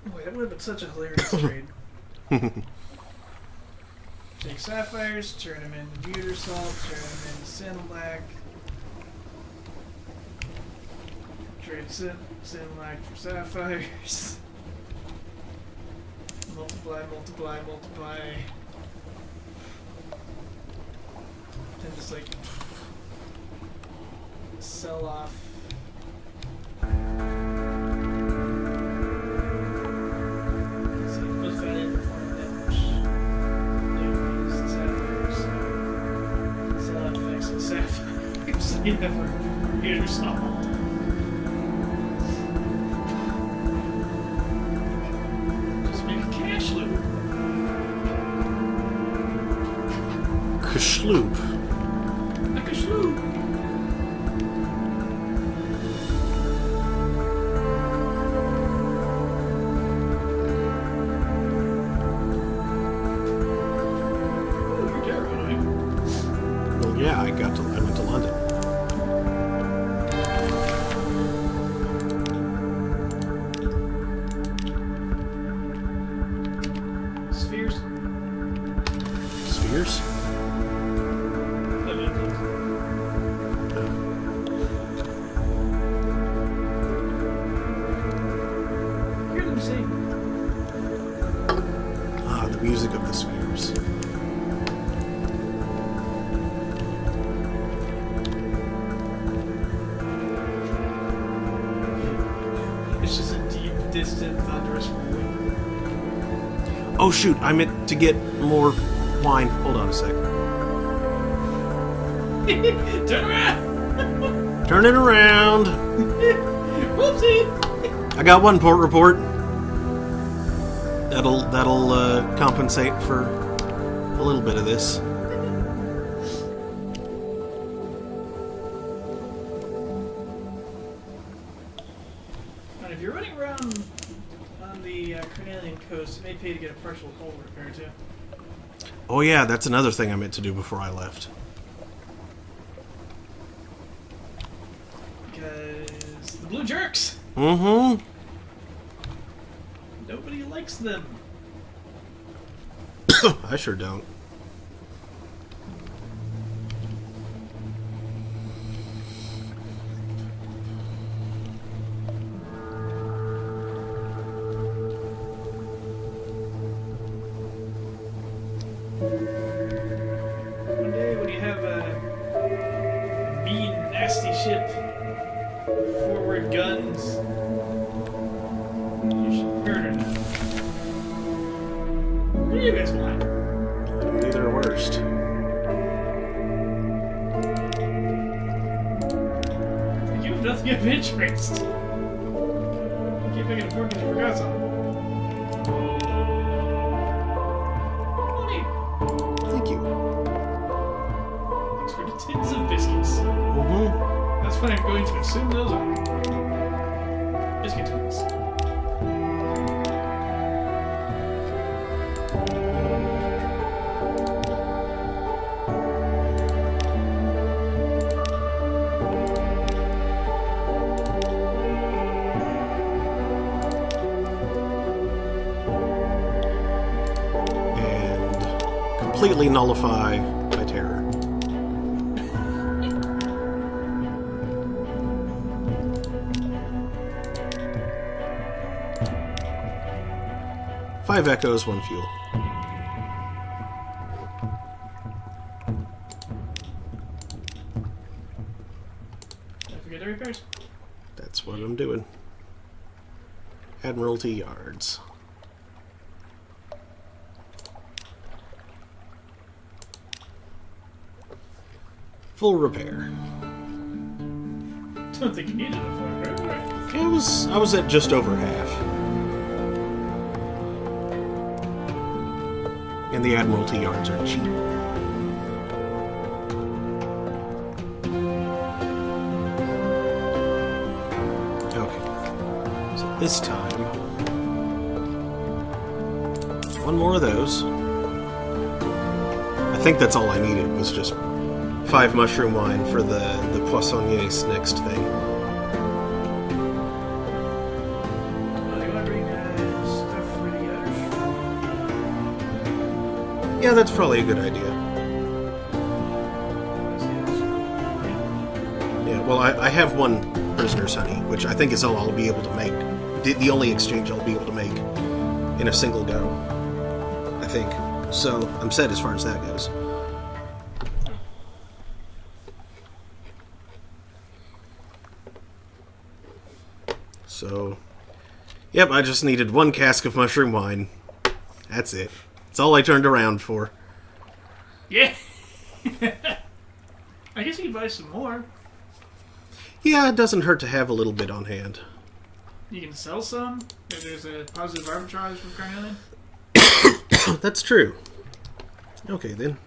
Boy, that would have been such a hilarious trade. Take sapphires, turn them into butyr salt, turn them into sandalback. Trade sandalback for sapphires. Multiply, multiply, multiply. Then just like sell off. Yeah, for years now. Just make a cash loop. Kashloop. Like a sloop. Ooh, you're terrible, Well, yeah, I went to London. Spheres? Spheres? Hear them sing. Ah, the music of the spheres. It's just a deep, distant, thunderous roar. Oh shoot, I meant to get more wine. Hold on a sec. Turn around! Turn it around. Whoopsie! I got one port report. That'll compensate for a little bit of this. And if you're running around on the Carnelian coast, it may pay to get a partial hull repair too. Oh yeah, that's another thing I meant to do before I left. Because the blue jerks! Mm-hmm. Nobody likes them. I sure don't. One day when you have a mean, nasty ship, forward guns, you should murder them. What do you guys want? Do their worst. You have nothing of interest. Keep making a fork because you forgot something. Money. Thank you. Thanks for the tins of biscuits. Mm-hmm. That's what I'm going to assume those are. Biscuit tins. And completely nullify my terror. Five echoes, one fuel. Don't forget the repairs. That's what I'm doing. Admiralty Yards. Full repair. Don't think you needed a full repair. Right. I was at just over half. And the Admiralty Yards are cheap. Okay. So this time, one more of those. I think that's all I needed, was just 5 mushroom wine for the Poissonniers next thing. Well, you want to bring stuff for the others? Yeah, that's probably a good idea. Yeah, well, I have one prisoner's honey, which I think is all I'll be able to make. The only exchange I'll be able to make in a single go, I think. So, I'm set as far as that goes. So, yep, I just needed 1 cask of mushroom wine. That's it. That's all I turned around for. Yeah! I guess you could buy some more. Yeah, it doesn't hurt to have a little bit on hand. You can sell some. If there's a positive arbitrage with carnelian. That's true. Okay, then.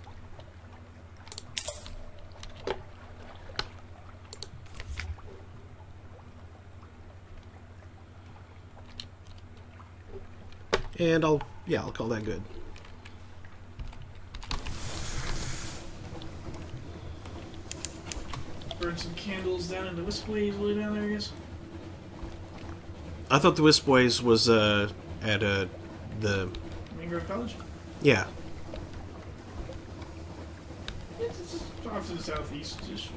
And I'll call that good. Burn some candles down in the Wispways way down there, I guess. I thought the Wispways was at the Mangrove College? yeah. It's off to the southeast-ish.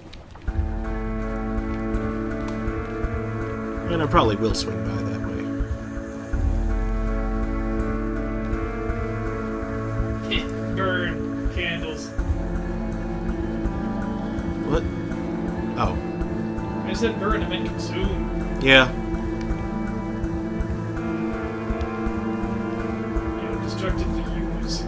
And I probably will swing by that way. Burn candles. What? Oh. I said burn, I meant consume. Yeah. Destructively use.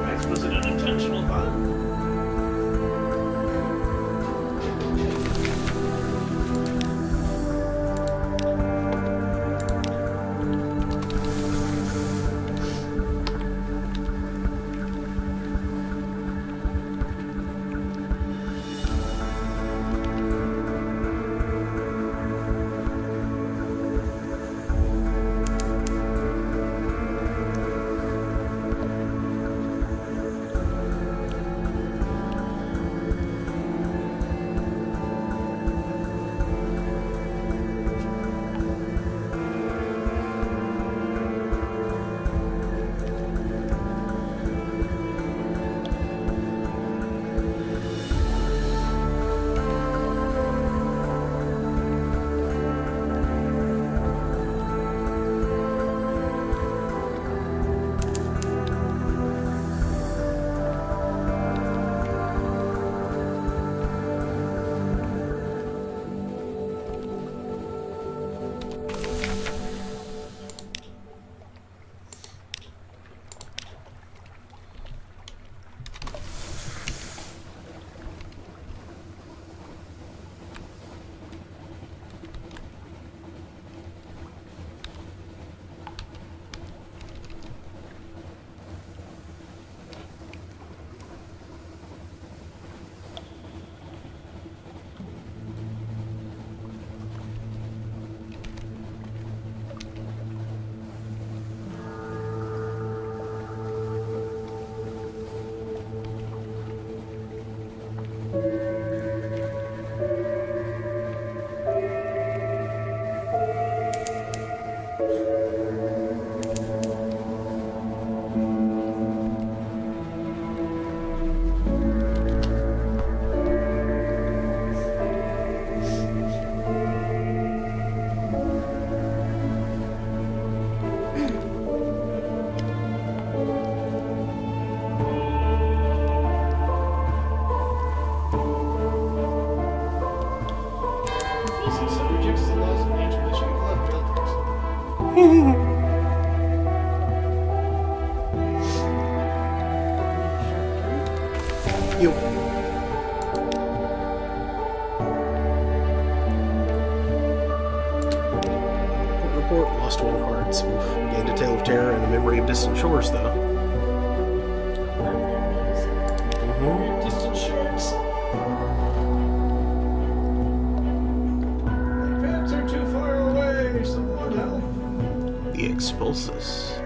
That was an unintentional bomb. You. Report lost one hearts. Oof. Gained a tale of terror and a memory of distant shores, though. Mm-hmm. Distant shores. My pants are too far away. Someone help. The Expulsus.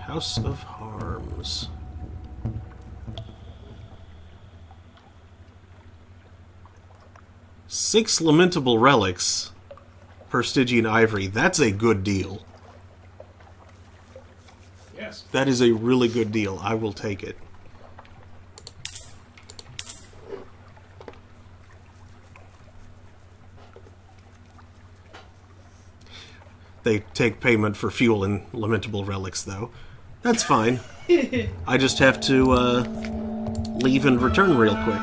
House of Harms. Six lamentable relics per Stygian ivory. That's a good deal. Yes. That is a really good deal. I will take it. They take payment for fuel and lamentable relics, though. That's fine. I just have to leave and return real quick.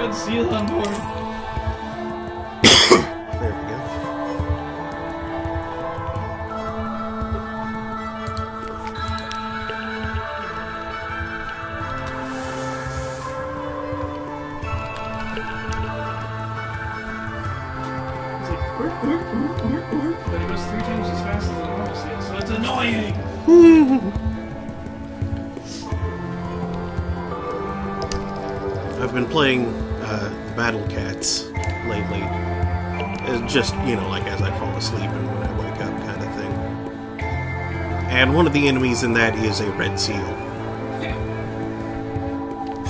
Red seal on board. There we go. It's like, but it goes 3 times as fast as a normal seal, so it's annoying. I've been playing Battle Cats lately. It's just, you know, like as I fall asleep and when I wake up kind of thing. And one of the enemies in that is a red seal.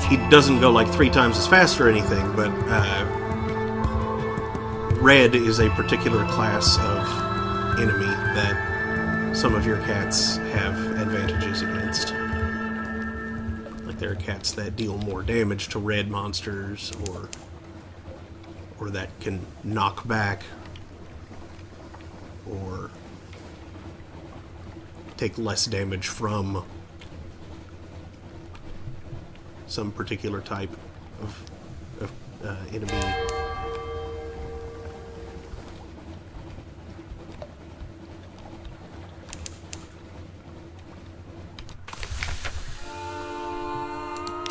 He doesn't go like 3 times as fast or anything, but red is a particular class of enemy that some of your cats have advantages against. Like there are cats that deal more damage to red monsters, or that can knock back, or take less damage from some particular type of enemy.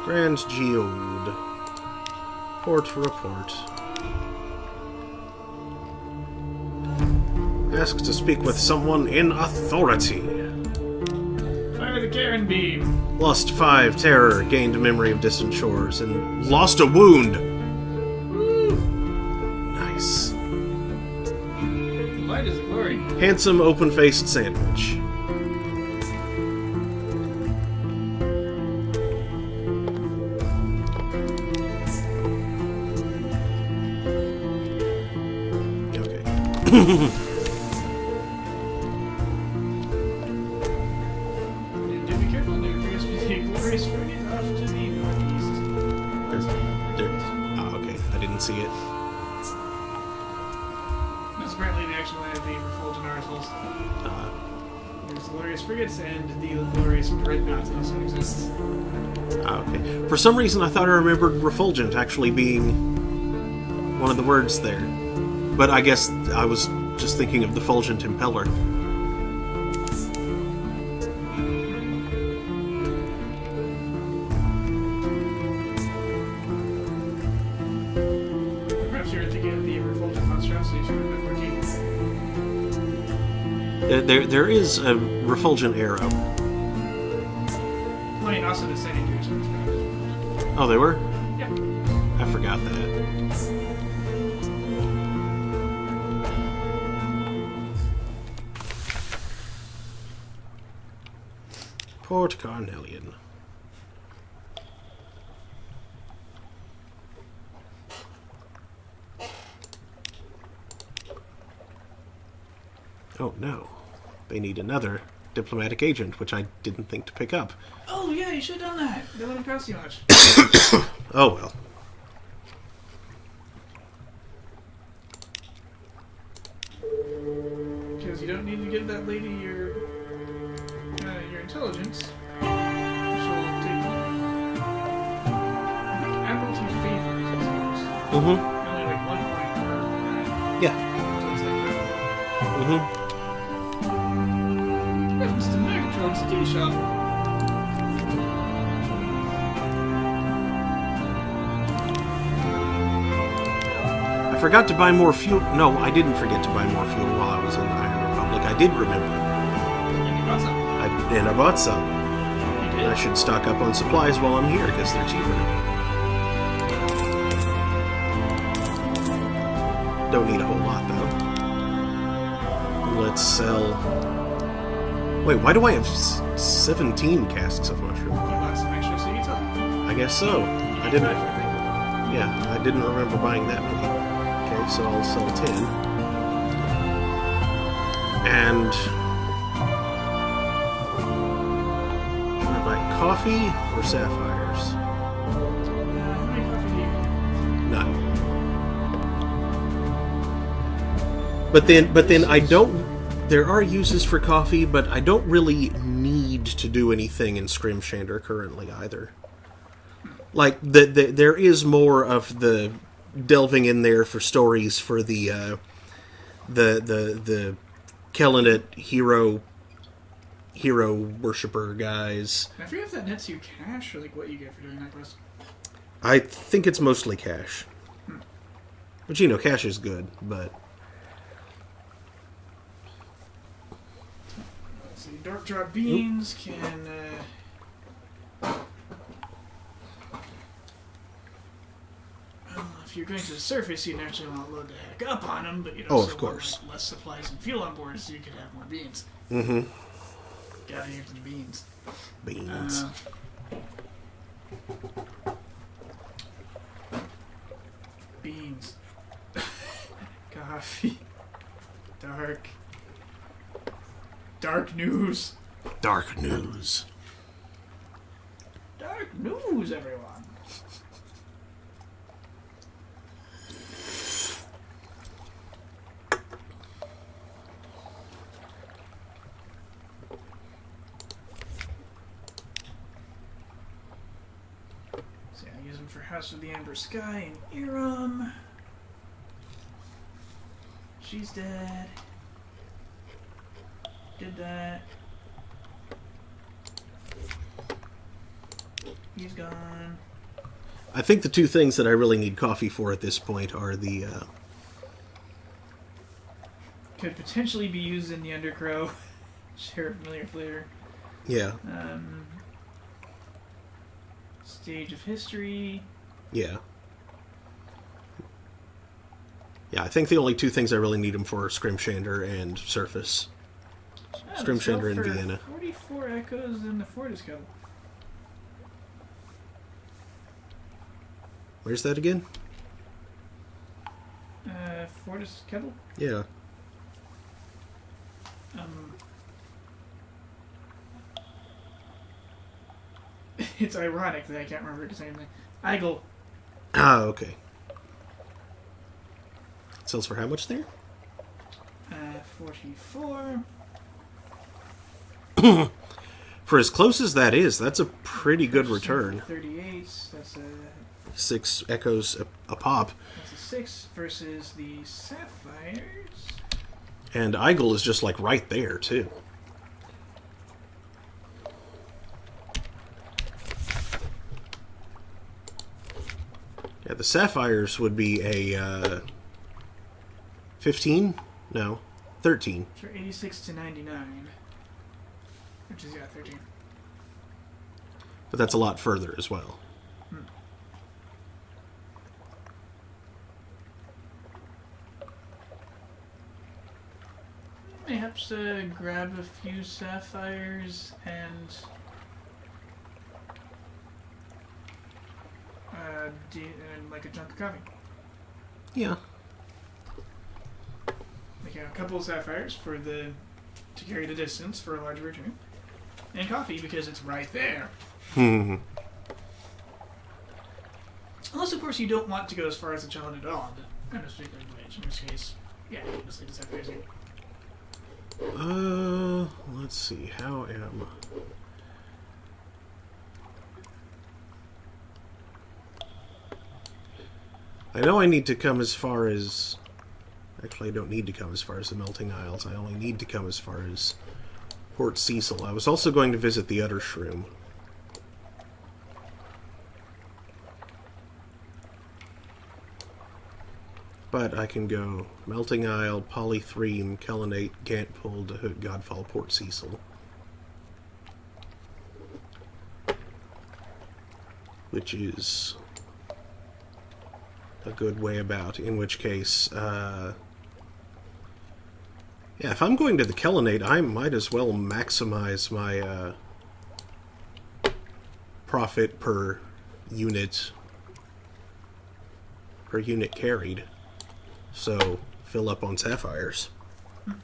Grand Geode. Port report. Ask to speak with someone in authority. Fire the Karen beam. Lost 5 terror, gained memory of distant shores, and lost a wound. Woo! Nice. The light is a glory. Handsome, open-faced sandwich. Okay. And do be careful, there appears to be a glorious frigate off to the northeast. Oh, okay. I didn't see it. That's apparently the actual name of the Refulgent Arsenals. There's the glorious frigates and the glorious dreadnoughts also exists. Okay. For some reason, I thought I remembered refulgent actually being one of the words there. But I guess I was just thinking of the fulgent impeller. Perhaps you were thinking of the Refulgent monstrosities from the 14th. There is a refulgent arrow. I mean, also the setting to Oh, they were? Yeah. I forgot that. Port Carnelian. Oh no. They need another diplomatic agent, which I didn't think to pick up. Oh, yeah, you should have done that. That wouldn't cost you much. Oh well. Because you don't need to give that lady your intelligence. She'll take I think Admiralty favors it seems. Mm-hmm. Only like 1 point per guy. Yeah. So it's like Mm-hmm. happens to Megatron's tea shop. I forgot to buy more fuel. No, I didn't forget to buy more fuel while I was in the Iron Republic. I did remember. And you bought some. And I bought some. You did? I should stock up on supplies while I'm here, because they're cheaper. Don't need a whole lot, though. Let's sell... Wait, why do I have 17 casks of mushroom? You bought some extra so you can tell. I guess so. I didn't... Yeah, I didn't remember buying that many. Okay, so I'll sell 10. And... Should I buy coffee or sapphires? How many coffee do you None. But then I don't... There are uses for coffee, but I don't really need to do anything in Scrimshander currently either. like there is more of the delving in there for stories for the Kellenet hero worshiper guys. I forget if that nets you cash or like what you get for doing that quest. I think it's mostly cash. But, you know, cash is good, but... Let's see, Dark Drop Beans can... if you're going to the surface, you naturally want to load the heck up on them, but you'd also of course. want like, less supplies and fuel on board so you could have more beans. Mm-hmm. Gotta hear to the beans. Beans. Beans. Coffee. Dark news. Dark news. Dark news, everyone. So I use them for House of the Amber Sky and Iram. She's dead. Did that. He's gone. I think the two things that I really need coffee for at this point are the... Could potentially be used in the Undercrow. Share a familiar flavor. Yeah. Stage of History. Yeah. Yeah, I think the only two things I really need them for are Scrimshander and Surface. Scrimshander in Vienna. 44 echoes in the Fortis Kettle. Where's that again? Fortis Kettle? Yeah. It's ironic that I can't remember the same thing. Eigel. Ah, okay. Sells for how much there? 44. For as close as that is, that's a pretty good return. 38. That's a 6 echoes a pop. that's a 6 versus the Sapphires. And Eigel is just like right there, too. Yeah, the Sapphires would be a 15? No, 13. For 86 to 99. Which is, 13. But that's a lot further as well. Perhaps grab a few Sapphires and like a chunk of coffee. Yeah. Like a couple of Sapphires to carry the distance for a larger return. And coffee because it's right there. Unless, of course, you don't want to go as far as the challenge at all. In this particular voyage. In which case, yeah, you can just leave the Sapphires here. Let's see, how am... I know I need to come as far as... Actually, I don't need to come as far as the Melting Isles. I only need to come as far as Port Cecil. I was also going to visit the Utter Shroom. But I can go Melting Isle, Polythreme, Kellenate, Gantpool, Dahut, Godfall, Port Cecil. Which is a good way about, in which case, yeah, if I'm going to the Kellenate, I might as well maximize my profit per unit carried. So, fill up on Sapphires. And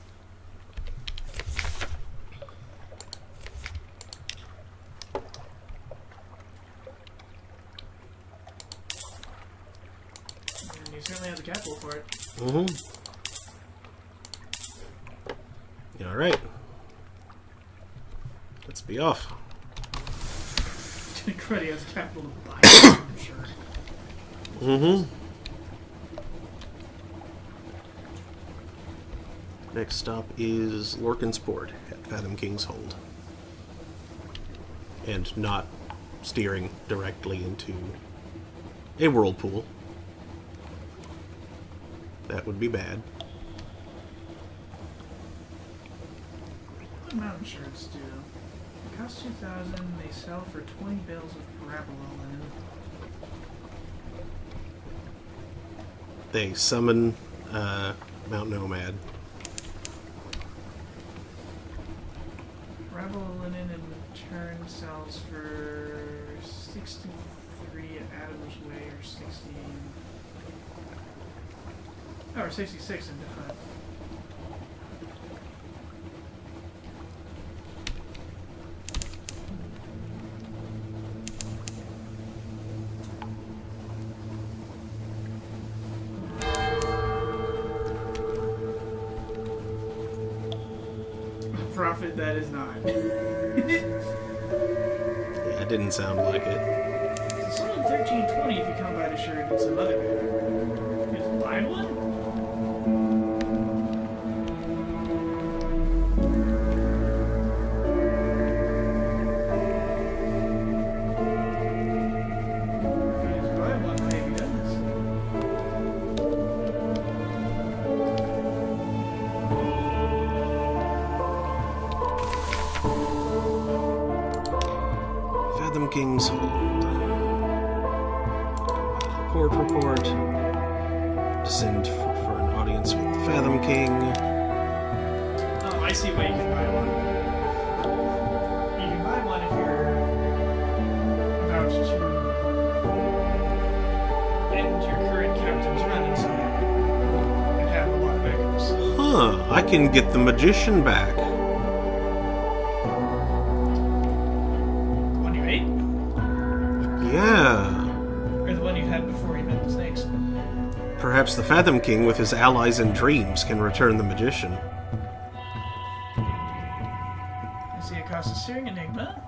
you certainly have the capital for it. Mm-hmm. Alright. Let's be off. Cruddy has the capital to buy it. Mm-hmm. Next stop is Lorcansport at Fathom King's Hold. And not steering directly into a whirlpool. That would be bad. What do mountain shirts do? They cost 2,000. They sell for 20 bales of parabola linen. They summon Mount Nomad. Parabola linen in return sells for 63 at Adam's Way, or 60. Oh, or 66 in Hunt. Profit that is not. Yeah, it didn't sound like it. It's only $13.20 if you come by the shirt and some other banner. You just buy one? If you just buy one, maybe does. Fathom King's Hold. Report. Descend for an audience with the Fathom King. Oh, I see why you can buy one. You can buy one if you're about to end your current captain's run in some and have a lot of echoes. Huh, I can get the magician back. The one you ate? Yeah. Or the one you had before you met the snakes? Perhaps the Fathom King with his allies in dreams can return the magician. I see it costs a Searing Enigma.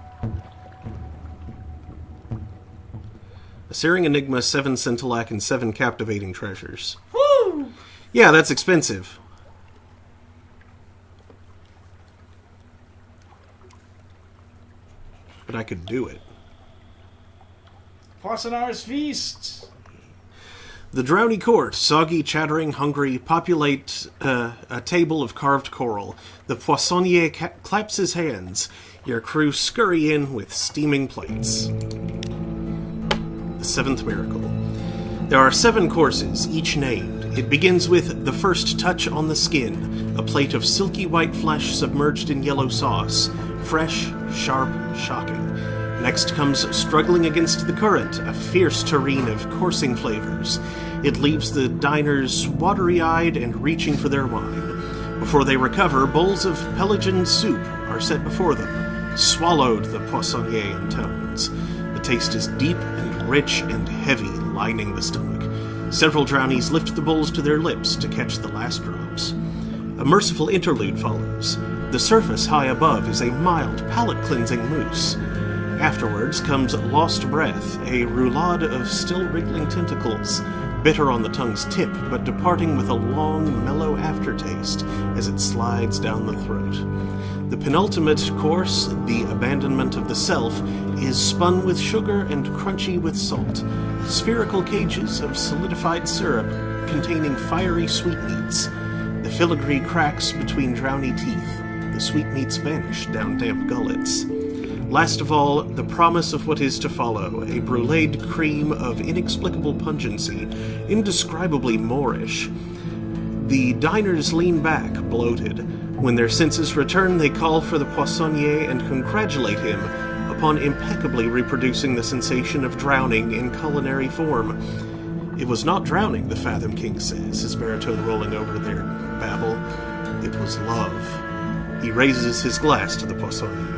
A Searing Enigma, 7 Scintillac, and 7 captivating treasures. Woo! Yeah, that's expensive. But I could do it. Poissonar's Feast! The Drowny Court, soggy, chattering, hungry, populate a table of carved coral. The poissonnier claps his hands. Your crew scurry in with steaming plates. The seventh miracle. There are 7 courses, each named. It begins with the first touch on the skin, a plate of silky white flesh submerged in yellow sauce. Fresh, sharp, shocking. Next comes struggling against the current, a fierce terrain of coursing flavors. It leaves the diners watery-eyed and reaching for their wine. Before they recover, bowls of Pelagian soup are set before them. Swallowed, the poissonnier intones. The taste is deep and rich and heavy, lining the stomach. Several drownies lift the bowls to their lips to catch the last drops. A merciful interlude follows. The surface high above is a mild, palate-cleansing mousse. Afterwards comes Lost Breath, a roulade of still-wriggling tentacles, bitter on the tongue's tip, but departing with a long, mellow aftertaste as it slides down the throat. The penultimate course, the abandonment of the self, is spun with sugar and crunchy with salt. Spherical cages of solidified syrup containing fiery sweetmeats. The filigree cracks between drowny teeth. The sweetmeats vanish down damp gullets. Last of all, the promise of what is to follow, a bruleed cream of inexplicable pungency, indescribably Moorish. The diners lean back, bloated. When their senses return, they call for the poissonnier and congratulate him upon impeccably reproducing the sensation of drowning in culinary form. It was not drowning, the Fathom King says, his baritone rolling over their babble. It was love. He raises his glass to the poissonnier.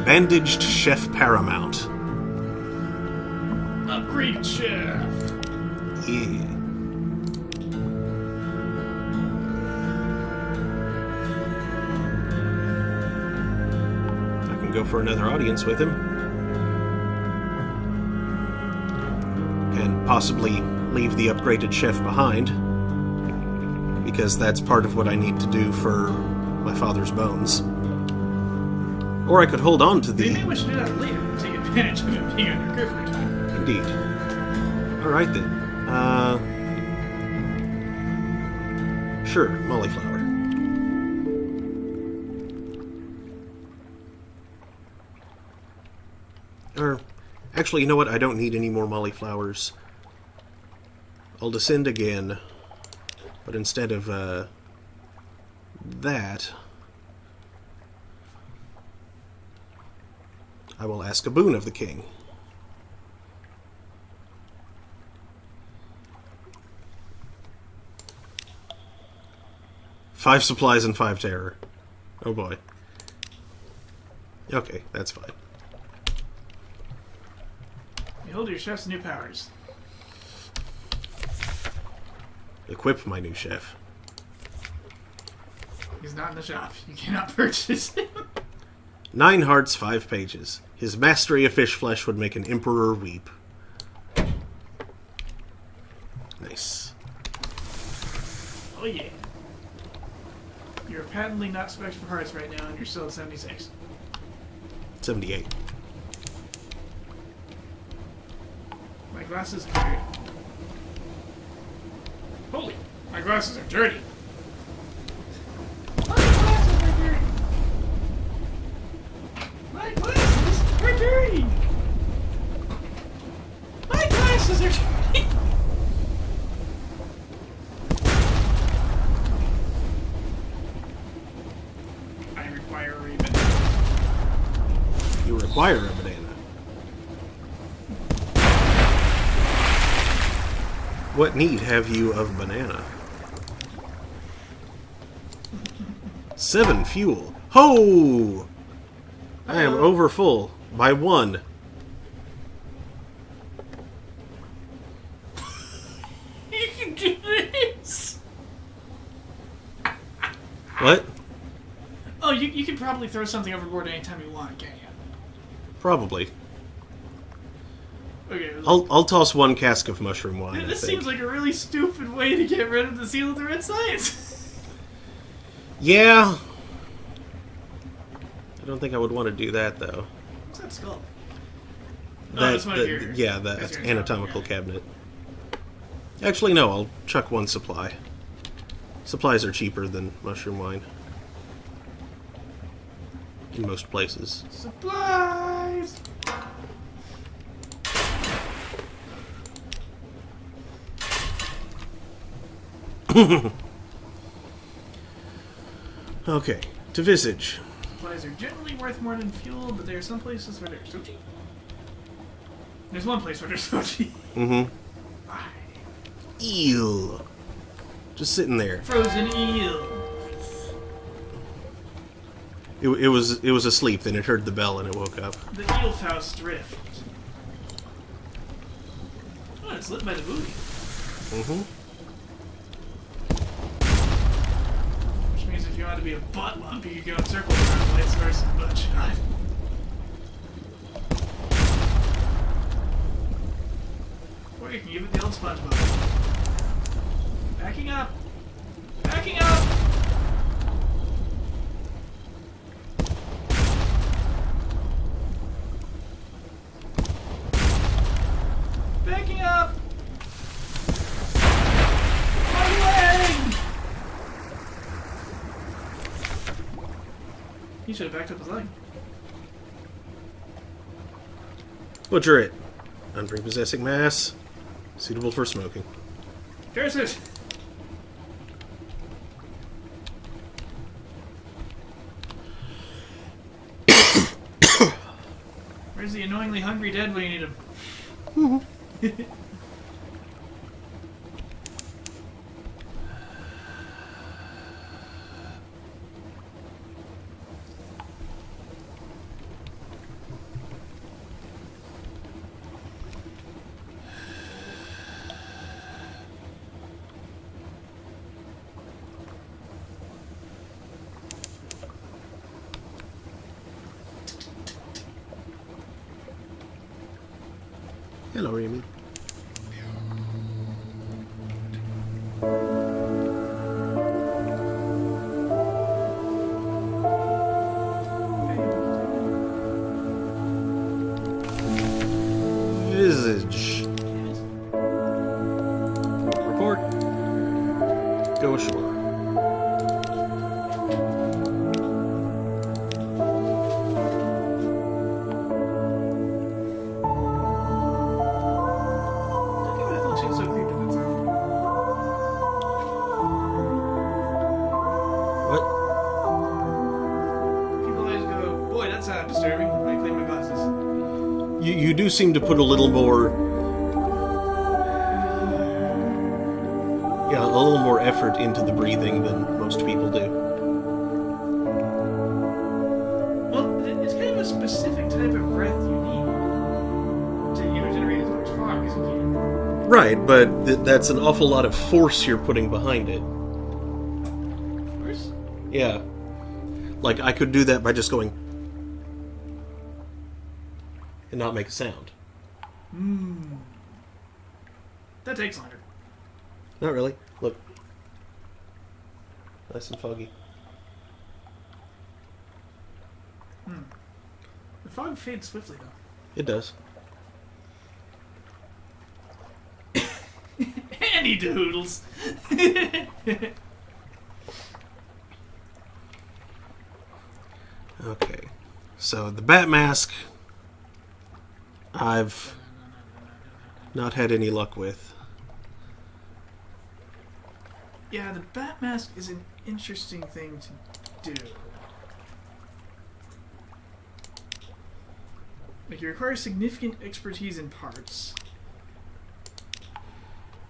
Bandaged Chef Paramount. Upgraded chef! Yeah. I can go for another audience with him. possibly leave the upgraded chef behind, because that's part of what I need to do for my father's bones. Or I could hold on to the... Maybe we should do that later and take advantage of it being under for a time. Indeed. Alright then. Sure, Mollyflower. Or, actually, you know what? I don't need any more Mollyflowers. I'll descend again, but instead of, that, I will ask a boon of the king. Five supplies and 5 terror. Oh boy. Okay, that's fine. Behold your chef's new powers. Equip my new chef. He's not in the shop. You cannot purchase him. 9 hearts, 5 pages. His mastery of fish flesh would make an emperor weep. Nice. Oh yeah. You're patently not spec'd for hearts right now, and you're still at 76. 78. My glasses are dirty. Holy! My glasses are dirty! My glasses are dirty! My glasses are dirty! My glasses are dirty! I require a ribbon. You require a banana. What need have you of banana? 7 fuel. Ho! I am over full by 1. You can do this! What? Oh, you can probably throw something overboard anytime you want, can't you? Probably. Okay. I'll toss 1 cask of mushroom wine. This I think. seems like a really stupid way to get rid of the seal of the red science. Yeah. I don't think I would want to do that though. What's that skull? That's one of your- yeah, that's the your anatomical cabinet. cabinet. Actually, no. I'll chuck 1 supply. Supplies are cheaper than mushroom wine in most places. Supplies. Okay, to Visage. Supplies are generally worth more than fuel, but there are some places where they're so cheap. There's one place where they're so cheap. Mm-hmm. Fine. Eel. Just sitting there. Frozen eel. It was asleep. Then it heard the bell and it woke up. The Eelfaust Rift. Oh, it's lit by the booty. Mm-hmm. Which means if you want to be a butt lump, you could go in circles around the light source and butt shot. Or you can give it the old SpongeBob. Backing up! Backing up! Backing up! My leg! He should have backed up his leg. Butcher it. Unprepossessing mass. Suitable for smoking. Curses! Where's the annoyingly hungry dead when you need him? Hello, Remy. go ashore. Why the fuck seems so creepy to the What? People always go, boy, that's disturbing when I clean my glasses. You do seem to put a little more... Yeah, a little more effort into the breathing than most people do. Well, it's kind of a specific type of breath you need to, generate as much fog as you can. Right, but that's an awful lot of force you're putting behind it. Of course. Yeah. Like, I could do that by just going... and not make a sound. That takes longer. Not really. Look. Nice and foggy. The fog fades swiftly, though. It does. Andy doodles. Okay. So, the bat mask... I've not had any luck with. Yeah, the bat mask is an interesting thing to do. Like, it requires significant expertise in parts.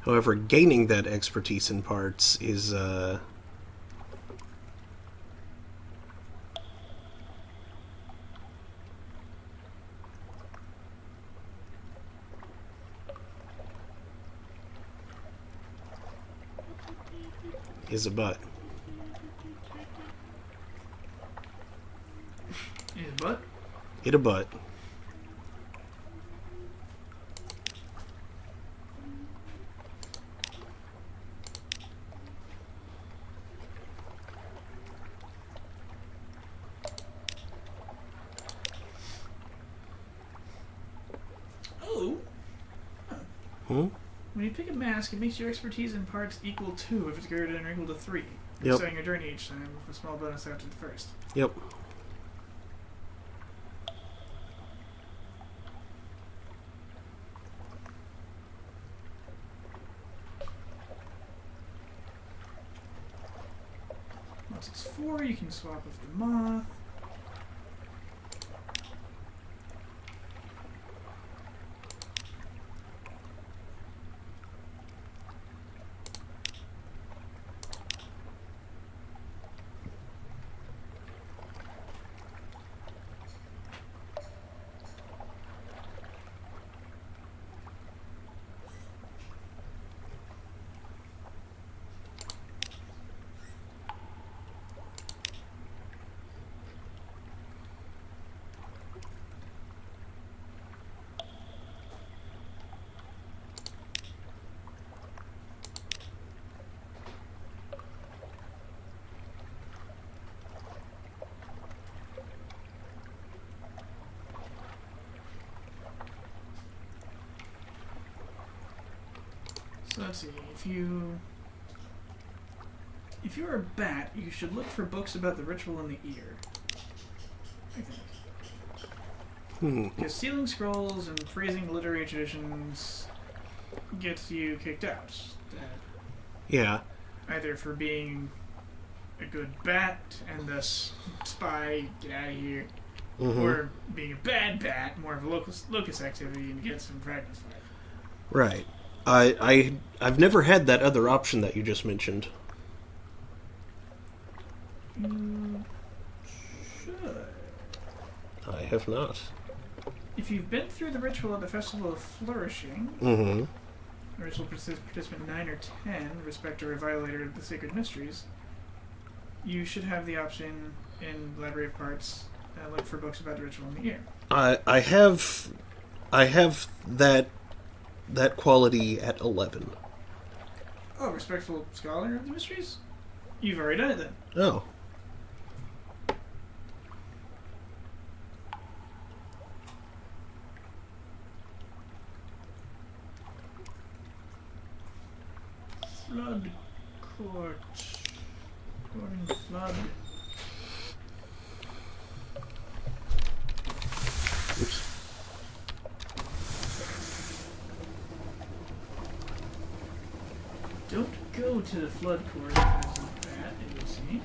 However, gaining that expertise in parts is, is a butt. Yeah, but It a butt. oh, Hmm? when you pick a mask, it makes your expertise in parts equal to if it's greater than or equal to 3. Yep. Starting your journey each time with a small bonus after the first. Yep. Once it's 4, you can swap with the moth. So let's see, if you're a bat, you should look for books about the ritual in the ear. I think. Because stealing scrolls and praising literary traditions gets you kicked out. Yeah. Either for being a good bat and thus spy, get out of here, or being a bad bat, more of a locus activity and get some fragments fired. Right. I've never had that other option that you just mentioned. You should. I have not. If you've been through the ritual at the Festival of Flourishing, ritual participant 9 or 10, respecter or violator of the sacred mysteries, you should have the option in the Library of Parts, look for books about the ritual in the ear. I have that quality at 11. Oh, respectful scholar of the mysteries? You've already done it then. Oh. Flood Court. According to flood. Oops. Don't go to the flood court because of that, it would seem.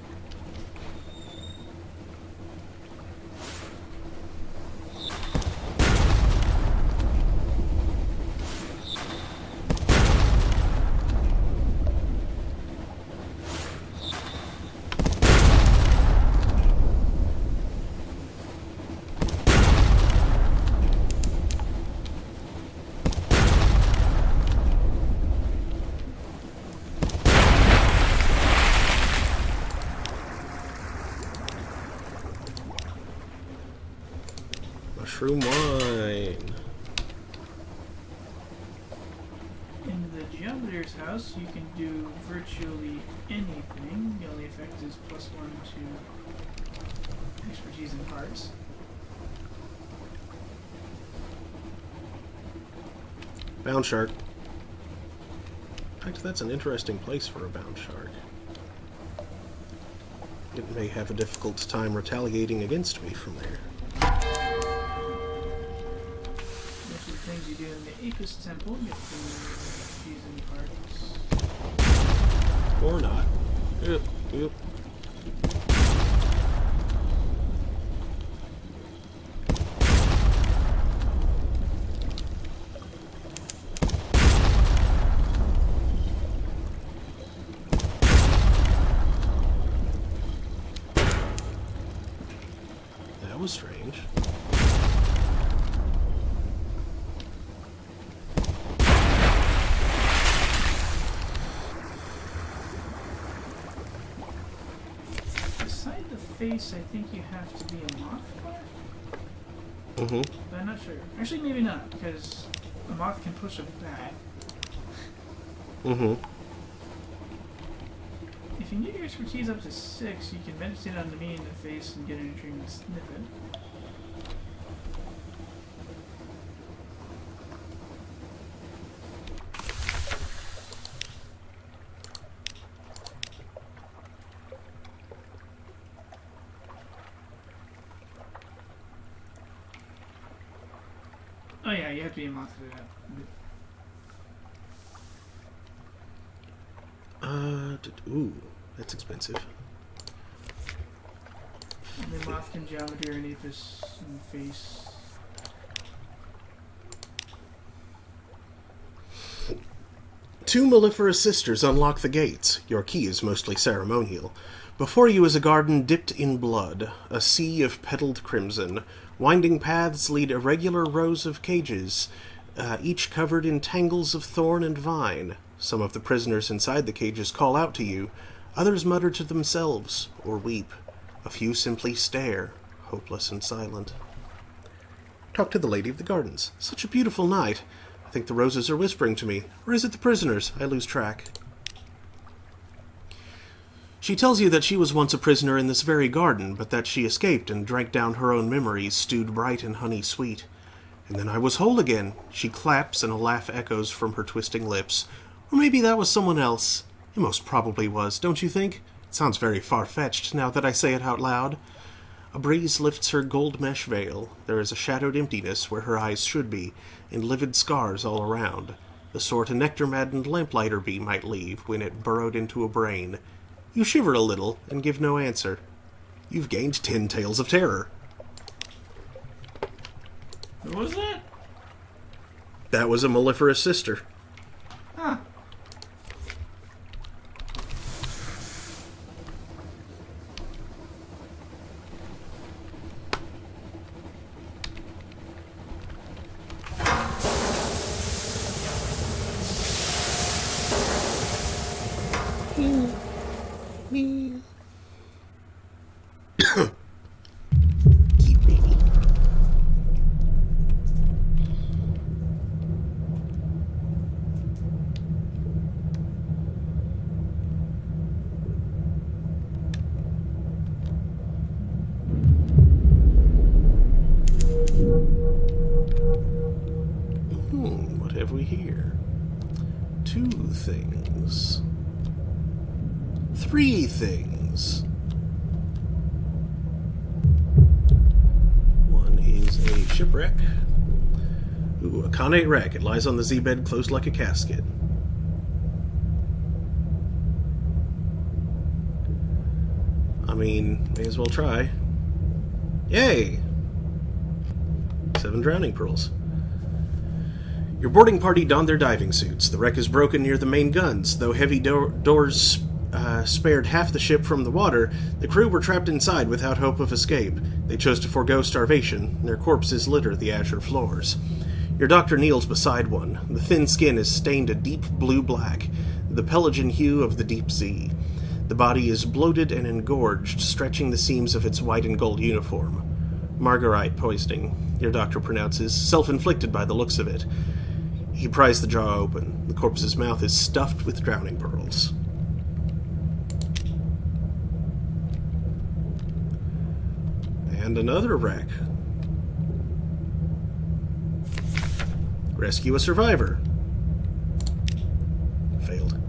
Mushroom wine. In the Geometer's house, you can do virtually anything. The only effect is +1 to expertise in parts. Bound shark. In fact, that's an interesting place for a bound shark. It may have a difficult time retaliating against me from there. Most of the things you do in the Apis Temple get to expertise in parts. Or not. Yep, yep. That was strange. Beside the face, I think you have to be a moth. Mm-hmm. But I'm not sure. Actually, maybe not, because a moth can push a bat. Mm-hmm. If you can get your expertise up to 6, you can meditate on the me in the face and get an nutrient snippet. Oh yeah, you have to be a moth to do that. Ooh, that's expensive. And then moth can geometry and apis and face. Two mellifluous sisters unlock the gates. Your key is mostly ceremonial. Before you is a garden dipped in blood, a sea of petaled crimson. Winding paths lead irregular rows of cages, each covered in tangles of thorn and vine. Some of the prisoners inside the cages call out to you. Others mutter to themselves or weep. A few simply stare, hopeless and silent. Talk to the Lady of the Gardens. Such a beautiful night. I think the roses are whispering to me. Or is it the prisoners? I lose track. She tells you that she was once a prisoner in this very garden, but that she escaped and drank down her own memories, stewed bright and honey sweet. And then I was whole again. She claps, and a laugh echoes from her twisting lips. Or maybe that was someone else. It most probably was, don't you think? It sounds very far-fetched now that I say it out loud. A breeze lifts her gold mesh veil. There is a shadowed emptiness where her eyes should be, and livid scars all around. The sort a nectar-maddened lamplighter bee might leave when it burrowed into a brain. You shiver a little and give no answer. You've gained 10 tales of terror. What was that? That was a mellifluous sister. Huh. Keep reading. What have we here? Two things. 3 things. One is a shipwreck. Ooh, a Khanate wreck. It lies on the Z-bed closed like a casket. I mean, may as well try. Yay! 7 drowning pearls. Your boarding party donned their diving suits. The wreck is broken near the main guns. Though heavy doors spared half the ship from the water, the crew were trapped inside without hope of escape. They chose to forego starvation. Their corpses litter the azure floors. Your doctor kneels beside one. The thin skin is stained a deep blue-black, the Pelagian hue of the deep sea. The body is bloated and engorged, stretching the seams of its white and gold uniform. Margarite poisoning, your doctor pronounces, self-inflicted by the looks of it. He pries the jaw open. The corpse's mouth is stuffed with drowning pearls. And another wreck. Rescue a survivor. Failed.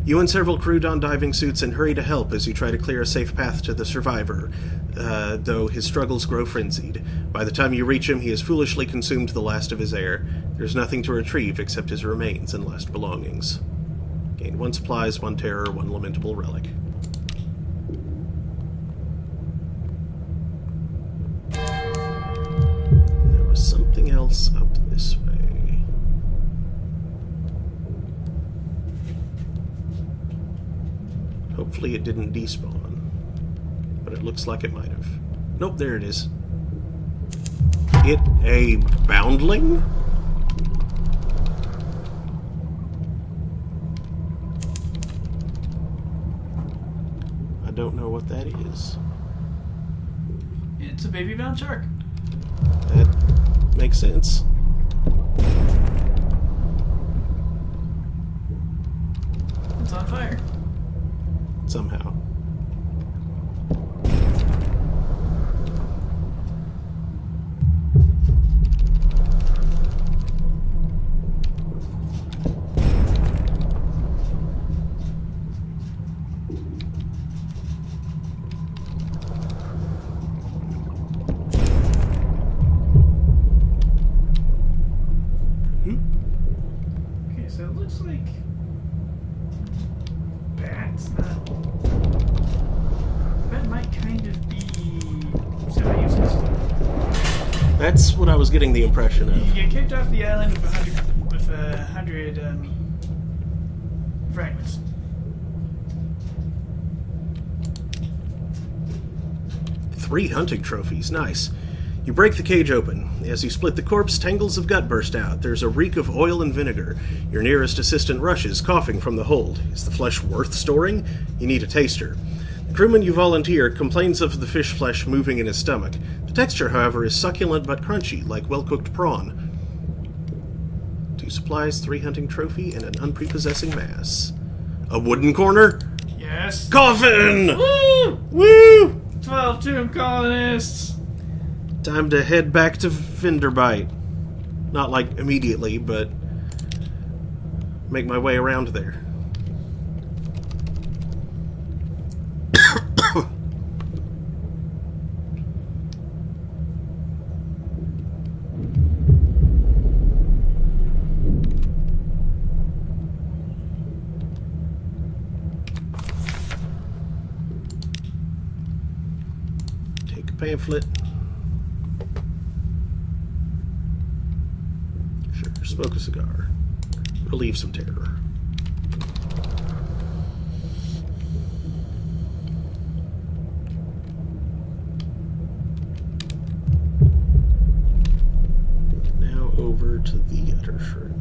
You and several crew don diving suits and hurry to help as you try to clear a safe path to the survivor, though his struggles grow frenzied. By the time you reach him, he has foolishly consumed the last of his air. There's nothing to retrieve except his remains and last belongings. Gain 1 supplies, 1 terror, 1 lamentable relic. There was something else up this way. Hopefully it didn't despawn, but it looks like it might have. Nope, there it is. It a boundling? I don't know what that is. It's a baby bound shark. That makes sense. It's on fire. Somehow. Okay, so it looks like that's not. That might kind of be semi-useless. That's what I was getting the impression of. You get kicked off the island with 100 fragments. Three hunting trophies, nice. You break the cage open. As you split the corpse, tangles of gut burst out. There's a reek of oil and vinegar. Your nearest assistant rushes, coughing from the hold. Is the flesh worth storing? You need a taster. The crewman you volunteer complains of the fish flesh moving in his stomach. The texture, however, is succulent but crunchy, like well-cooked prawn. 2 supplies, 3 hunting trophy, and an unprepossessing mass. A wooden corner? Yes. Coffin! Woo! Woo! 12 tomb colonists. Time to head back to Finderbite. Not like immediately, but make my way around there. Take a pamphlet. Smoke a cigar. Relieve some terror. Now over to the other shroom.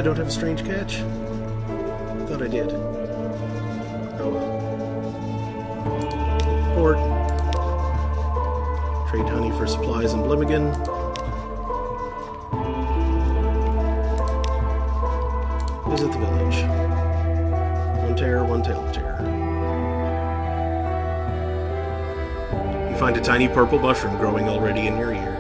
I don't have a strange catch? I thought I did. Oh well. Port. Trade honey for supplies in Blimmigan. Visit the village. One terror, one tail of terror. You find a tiny purple mushroom growing already in your ear.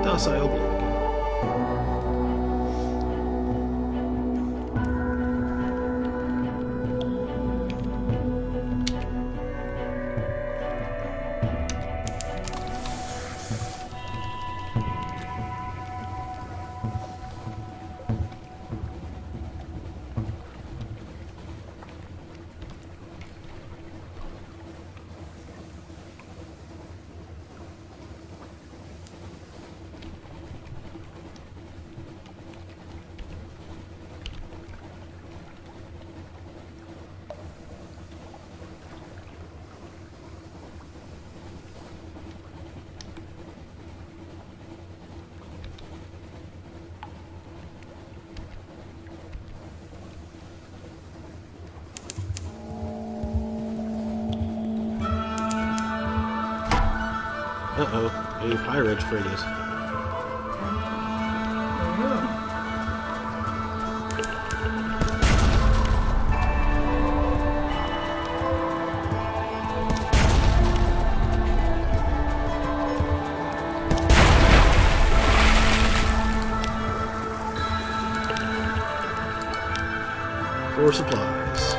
Docile Blimmigan. Uh-oh, a pirate frigate. For supplies.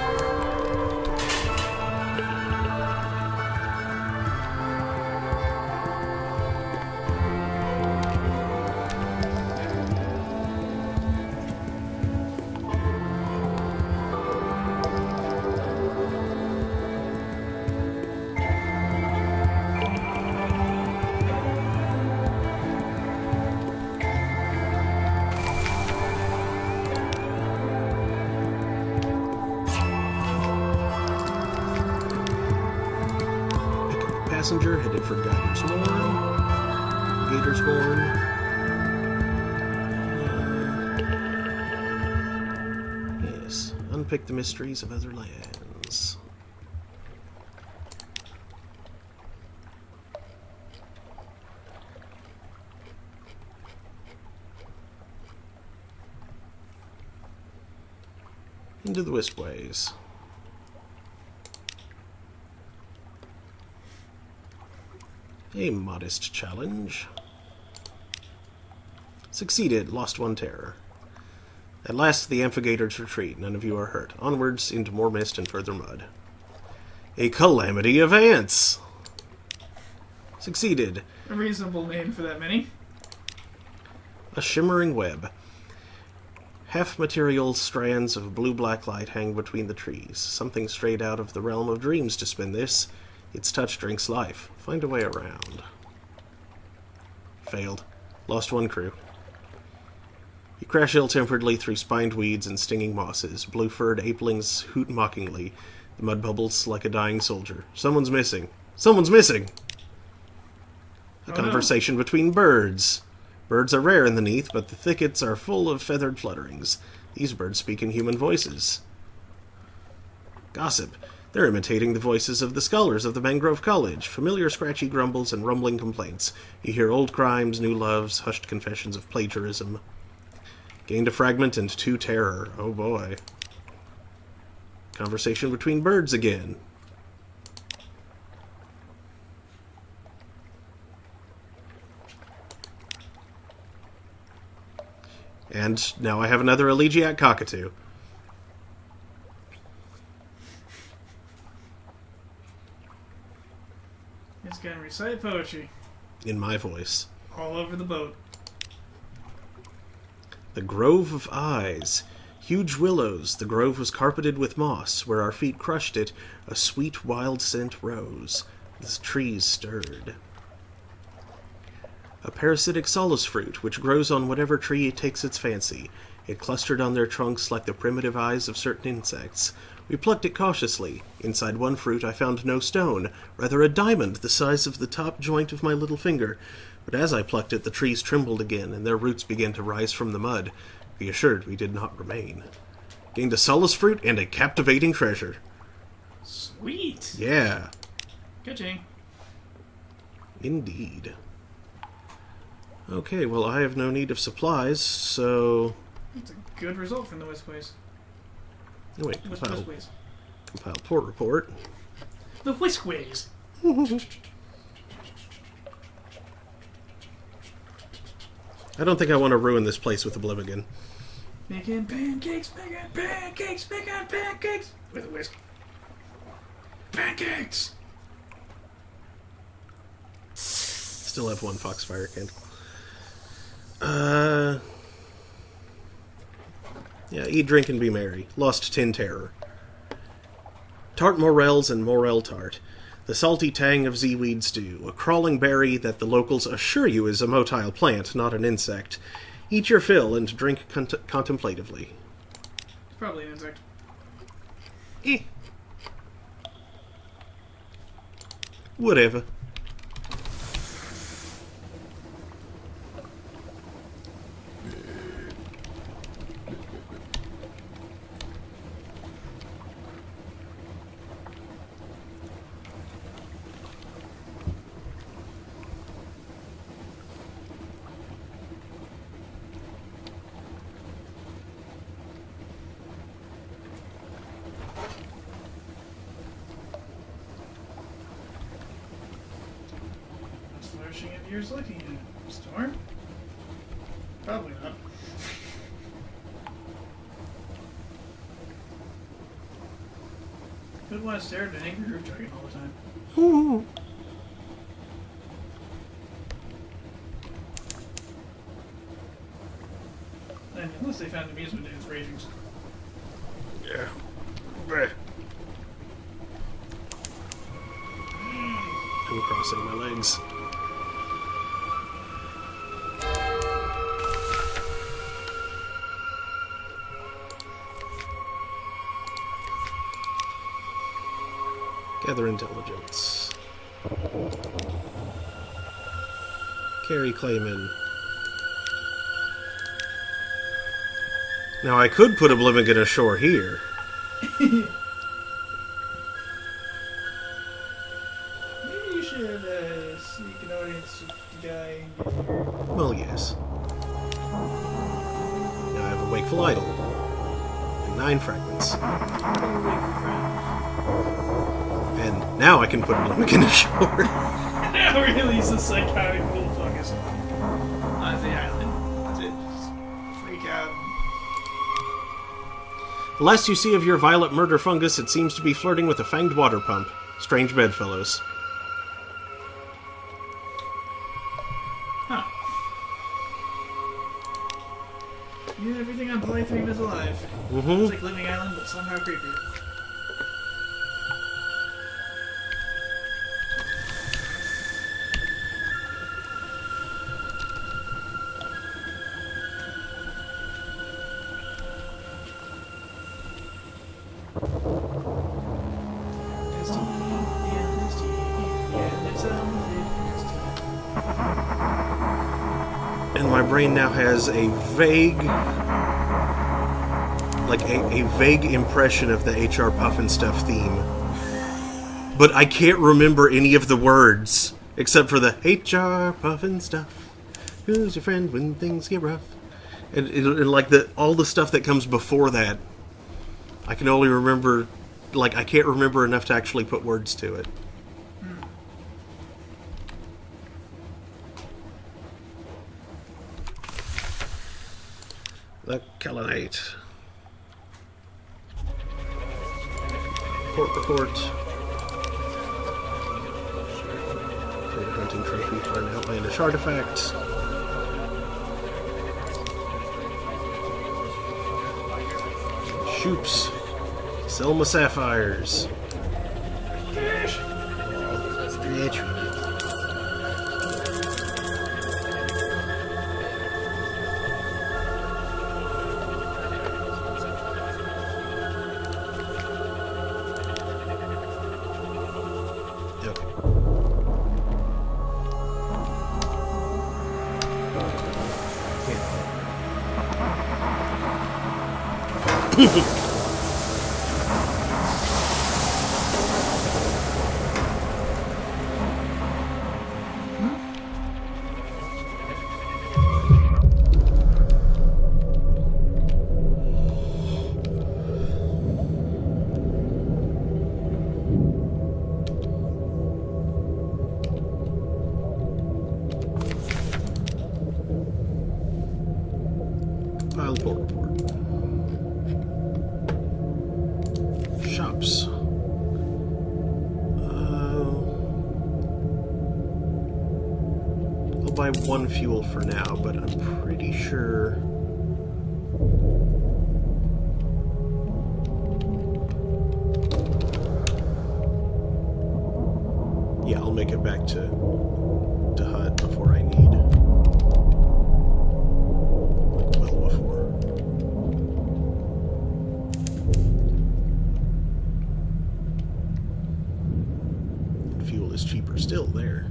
Passenger headed for Gatorsborn. Yes, unpick the mysteries of other lands. Into the Wispways. A modest challenge. Succeeded, lost one terror. At last the amphigators retreat, none of you are hurt. Onwards into more mist and further mud. A calamity of ants! Succeeded. A reasonable name for that many. A shimmering web. Half-material strands of blue-black light hang between the trees. Something strayed out of the realm of dreams to spin this. Its touch drinks life. Find a way around. Failed. Lost one crew. You crash ill-temperedly through spined weeds and stinging mosses. Blue-furred apelings hoot mockingly. The mud bubbles like a dying soldier. Someone's missing. Someone's missing! A conversation between birds. Birds are rare in the Neath, but the thickets are full of feathered flutterings. These birds speak in human voices. Gossip. They're imitating the voices of the scholars of the Mangrove College. Familiar scratchy grumbles and rumbling complaints. You hear old crimes, new loves, hushed confessions of plagiarism. Gained a fragment and 2 terror. Oh boy. Conversation between birds again. And now I have another elegiac cockatoo. It's gonna recite poetry. In my voice. All over the boat. The Grove of Eyes. Huge willows, the grove was carpeted with moss. Where our feet crushed it, a sweet wild scent rose. The trees stirred. A parasitic solace fruit, which grows on whatever tree takes its fancy. It clustered on their trunks like the primitive eyes of certain insects. We plucked it cautiously. Inside one fruit I found no stone, rather a diamond the size of the top joint of my little finger. But as I plucked it, the trees trembled again, and their roots began to rise from the mud. Be assured we did not remain. Gained a solace fruit and a captivating treasure. Sweet. Yeah, Good thing. indeed. Okay, well, I have no need of supplies, so... That's a good result from the Whiskways. Oh, wait, compile Whiskways. port report. The Whiskways. I don't think I want to ruin this place with oblivion. Making pancakes, making pancakes, making pancakes. With a whisk. Pancakes! Still have one foxfire candle. Yeah, eat, drink, and be merry. Lost 10 terror. Tart morels and morel tart. The salty tang of zeeweed stew. A crawling berry that the locals assure you is a motile plant, not an insect. Eat your fill and drink contemplatively. It's probably an insect. Eh. Whatever. What's flourishing in years looking at? Storm? Probably not. Who'd want to stare at an angry roof dragon all the time? Ooh. And unless they found amusement in its ragings. Yeah. Bleh. I'm crossing my legs. Gather intelligence. Carry Clayman. Now I could put Oblivion ashore here. Maybe you should seek an audience with the guy and get your... Well, yes. Now I have a Wakeful Idol. And 9 fragments. And now I can put Oblivion ashore. Now release a psychotic little fungus on the island to just freak out. The last you see of your violet murder fungus, it seems to be flirting with a fanged water pump. Strange bedfellows. Huh. Yeah, everything on Polythream is alive. Mm-hmm. It's like Living Island, but somehow creepier. And my brain now has a vague, like a vague impression of the HR Puffin Stuff theme. But I can't remember any of the words, except for the HR Puffin Stuff. Who's your friend when things get rough? And like all the stuff that comes before that, I can only remember, like I can't remember enough to actually put words to it. The Kellanite. Port report. Trade a hunting trophy for an outlandish artifact. Shoops. Selma sapphires. Cash! Compile full report. Shops. I'll buy one fuel for now, but I'm pretty sure. Yeah, I'll make it back to Hut before I need. Like, well before. Fuel is cheaper still there.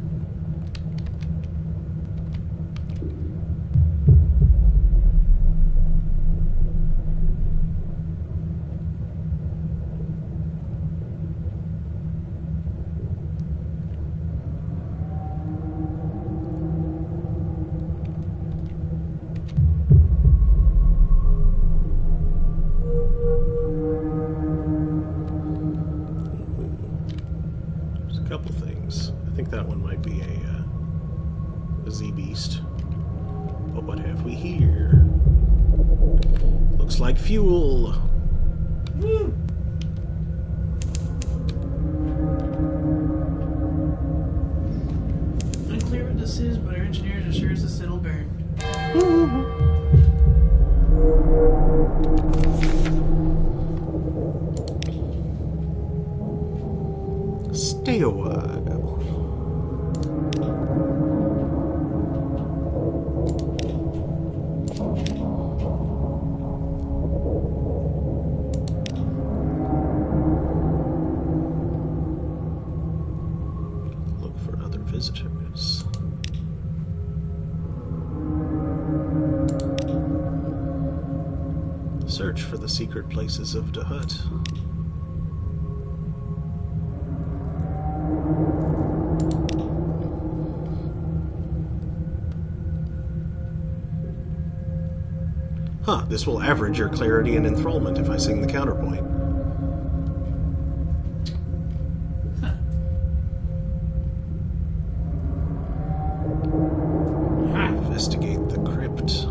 There's a couple things. I think that one might be a Z-Beast. But what have we here? Looks like fuel. Woo! Unclear what this is, but our engineers are sure as this it'll burn. Stay a while. Look for other visitors. Search for the secret places of the hut. Huh, this will average your clarity and enthrallment if I sing the counterpoint. Investigate the crypt.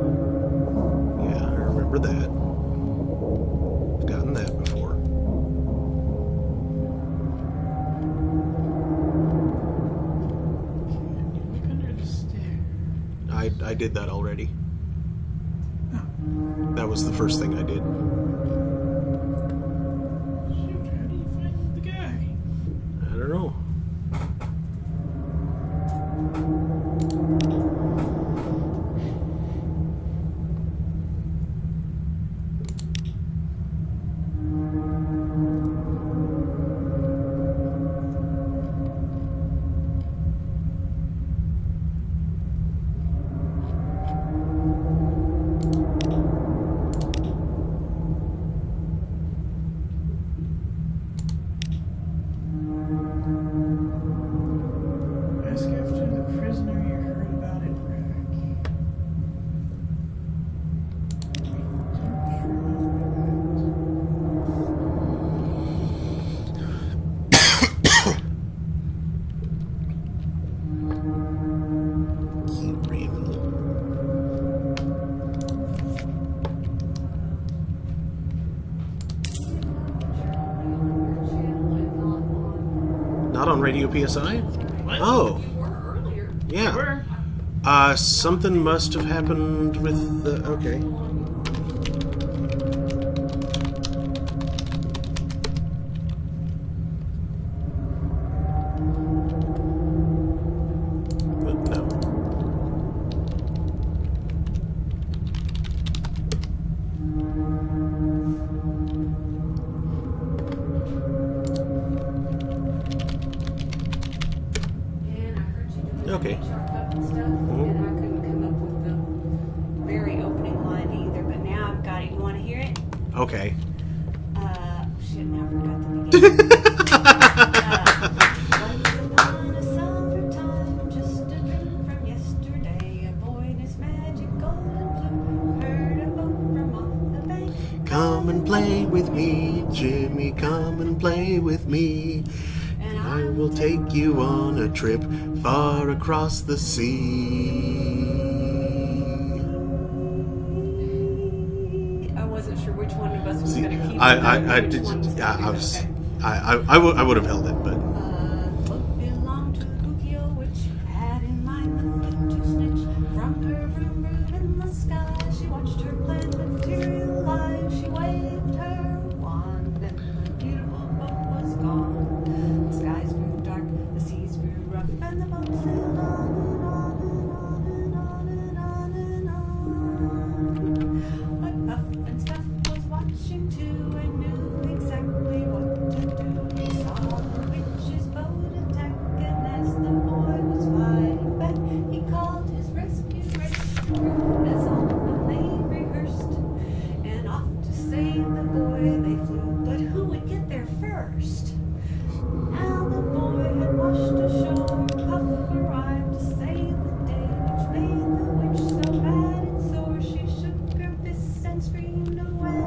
Yeah, I remember that. I've gotten that before. Look under the stairs. I did that already. Oh, That was the first thing I did. shoot, how do you find the guy? I don't know. Ask after the prisoner you heard about at Rack. I don't Not on Radio PSI? What? Oh, You were earlier. yeah. Where? Something must have happened with the... Okay. No. And I heard you doing Okay. HR Okay. Shit, now I forgot the beginning. Once upon a summertime, just a dream from yesterday, a boy in his magic golden blue heard a boat from off the bank. Come and play with me, Jimmy, come and play with me. And I will take you on a trip far across the sea. I wasn't sure which one of us was See, going to keep I which did. one was Yeah, gonna I be was. okay. I would have held it, but Boat belonged to Bukio, which had in mind the thing to snitch from her room in the sky. She watched her plan materialize. She waved her wand, and the beautiful boat was gone. The skies grew dark, the seas grew rough, and the boat sailed on and on and on and on and on and on. But Puff and Stuff was watching too and knew exactly what to do. He saw the witch's boat attack, and as the boy was fighting back, he called his rescue crew as often they rehearsed. And off to save the boy they flew, but who would get there first? Now the boy had washed ashore, Puff arrived to save the day, which made the witch so mad and sore she shook her fists and screamed away.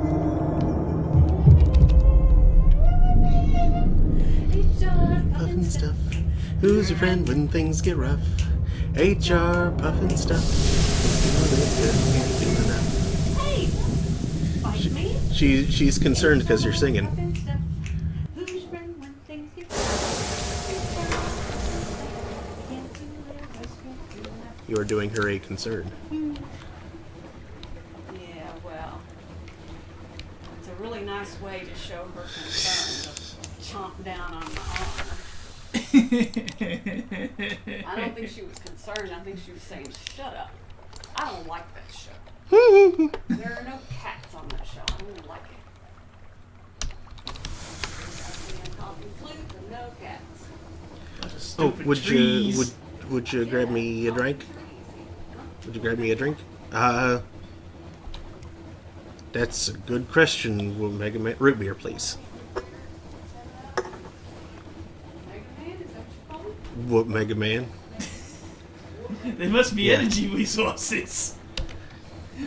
Puff and Stuff. Who's your friend when things get rough? HR, Puff and Stuff. Hey! Fight me? She's concerned because you're singing. Puff and Stuff. Who's your friend when things get rough? Can't do their rescue enough. You are doing her a concern. Yeah, well, it's a really nice way to show her concern, to chomp down on my arm. I don't think she was concerned. I think she was saying, shut up. I don't like that show. There are no cats on that show. I don't like it. I'm talking flute and no cats. Oh, Stupid would trees. you grab me a drink? Would you grab me a drink? That's a good question. Will Mega Man root beer, please? Mega Man, is that what you call it? What Mega Man? They must be Yeah. energy resources.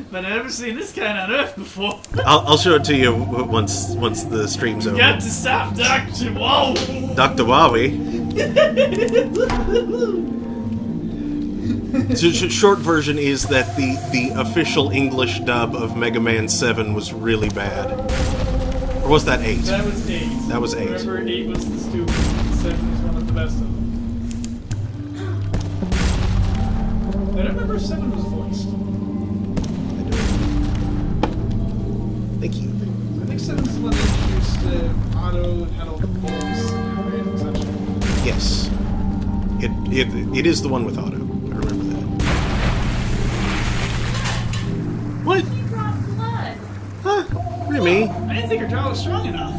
But I've never seen this kind on Earth before. I'll show it to you once the stream's over. Got to stop, Doctor. Whoa! Dr. Wowie. Short version is that the official English dub of Mega Man 7 was really bad. Or was that 8? That was 8. That was 8. Remember, 8 was the stupid. 7 was one of the best of them. I don't remember if 7 was voiced. Thank you. I think 7's the one that introduced Otto, had all the poems and such. Yes. It is the one with Otto. I remember that. What? You brought blood. Huh? Remy? I didn't think her jaw was strong enough.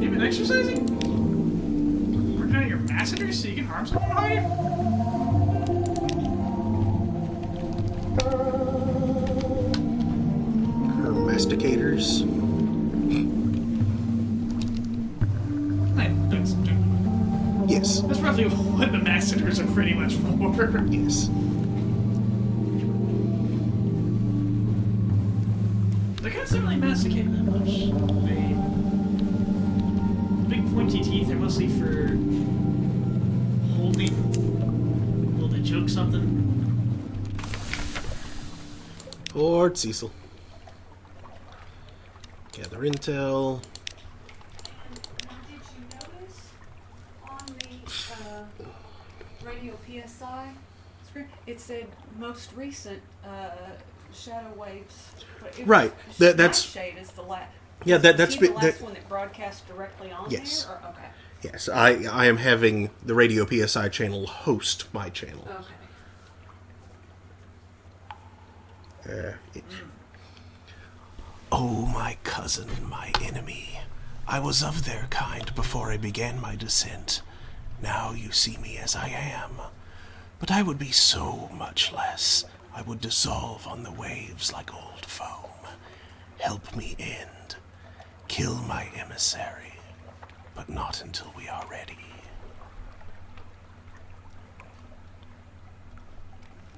You been exercising? Working on your masseters so you can harm someone harder? Her masticators. Yes. That's roughly what the masseters are pretty much for. Yes. The cats don't really masticate that much. The big pointy teeth are mostly for holding. Will they choke something? Lord Cecil. Gather intel. Did you notice on the radio PSI screen, it said most recent shadow waves? But it Right. was, That's Nightshade is the last. yeah. That's the last that. one that broadcast directly on Yes. there? Or, okay. Yes, I am having the Radio PSI channel host my channel. Okay. Oh, my cousin, my enemy. I was of their kind before I began my descent. Now you see me as I am. But I would be so much less. I would dissolve on the waves like old foam. Help me end. Kill my emissary. But not until we are ready.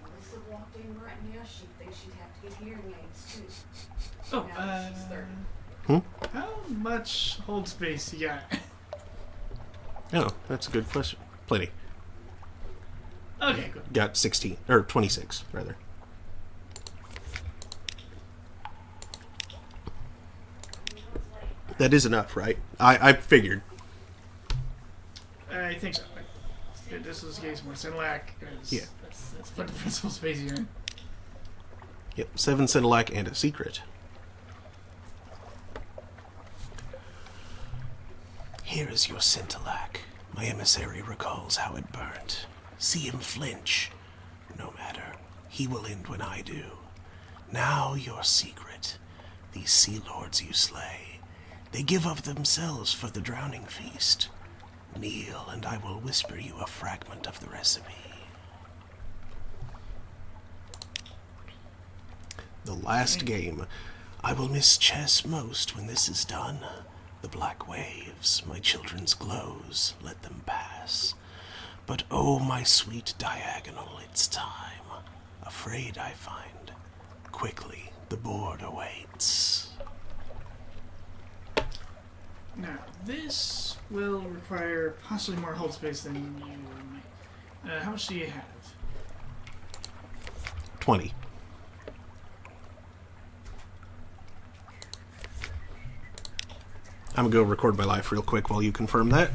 Melissa walked in right now. She'd think she'd have to get hearing aids too. Oh, Now that she's 30. how much hold space you got? Oh, that's a good question. Plenty. Okay, good. Got 16, or 26, rather. That is enough, right? I figured. I think so. This was the case more Sinlac. Yeah. That's put the principal space here. Yep, 7 Centilac and a secret. Here is your Scintillac. My emissary recalls how it burnt. See him flinch. No matter. He will end when I do. Now your secret. These sea lords you slay. They give of themselves for the drowning feast. Kneel, and I will whisper you a fragment of the recipe. The last game. I will miss chess most when this is done. The black waves, my children's glows, let them pass. But oh, my sweet diagonal, it's time. Afraid I find. Quickly, the board awaits. Now, this will require possibly more hold space than you might. How much do you have? 20. I'm gonna go record my life real quick while you confirm that.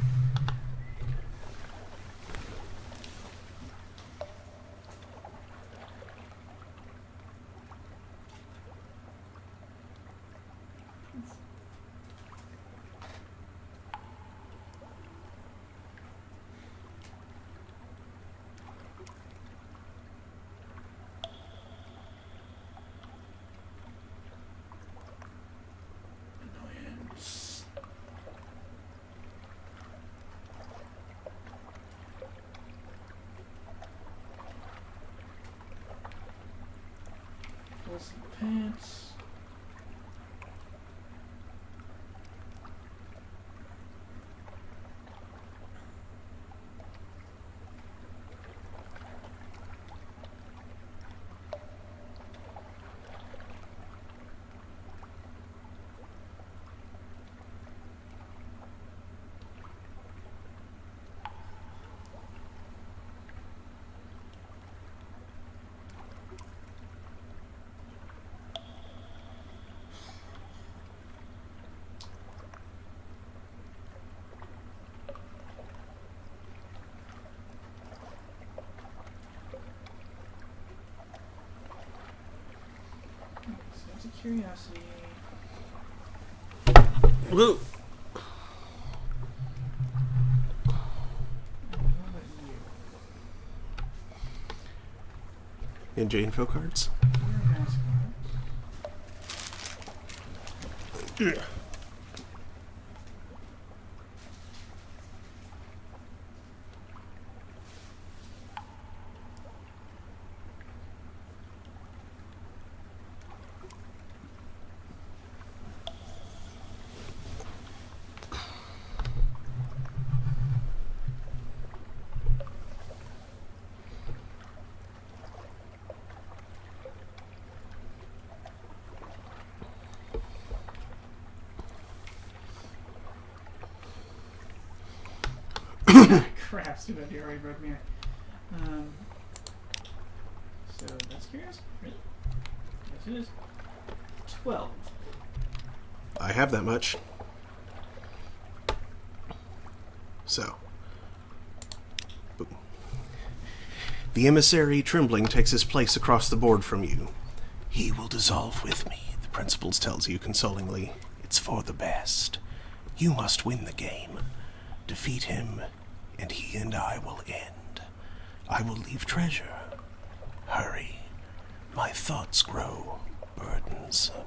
Annoyance. Pull some pants. Sense of curiosity. Woo! Ninja info cards? Yeah. Crap, too bad you already broke me. So that's curious. Really? Yes, it is. 12. I have that much. So. Boom. The emissary, trembling, takes his place across the board from you. He will dissolve with me, the principal tells you consolingly. It's for the best. You must win the game. Defeat him, and he and I will end. I will leave treasure. Hurry. My thoughts grow burdensome.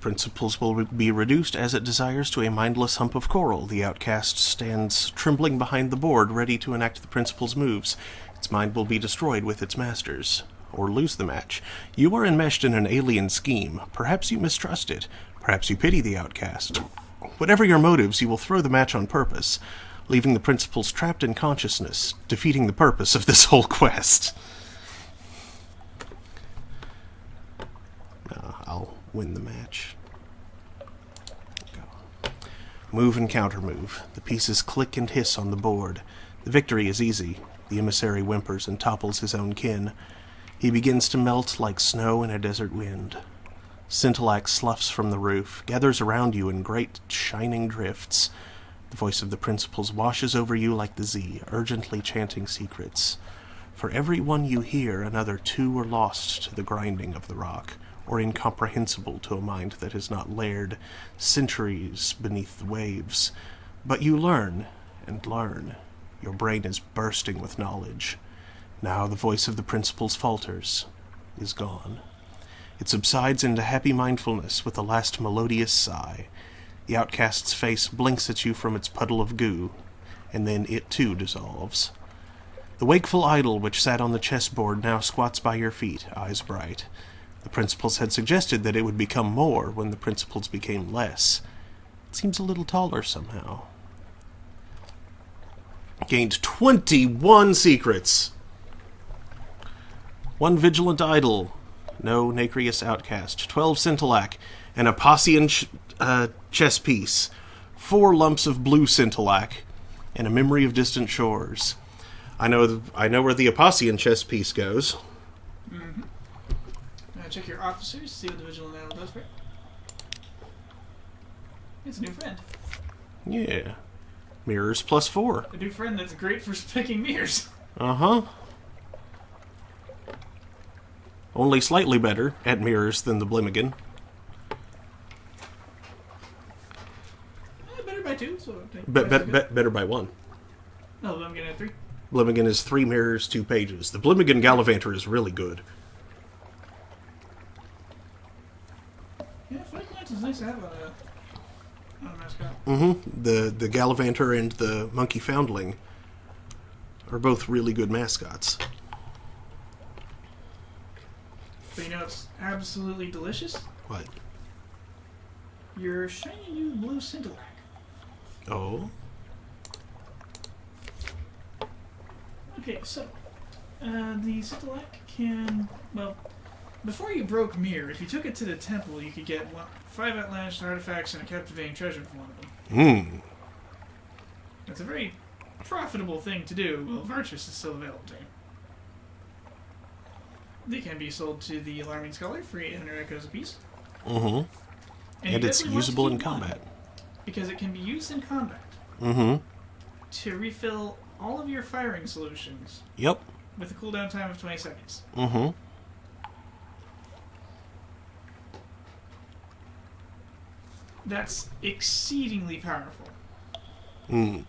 Principles will be reduced as it desires to a mindless hump of coral. The outcast stands trembling behind the board, ready to enact the principal's moves. Its mind will be destroyed with its masters, or lose the match. You are enmeshed in an alien scheme. Perhaps you mistrust it. Perhaps you pity the outcast. Whatever your motives, you will throw the match on purpose, leaving the principals trapped in consciousness, defeating the purpose of this whole quest. I'll win the match. Go. Move and counter-move. The pieces click and hiss on the board. The victory is easy. The emissary whimpers and topples his own kin. He begins to melt like snow in a desert wind. Scintillac sloughs from the roof, gathers around you in great shining drifts. The voice of the principals washes over you like the Z, urgently chanting secrets. For every one you hear, another two are lost to the grinding of the rock, or incomprehensible to a mind that has not layered centuries beneath the waves. But you learn and learn. Your brain is bursting with knowledge. Now the voice of the principals falters, is gone. It subsides into happy mindfulness with a last melodious sigh. The outcast's face blinks at you from its puddle of goo, and then it too dissolves. The wakeful idol which sat on the chessboard now squats by your feet, eyes bright. The principals had suggested that it would become more when the principals became less. It seems a little taller somehow. Gained 21 secrets. 1 vigilant idol. No nacreous outcast. 12 scintillac. An Apossian chess piece. 4 lumps of blue scintillac. And a memory of distant shores. I know where the Apossian chess piece goes. Mm-hmm. Check your officers, see what the vigilant idol does for it. It's a new friend. Yeah. Mirrors +4. A new friend that's great for picking mirrors. Uh-huh. Only slightly better at mirrors than the Blimmigan. Better by 2, so... Better by 1. No, I'm getting at 3. Blimmigan is 3 mirrors, 2 pages. The Blimmigan Gallivanter is really good. Yeah, Fight Points is nice to have on a mascot. Mm-hmm. The Gallivanter and the Monkey Foundling are both really good mascots. But you know it's absolutely delicious? What? Your shiny new blue scintillac. Oh? Okay, so, the scintillac can, well, before you broke Mirror, if you took it to the temple, you could get 5 outlandish artifacts and a captivating treasure from one of them. It's a very profitable thing to do. Well, Virtus is still available to you. They can be sold to the Alarming Scholar for 800 echoes apiece. Mm-hmm. And it's usable in combat. Because it can be used in combat. Mm-hmm. To refill all of your firing solutions. Yep. With a cooldown time of 20 seconds. Mm-hmm. That's exceedingly powerful. Mm.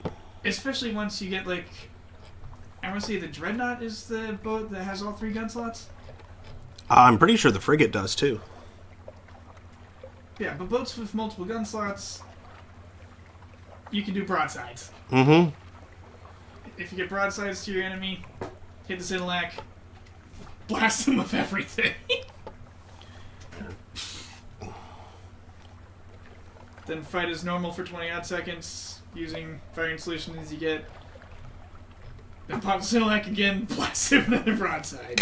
Especially once you get, like... I want to say the Dreadnought is the boat that has all 3 gun slots? I'm pretty sure the frigate does, too. Yeah, but boats with multiple gun slots... You can do broadsides. Mm-hmm. If you get broadsides to your enemy, hit the Scintillac, blast them with everything. Then fight as normal for 20 odd seconds, using firing solutions you get. Then pop the Scintillac again, blast him with another broadside.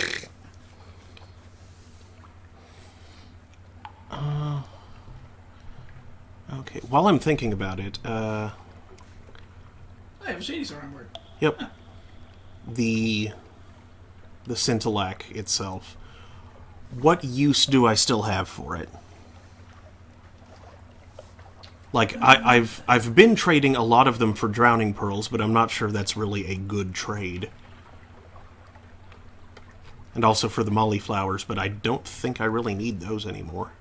Okay, while I'm thinking about it, I have a Shady Sword on board. Yep. The Scintillac itself. What use do I still have for it? Like, I've been trading a lot of them for Drowning Pearls, but I'm not sure that's really a good trade. And also for the Molly Flowers, but I don't think I really need those anymore.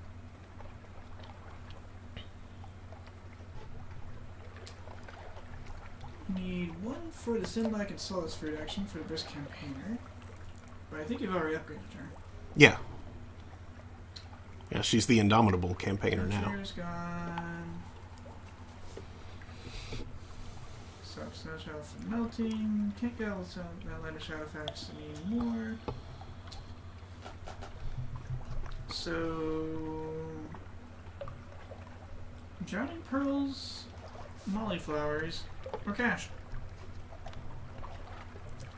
Need 1 for the Sinlac and Solace Fruit action for the Brisk Campaigner. But I think you've already upgraded her. Yeah. Yeah, she's the indomitable campaigner now. Chair's gone. Stop snow shadow from melting. Can't get all the Outlander shadow effects anymore. So, drowning pearls, molly flowers, or cash.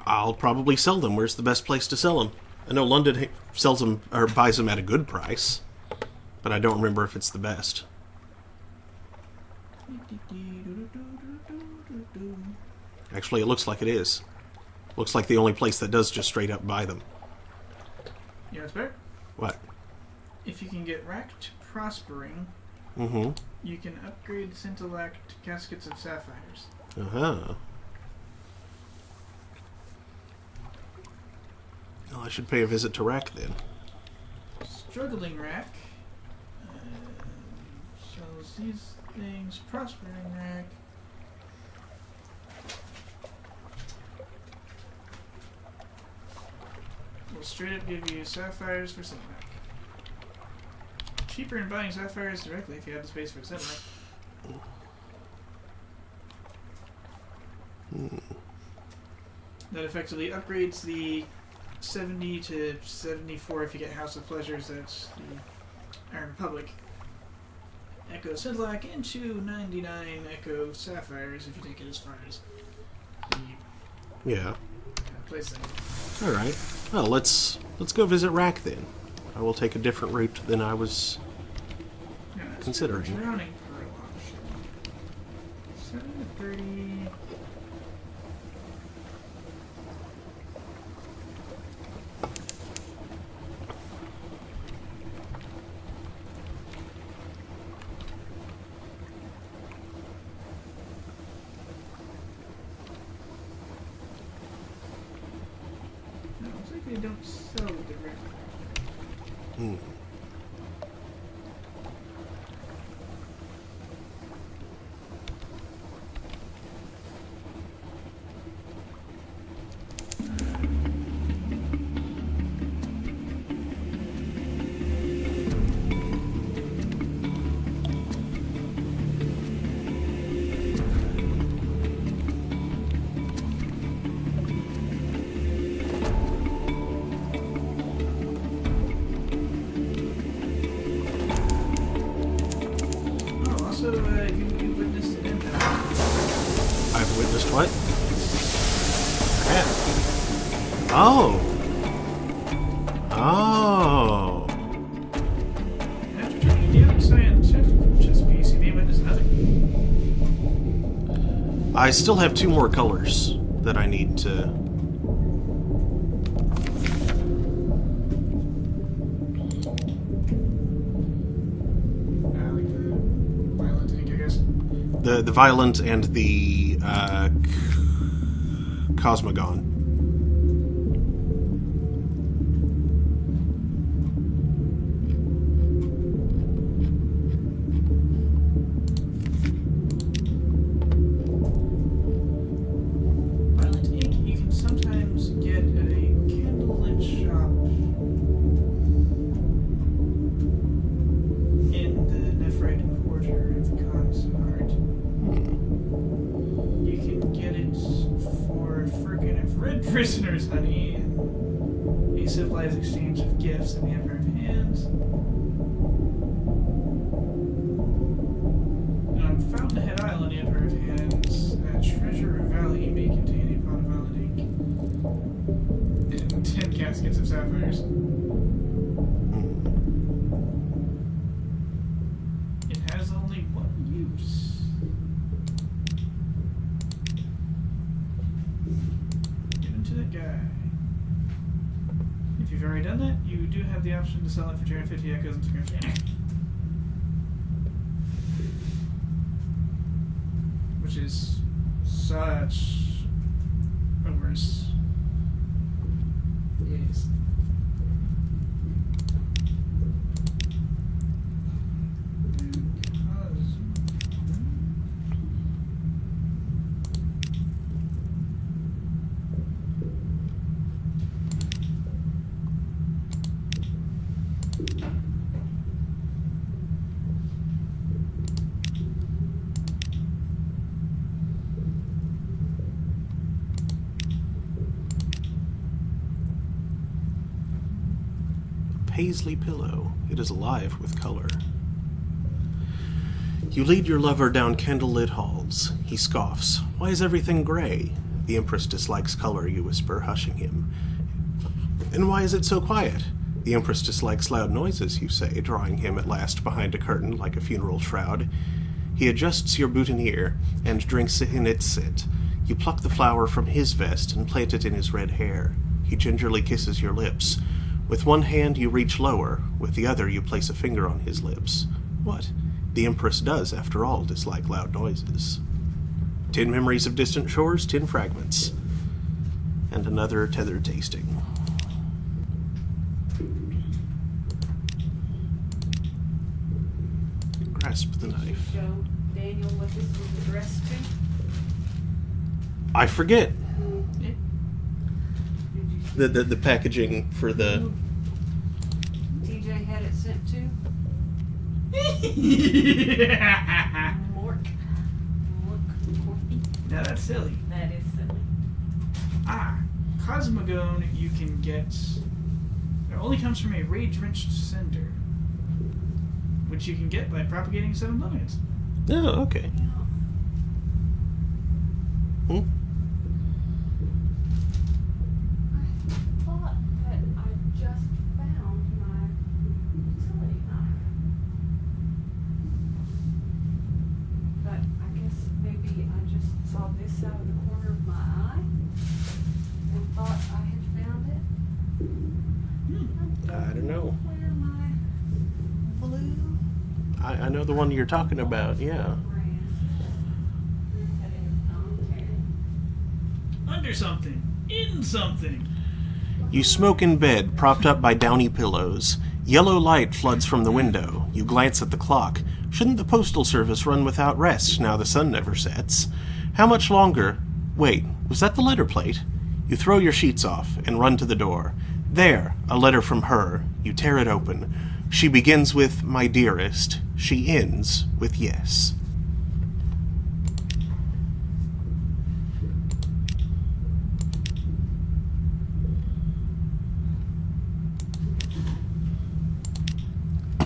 I'll probably sell them. Where's the best place to sell them? I know London sells them or buys them at a good price, but I don't remember if it's the best. Actually, it looks like it is. Looks like the only place that does just straight up buy them. You know what's better? What? If you can get racked prospering, you can upgrade Scintillac to caskets of sapphires. Uh-huh. Well, I should pay a visit to Rack then. Struggling rack. Sells these things. Prospering rack. Will straight up give you sapphires for Scintillac. Cheaper than buying sapphires directly if you have the space for Scintillac. That effectively upgrades the 70 to 74 if you get House of Pleasures, that's the Iron Republic. Echo Scintillac into 99 Echo Sapphires if you take it as far as the place thing. Alright. Well, let's go visit Rack then. I will take a different route than I was considering. Drowning Pearl option. 7 to 30. No, looks like they don't sell directly. Also, you witnessed an impact. I've witnessed what? I have. Oh. Oh. After turning the outside chess piece, you may witness another. I still have 2 more colors that I need to... Like the violent ink, I guess. The Violent and the Cosmogon. Violent ink, you can sometimes get at a candlelit shop in the Nephrite quarter of Consort. You can get it for a frickin' of red prisoners, honey, and a civilized exchange of gifts in the Emperor of Hands. And on Fountainhead Island, the Emperor of Hands, Treasure Valley may contain a pot of violent ink and 10 caskets of sapphires. It has only one use. Given to that guy. If you've already done that, you do have the option to sell it for 250 echoes and container. Which is such a worse. Yes. paisley pillow. It is alive with color. You lead your lover down candlelit halls. He scoffs. Why is everything gray? The Empress dislikes color, you whisper, hushing him. And why is it so quiet? The Empress dislikes loud noises, you say, drawing him at last behind a curtain like a funeral shroud. He adjusts your boutonniere and drinks in its scent. You pluck the flower from his vest and plant it in his red hair. He gingerly kisses your lips. With one hand you reach lower, with the other you place a finger on his lips. What? The Empress does, after all, dislike loud noises. 10 memories of distant shores, 10 fragments. And another tethered tasting. Grasp the knife. Show Daniel what this was addressed to. I forget. Yeah. Did you The packaging for the... TJ had it sent to? Mork. Now that's silly. That is silly. Cosmogone you can get. It only comes from a rage-wrenched cinder, which you can get by propagating 7 luminance. Oh, okay. Yeah. Hmm? I thought that I just found my utility knife. But I guess maybe I just saw this out of the corner of my eye and thought I had found it. I don't know. Where my blue I know the one you're talking about, yeah. Under something. In something. You smoke in bed, propped up by downy pillows. Yellow light floods from the window. You glance at the clock. Shouldn't the postal service run without rest now the sun never sets? How much longer? Wait, was that the letter plate? You throw your sheets off and run to the door. There, a letter from her. You tear it open. She begins with, my dearest. She ends with yes.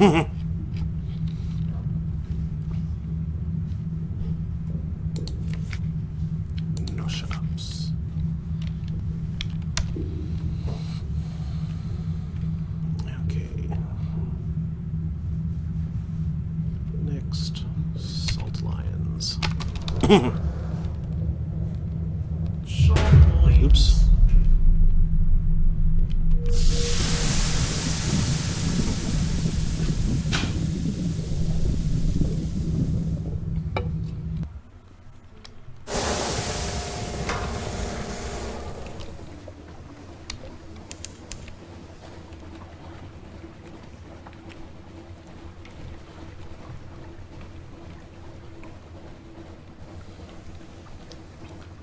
No shops. Okay. Next, salt lions. Oops.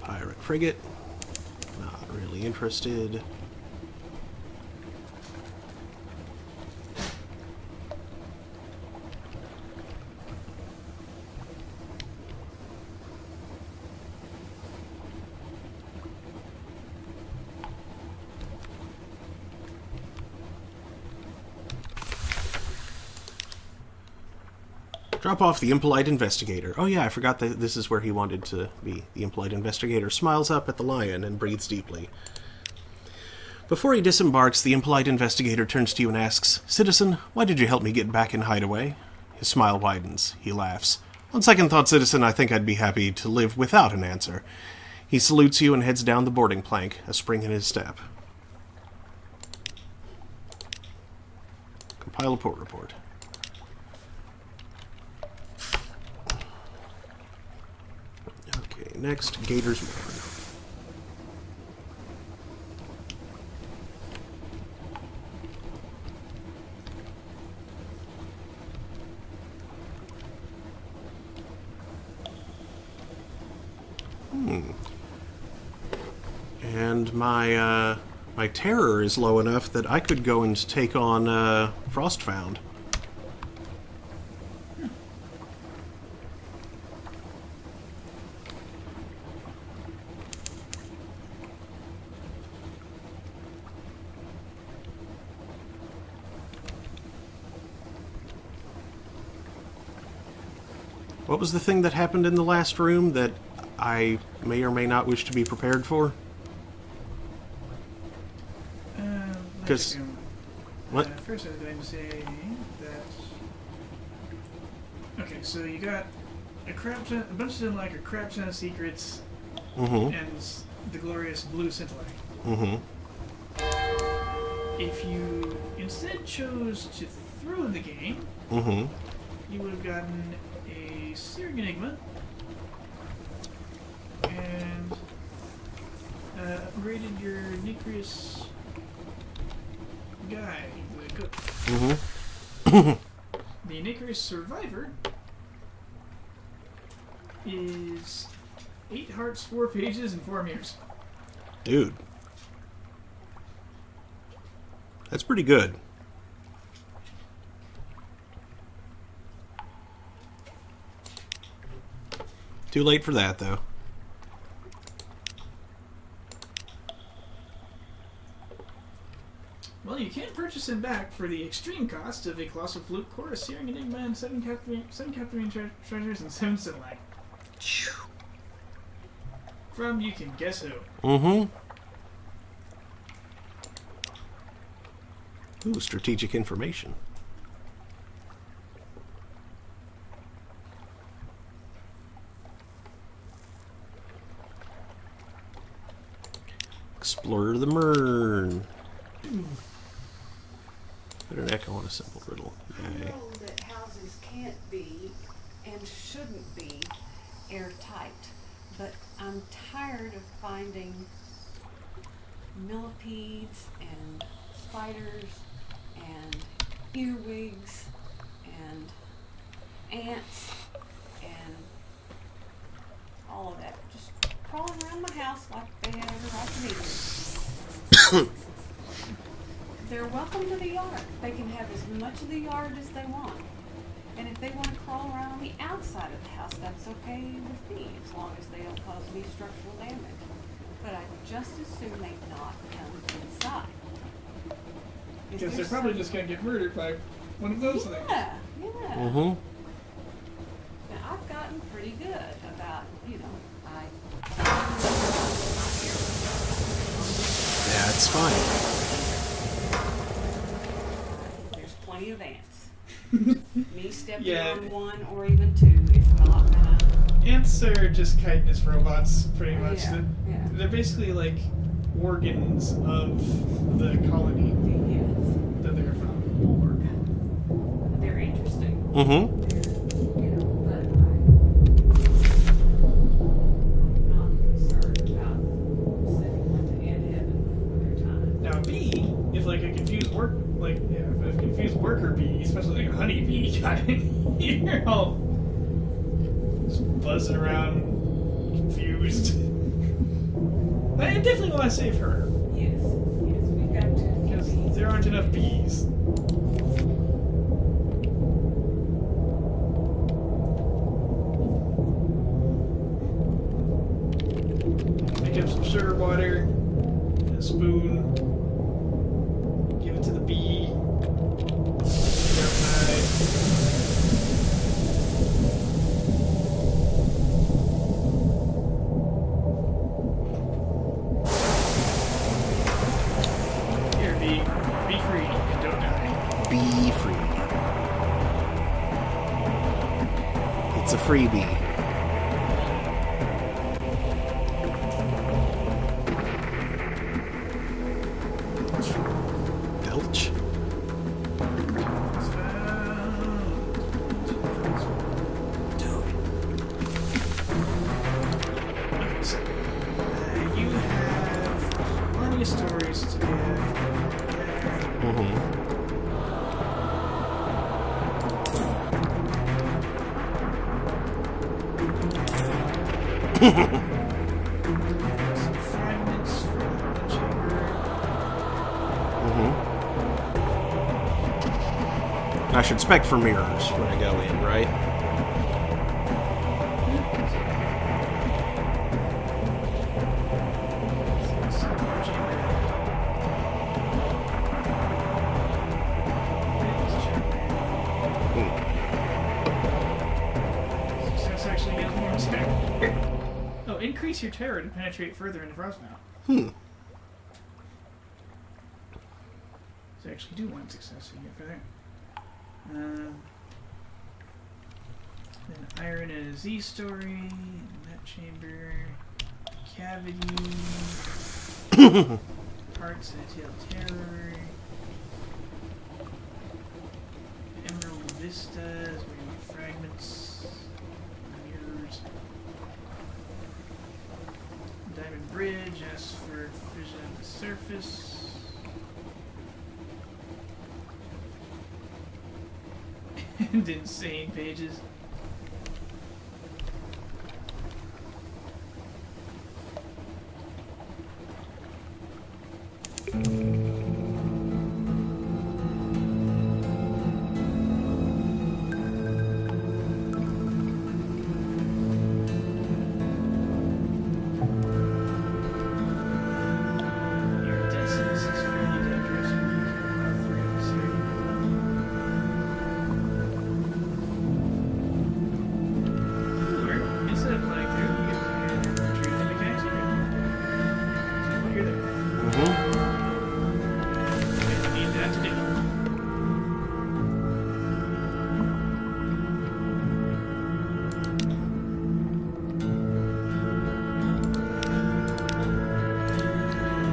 Pirate frigate. Not really interested. Drop off the impolite investigator. Oh yeah, I forgot that this is where he wanted to be. The impolite investigator smiles up at the lion and breathes deeply. Before he disembarks, the impolite investigator turns to you and asks, Citizen, why did you help me get back in Hideaway? His smile widens. He laughs. On second thought, Citizen, I think I'd be happy to live without an answer. He salutes you and heads down the boarding plank, a spring in his step. Compile a port report. Okay, next, Gator's Mourn. And my terror is low enough that I could go and take on Frostfound. What was the thing that happened in the last room that I may or may not wish to be prepared for? Because... What? First I was going to say that... Okay, so you got a bunch of them, like a crap ton of secrets, Mm-hmm. and the glorious blue scintillate. Mm-hmm. If you instead chose to throw the game, Mm-hmm. you would have gotten a Searing Enigma and upgraded your Nacreous guy, the cook. Mm-hmm. The Nacreous Survivor is 8 hearts, 4 pages, and 4 mirrors. Dude. That's pretty good. Too late for that, though. Well, you can purchase him back for the extreme cost of a Colossal Flute Core, a Searing Enigma, and 7 captivating treasures, and 7 Scintillate. From you can guess who. Mm-hmm. Ooh, strategic information. Explore the Mern. Put an echo on a simple riddle. I Yay. know that houses can't be and shouldn't be airtight, but I'm tired of finding millipedes and spiders and earwigs and ants and all of that just crawling around my house like they had every right to be. They're welcome to the yard. They can have as much of the yard as they want. And if they want to crawl around on the outside of the house, that's okay with me, as long as they don't cause any structural damage. But I'd just as soon they not come inside. Because they're probably just going to get murdered by one of those things. Yeah. Mm-hmm. Now, I've gotten pretty good about, Yeah, it's fine. there's plenty of ants. Me stepping Yeah. on one or even two is not gonna. Ants are just kindness robots, pretty much. Yeah, yeah. They're basically like organs of the colony Yes. that they're from. Lord. They're interesting. Mm-hmm. But I'm not concerned about sending them to ant heaven for their time. Now, bee, if like a confused if a confused worker bee, especially like a honey bee, got in here, all just buzzing around, confused. I definitely want to save her Yes, we've got to. because there aren't enough bees. Make up some sugar water, and a spoon, give it to the bee. Get outside. Here, bee, be free and don't die. Be free. It's a freebie. Belch. You have plenty of stories to give. Mm-hmm. Some fragments from the chamber. Mm-hmm. I should spec for mirrors when I go in, right? terror. Oh, increase your terror to penetrate further into Frostbound. So actually do one success so you get further. Then Iron and a Z story, that chamber, cavity, parts and a tail terror, Emerald Vistas, maybe fragments, mirrors, Diamond Bridge, asks for vision of the surface. And insane pages.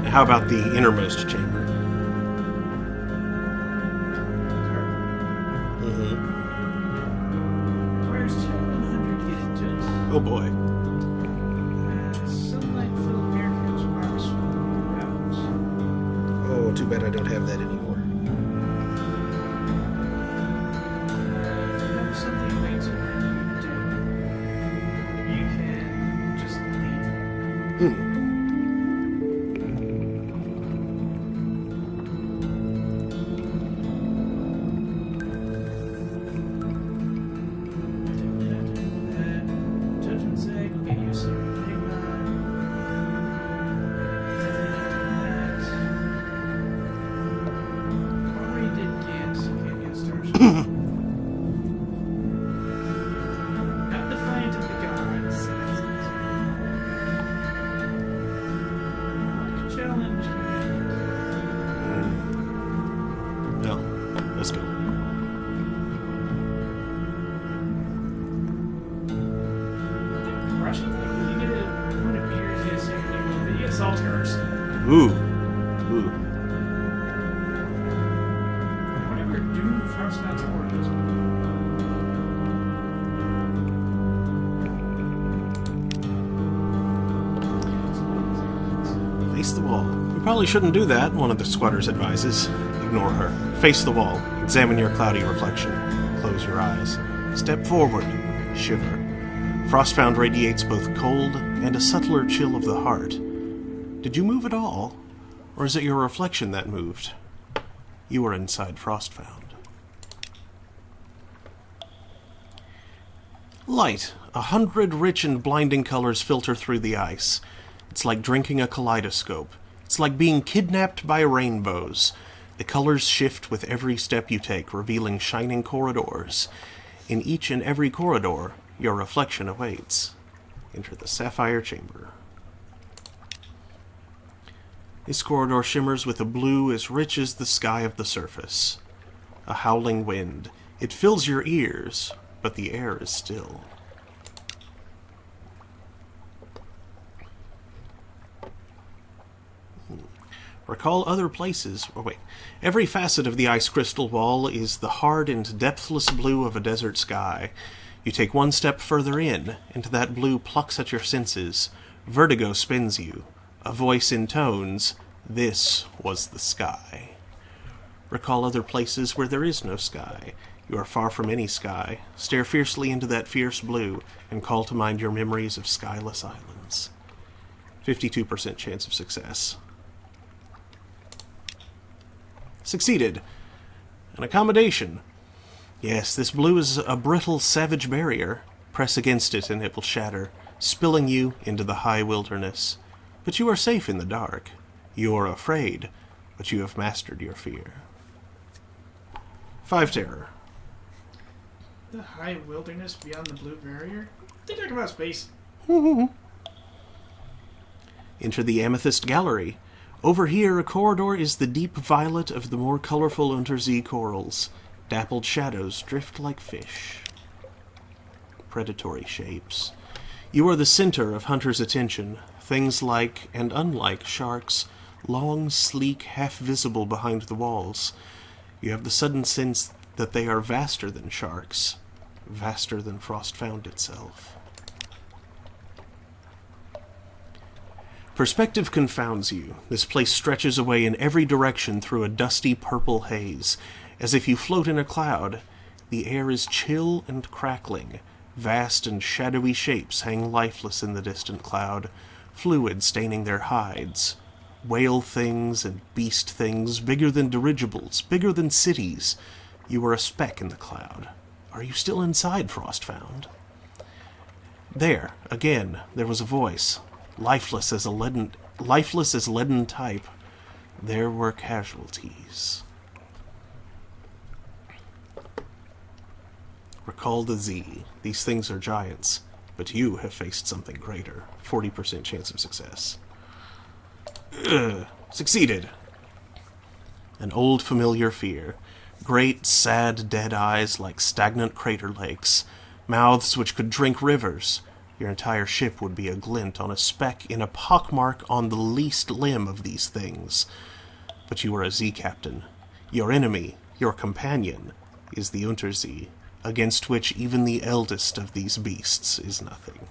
How about the innermost chamber? Requires 100 to get into it. Oh boy. Sunlight filled haircuts marks routes. Oh, too bad I don't have that anymore. If you have something waiting that you can just leave. Not defiant of the gods. Challenge. Well, let's go. Russian thing. You get a point of meters, you get a second, you get salt cars. Ooh. Whatever Doom Frostbound's award is. Face the wall. You probably shouldn't do that, one of the squatters advises. Ignore her. Face the wall. Examine your cloudy reflection. Close your eyes. Step forward. Shiver. Frostbound radiates both cold and a subtler chill of the heart. Did you move at all? Or is it your reflection that moved? You are inside Frostbound. Light. 100 rich and blinding colors filter through the ice. It's like drinking a kaleidoscope. It's like being kidnapped by rainbows. The colors shift with every step you take, revealing shining corridors. In each and every corridor, your reflection awaits. Enter the Sapphire Chamber. This corridor shimmers with a blue as rich as the sky of the surface. A howling wind. It fills your ears, but the air is still. Recall other places. Oh, wait. Every facet of the ice crystal wall is the hard and depthless blue of a desert sky. You take one step further in, and that blue plucks at your senses. Vertigo spins you. A voice intones, "This was the sky." Recall other places where there is no sky. You are far from any sky. Stare fiercely into that fierce blue, and call to mind your memories of skyless islands. 52% chance of success. Succeeded. An accommodation. Yes, this blue is a brittle, savage barrier. Press against it and it will shatter, spilling you into the high wilderness. But you are safe in the dark. You are afraid, but you have mastered your fear. 5 terror. The high wilderness beyond the blue barrier? They talk about space. Enter the Amethyst Gallery. Over here, a corridor is the deep violet of the more colorful Untersee corals. Dappled shadows drift like fish. Predatory shapes. You are the center of Hunter's attention. Things like and unlike sharks, long, sleek, half-visible behind the walls. You have the sudden sense that they are vaster than sharks, vaster than Frostfound itself. Perspective confounds you. This place stretches away in every direction through a dusty purple haze. As if you float in a cloud, the air is chill and crackling. Vast and shadowy shapes hang lifeless in the distant cloud, fluid staining their hides. Whale things and beast things, bigger than dirigibles, bigger than cities. You are a speck in the cloud. Are you still inside, Frostfound? There, again, there was a voice. Lifeless as leaden type. There were casualties. Recall the Z. These things are giants, but you have faced something greater. 40% chance of success. Succeeded. An old familiar fear. Great, sad, dead eyes like stagnant crater lakes. Mouths which could drink rivers. Your entire ship would be a glint on a speck in a pockmark on the least limb of these things. But you are a Z-Captain. Your enemy, your companion, is the Untersee, against which even the eldest of these beasts is nothing.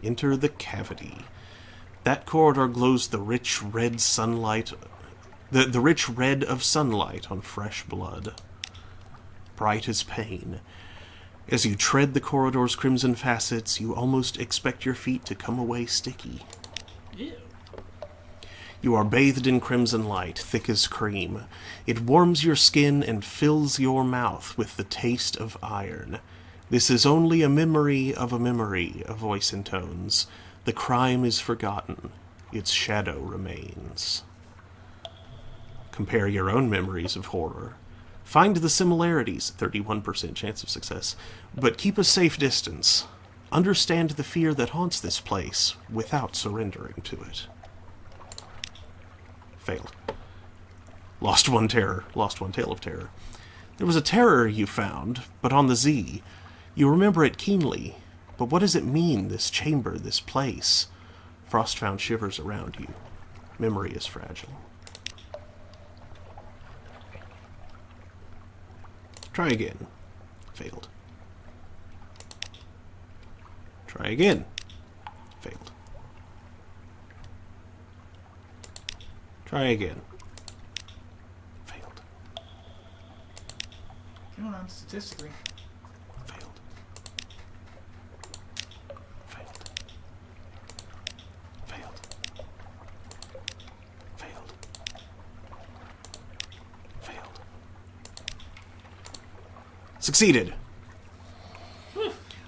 Enter the cavity. That corridor glows the rich red sunlight, the rich red of sunlight on fresh blood. Bright as pain. As you tread the corridor's crimson facets, you almost expect your feet to come away sticky. Ew. You are bathed in crimson light, thick as cream. It warms your skin and fills your mouth with the taste of iron. This is only a memory, a voice intones. The crime is forgotten. Its shadow remains. Compare your own memories of horror. Find the similarities, 31% chance of success, but keep a safe distance. Understand the fear that haunts this place without surrendering to it. Failed. Lost one tale of terror. There was a terror you found, but on the Z. You remember it keenly, but what does it mean, this chamber, this place? Frostfound shivers around you. Memory is fragile. Try again. Failed. Try again. Failed. Try again. Failed. Come on, statistically. Failed. Failed. Failed. Failed. Failed. Succeeded.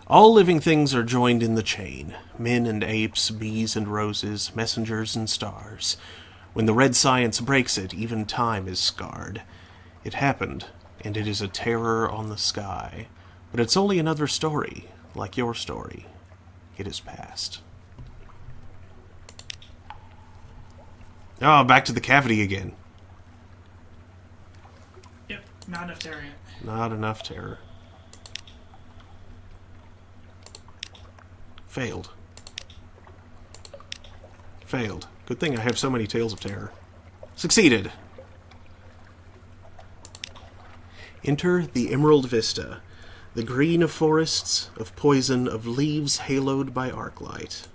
All living things are joined in the chain. Men and apes, bees and roses, messengers and stars. When the red science breaks it, even time is scarred. It happened, and it is a terror on the sky. But it's only another story, like your story. It is past. Oh, back to the cavity again. Yep, not enough terror yet. Not enough terror. Failed. Failed. Good thing I have so many tales of terror. Succeeded. Enter the Emerald Vista, the green of forests, of poison, of leaves haloed by arc light.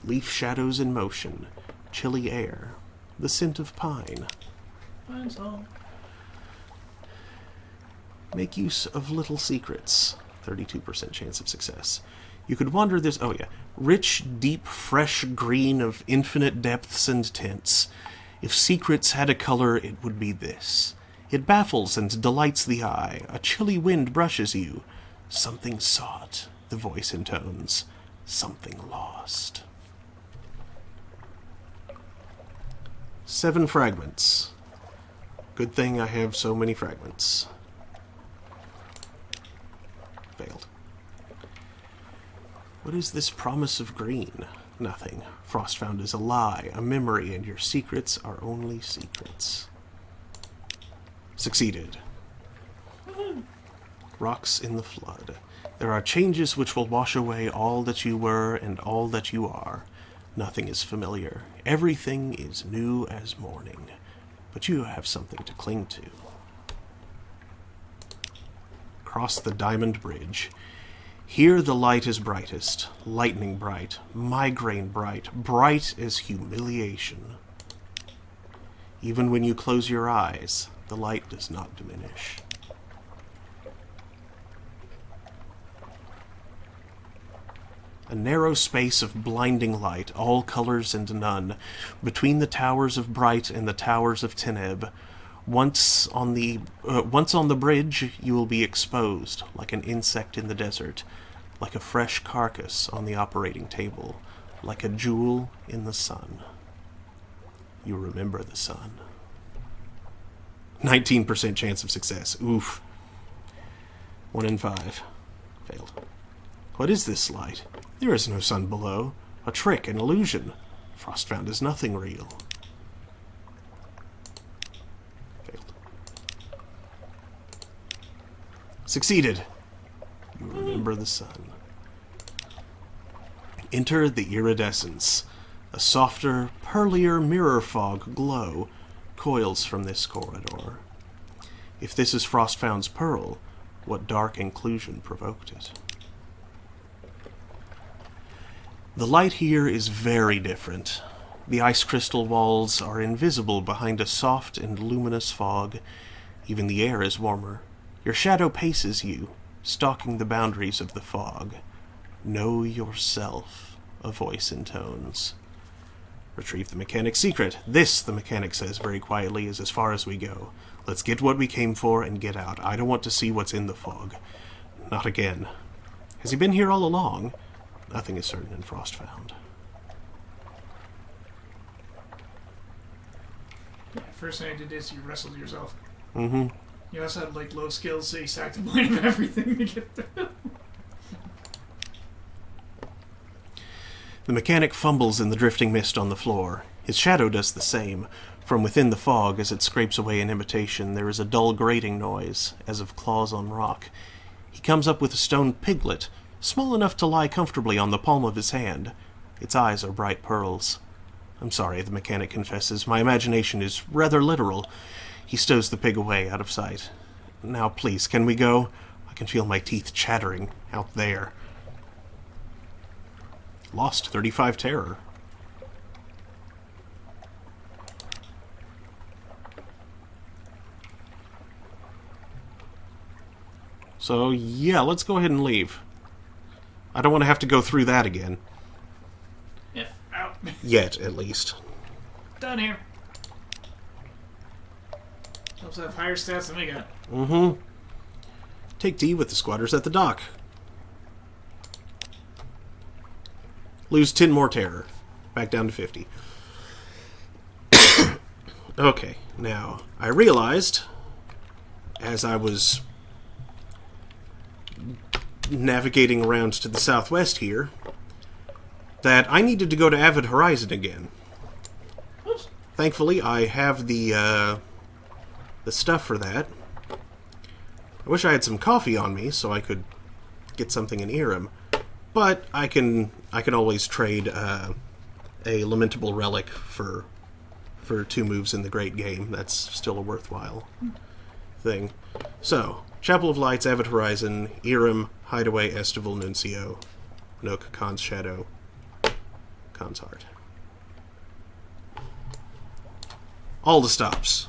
Leaf shadows in motion, chilly air, the scent of pine. Mine's all. Make use of little secrets, 32% chance of success. You could wander this, rich, deep, fresh green of infinite depths and tints. If secrets had a color, it would be this. It baffles and delights the eye. A chilly wind brushes you. Something sought, the voice intones. Something lost. 7 fragments. Good thing I have so many fragments. Failed. What is this promise of green? Nothing. Frostfound is a lie, a memory, and your secrets are only secrets. Succeeded. Rocks in the flood. There are changes which will wash away all that you were and all that you are. Nothing is familiar. Everything is new as morning. But you have something to cling to. Cross the diamond bridge. Here the light is brightest, lightning bright, migraine bright, bright as humiliation. Even when you close your eyes, the light does not diminish. A narrow space of blinding light, all colors and none, between the towers of Bright and the towers of Teneb. Once on the bridge, you will be exposed, like an insect in the desert, like a fresh carcass on the operating table, like a jewel in the sun. You remember the sun. 19% chance of success. Oof. 1 in 5. Failed. What is this light? There is no sun below. A trick, an illusion. Frostfound is nothing real. Failed. Succeeded. You remember the sun. Enter the iridescence. A softer, pearlier mirror fog glow coils from this corridor. If this is Frostfound's pearl, what dark inclusion provoked it? The light here is very different. The ice crystal walls are invisible behind a soft and luminous fog. Even the air is warmer. Your shadow paces you, stalking the boundaries of the fog. Know yourself, a voice intones. Retrieve the mechanic's secret. This, the mechanic says very quietly, is as far as we go. Let's get what we came for and get out. I don't want to see what's in the fog. Not again. Has he been here all along? Nothing is certain in Frostfound. Yeah, first thing I did is you wrestled yourself. Mm-hmm. You also had like low skills, so you sacked a point of everything to get through. The mechanic fumbles in the drifting mist on the floor. His shadow does the same. From within the fog, as it scrapes away an imitation, there is a dull grating noise, as of claws on rock. He comes up with a stone piglet, small enough to lie comfortably on the palm of his hand. Its eyes are bright pearls. I'm sorry, the mechanic confesses. My imagination is rather literal. He stows the pig away, out of sight. Now, please, can we go? I can feel my teeth chattering out there. Lost 35 terror. So, yeah, let's go ahead and leave. I don't want to have to go through that again. Yeah, out. Yet, at least. Done here. Helps have higher stats than we got. Mm-hmm. Take D with the squatters at the dock. Lose 10 more terror. Back down to 50. Okay, now, I realized, as I was navigating around to the southwest here, that I needed to go to Avid Horizon again. Oops. Thankfully, I have the stuff for that. I wish I had some coffee on me so I could get something in Irem, but I can always trade a lamentable relic for 2 moves in the great game. That's still a worthwhile thing. So, Chapel of Lights, Avid Horizon, Irem, Hideaway, Estival, Nuncio, Nook, Khan's Shadow, Khan's Heart. All the stops.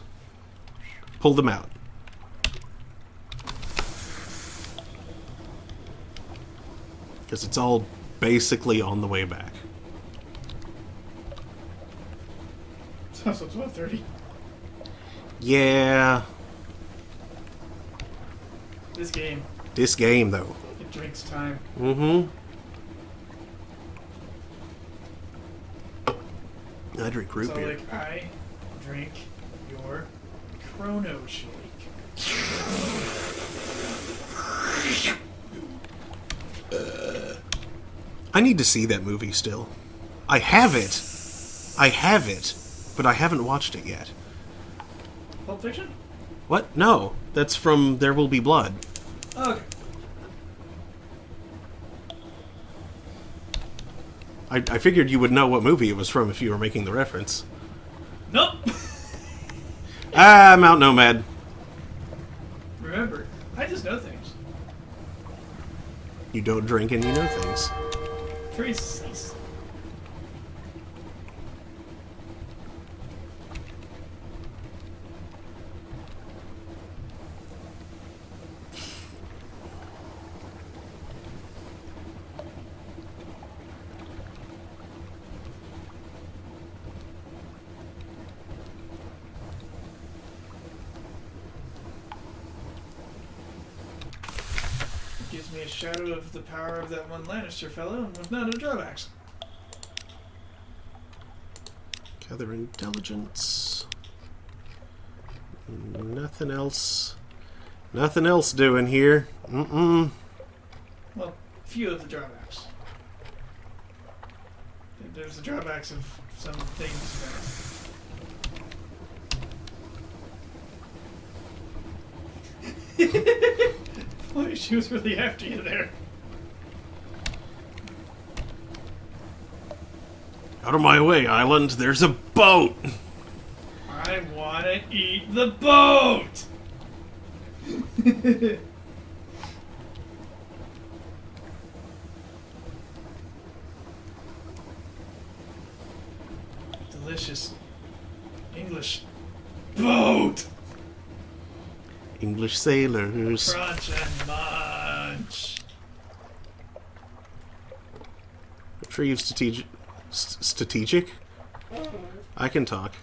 Pull them out. Because it's all basically on the way back. So it's 12:30. Yeah. This game, though. it drinks time. Mm-hmm. I drink root So, beer. like, I drink your Chrono Shake. I need to see that movie still. I have it, but I haven't watched it yet. Pulp Fiction? What? No, that's from There Will Be Blood. Okay. I figured you would know what movie it was from if you were making the reference. Nope. Mount Nomad. Remember, I just know things. You don't drink and you know things. Precise. Gives me a shadow of the power of that one Lannister fellow, and with none of drawbacks. Gather intelligence. Nothing else. Nothing else doing here. Well, few of the drawbacks. There's the drawbacks of some things. Boy, she was really after you there. Out of my way, Island. There's a boat. I wanna eat the boat! Delicious English boat! English sailors. Crunch and munch. Retrieve strategic? I can talk.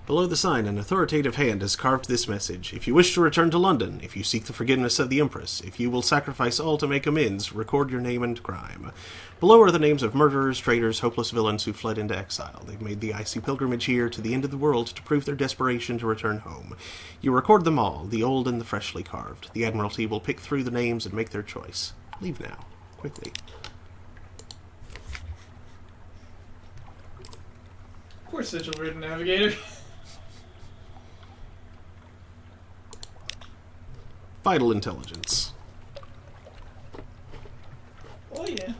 Below the sign, an authoritative hand has carved this message. If you wish to return to London, if you seek the forgiveness of the Empress, if you will sacrifice all to make amends, record your name and crime. Below are the names of murderers, traitors, hopeless villains who fled into exile. They've made the icy pilgrimage here to the end of the world to prove their desperation to return home. You record them all, the old and the freshly carved. The Admiralty will pick through the names and make their choice. Leave now. Quickly. Poor sigil-ridden navigator. Vital intelligence. Oh yeah.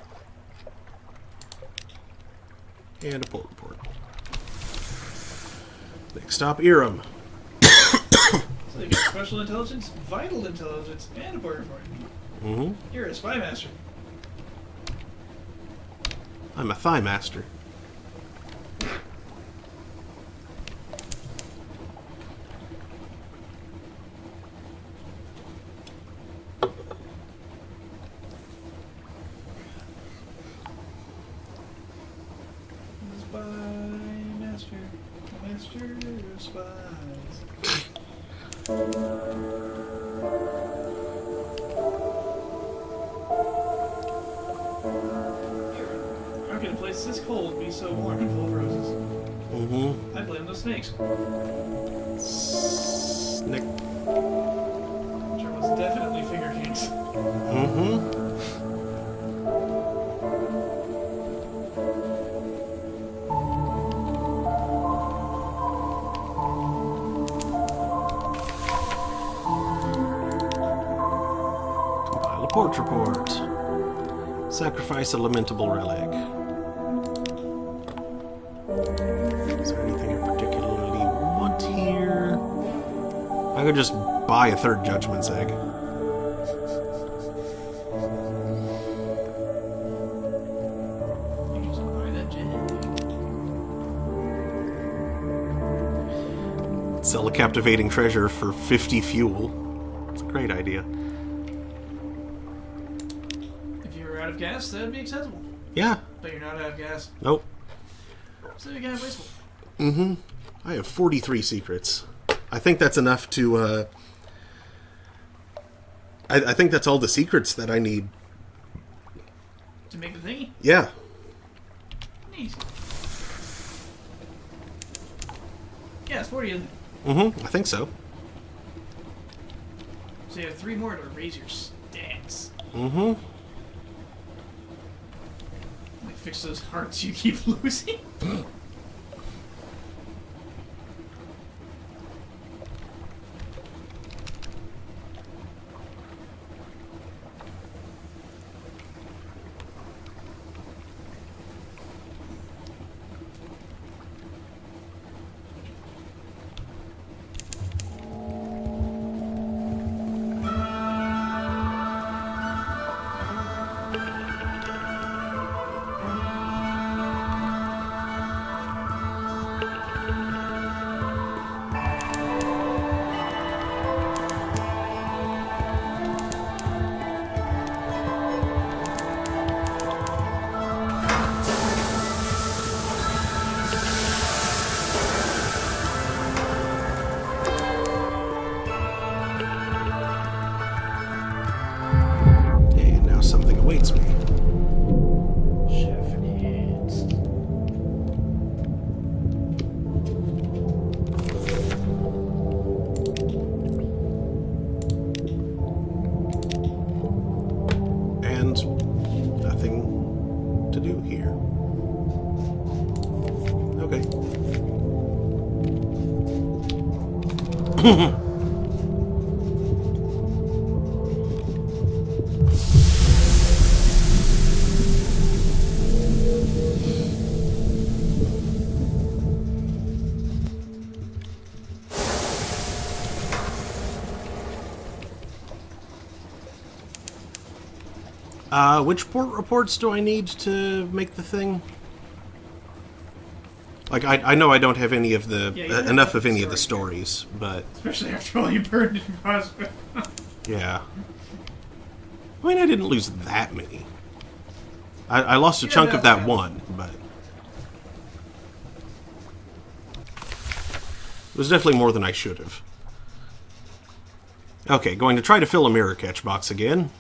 And a pull report. Next stop, Iram. So you get special intelligence, vital intelligence, and a port report. Mm-hmm. You're a spy master. I'm a thigh master. Master of spies. How can a place this cold be so warm and full of roses? Mm-hmm. I blame those snakes. Snick. Which are most definitely finger kings. Mm-hmm. Port report. Sacrifice a lamentable relic. Is there anything I particularly want here? I could just buy a third Judgment's egg. You just buy that jig. Sell a captivating treasure for 50 fuel. It's a great idea. Out of gas, that'd be acceptable. Yeah. But you're not out of gas. Nope. So you got wasteful. Mm-hmm. I have 43 secrets. I think that's enough to, I think that's all the secrets that I need. To make the thingy? Yeah. Easy. Yeah, it's 40, isn't it? Mm-hmm, I think so. So you have 3 more to raise your stats. Mm-hmm. Like fix those hearts you keep losing. And now something awaits me. Chef needs. And nothing to do here. Okay. Which port reports do I need to make the thing? Like, I know I don't have any of the Yeah, you don't have enough the of any of the story. stories, but Especially after all you burned in hospital. yeah. I mean, I didn't lose that many. I lost a Yeah, chunk of that's that bad. one, but it was definitely more than I should have. Okay, going to try to fill a mirror catch box again.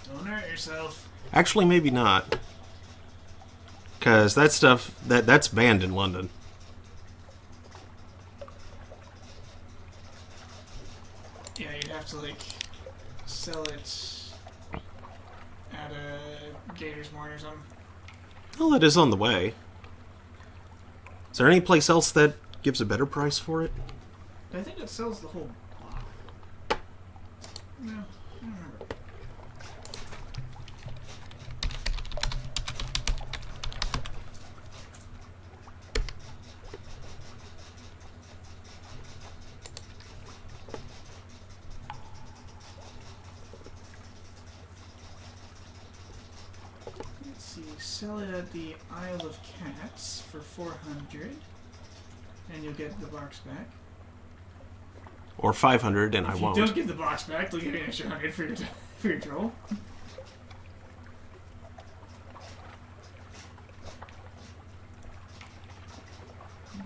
Don't hurt yourself. Actually, maybe not. Because that stuff, that's banned in London. Yeah, you'd have to, like, sell it at a Gator's Mart or something. Well, it is on the way. Is there any place else that gives a better price for it? I think it sells the whole block. No, I don't remember. Let's see, sell it at the Isle of Cats for 400, and you'll get the box back. Or 500, and I If won't. you don't get the box back, they'll give you an extra 100 for your troll.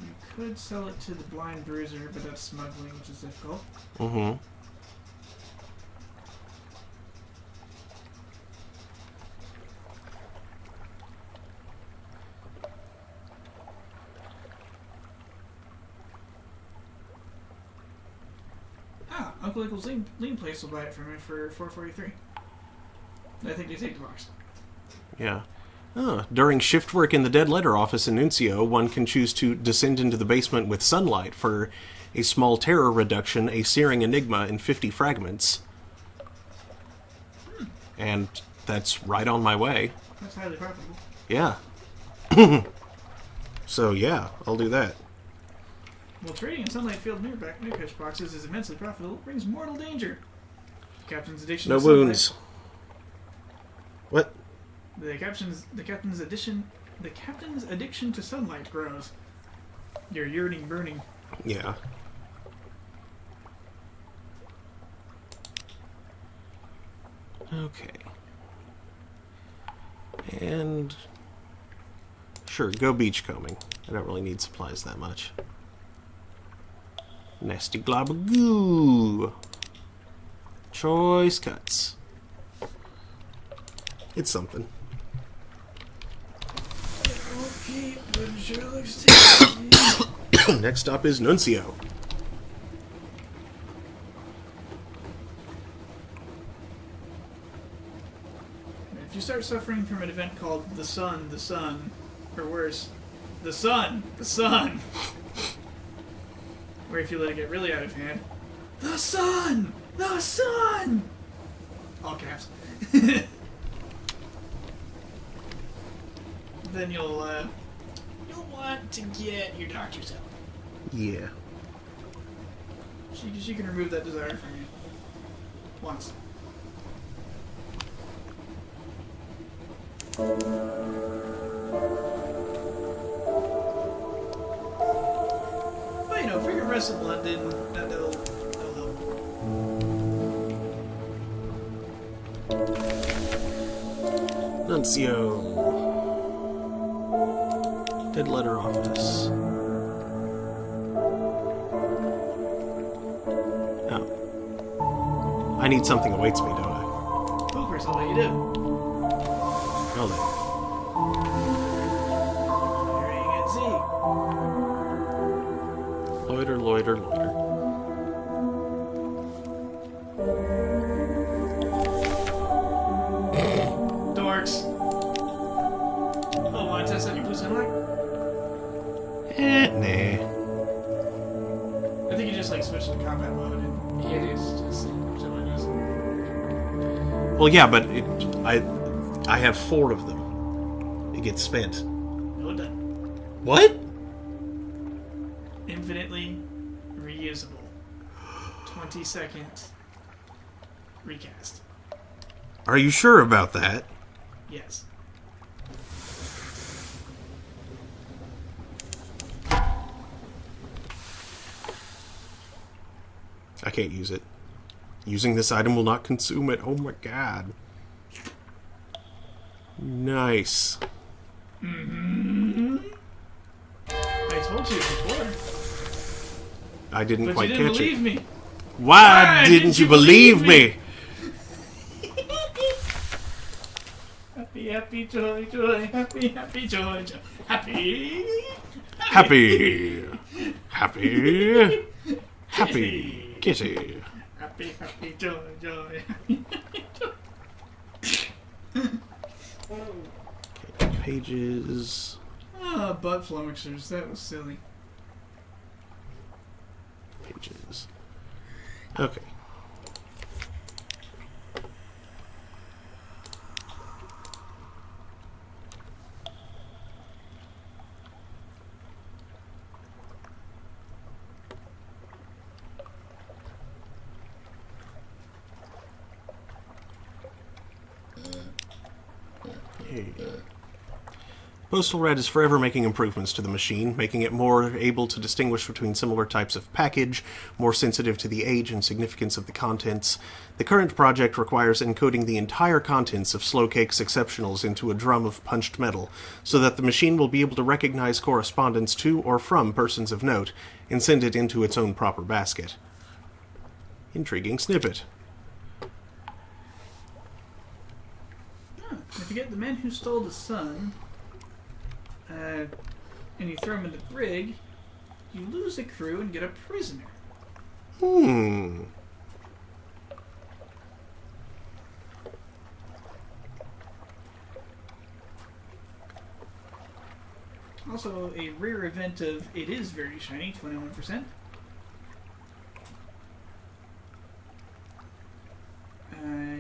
You could sell it to the Blind Bruiser, but that's smuggling, which is difficult. Mm-hmm. Ah, Uncle Ickle's lean place will buy it from me for 443. I think they take the box. Yeah. During shift work in the Dead Letter office in Nuncio, one can choose to descend into the basement with sunlight for a small terror reduction, a searing enigma, and 50 fragments. And that's right on my way. That's highly profitable. Yeah. So, yeah, I'll do that. Well, trading in sunlight filled mirror-catch boxes is immensely profitable. It brings mortal danger. Captain's addiction No to sunlight. wounds. What? The captain's addiction to sunlight grows. You're yearning, burning. Yeah. Okay. And... sure, go beachcombing. I don't really need supplies that much. Nasty glob of goo. Choice cuts. It's something. Hey, but it sure looks tasty. Next up is Nuncio. If you start suffering from an event called the sun, or worse, the sun, where if you let it get really out of hand, the sun, all caps, then you'll want to get your doctor's help. Yeah. She can remove that desire from you. Once. But you know, for your rest of London, that'll help. Nuncio. Dead letter office. Oh. I need something awaits me, don't I? Of course, I'll let you do. Oh, then. Hearing at Z. Loiter, loiter, loiter. Dorks. Oh, want to test out your blue sunlight? Nah. I think you just like switch to combat mode and it is just join us. Well, yeah, but I have 4 of them. It gets spent. No, it doesn't. What? Infinitely reusable. 20-second recast. Are you sure about that? Yes. I can't use it. Using this item will not consume it. Oh my god. Nice. Mm-hmm. I told you before. I didn't But quite you didn't catch believe it. me. Why didn't you believe me? Happy, happy, joy, joy, happy, happy, joy, joy, happy. Happy. Happy. Happy. Kitty. Happy, happy, joy, joy, happy, joy. Pages. Ah, butt flummoxers. That was silly. Pages. Okay. Hey. Postal Red is forever making improvements to the machine, making it more able to distinguish between similar types of package, more sensitive to the age and significance of the contents. The current project requires encoding the entire contents of Slow Cake's exceptionals into a drum of punched metal, so that the machine will be able to recognize correspondence to or from persons of note, and send it into its own proper basket. Intriguing snippet. If you get the men who stole the sun, and you throw them in the brig, you lose a crew and get a prisoner. Also, a rare event of it is very shiny, 21%.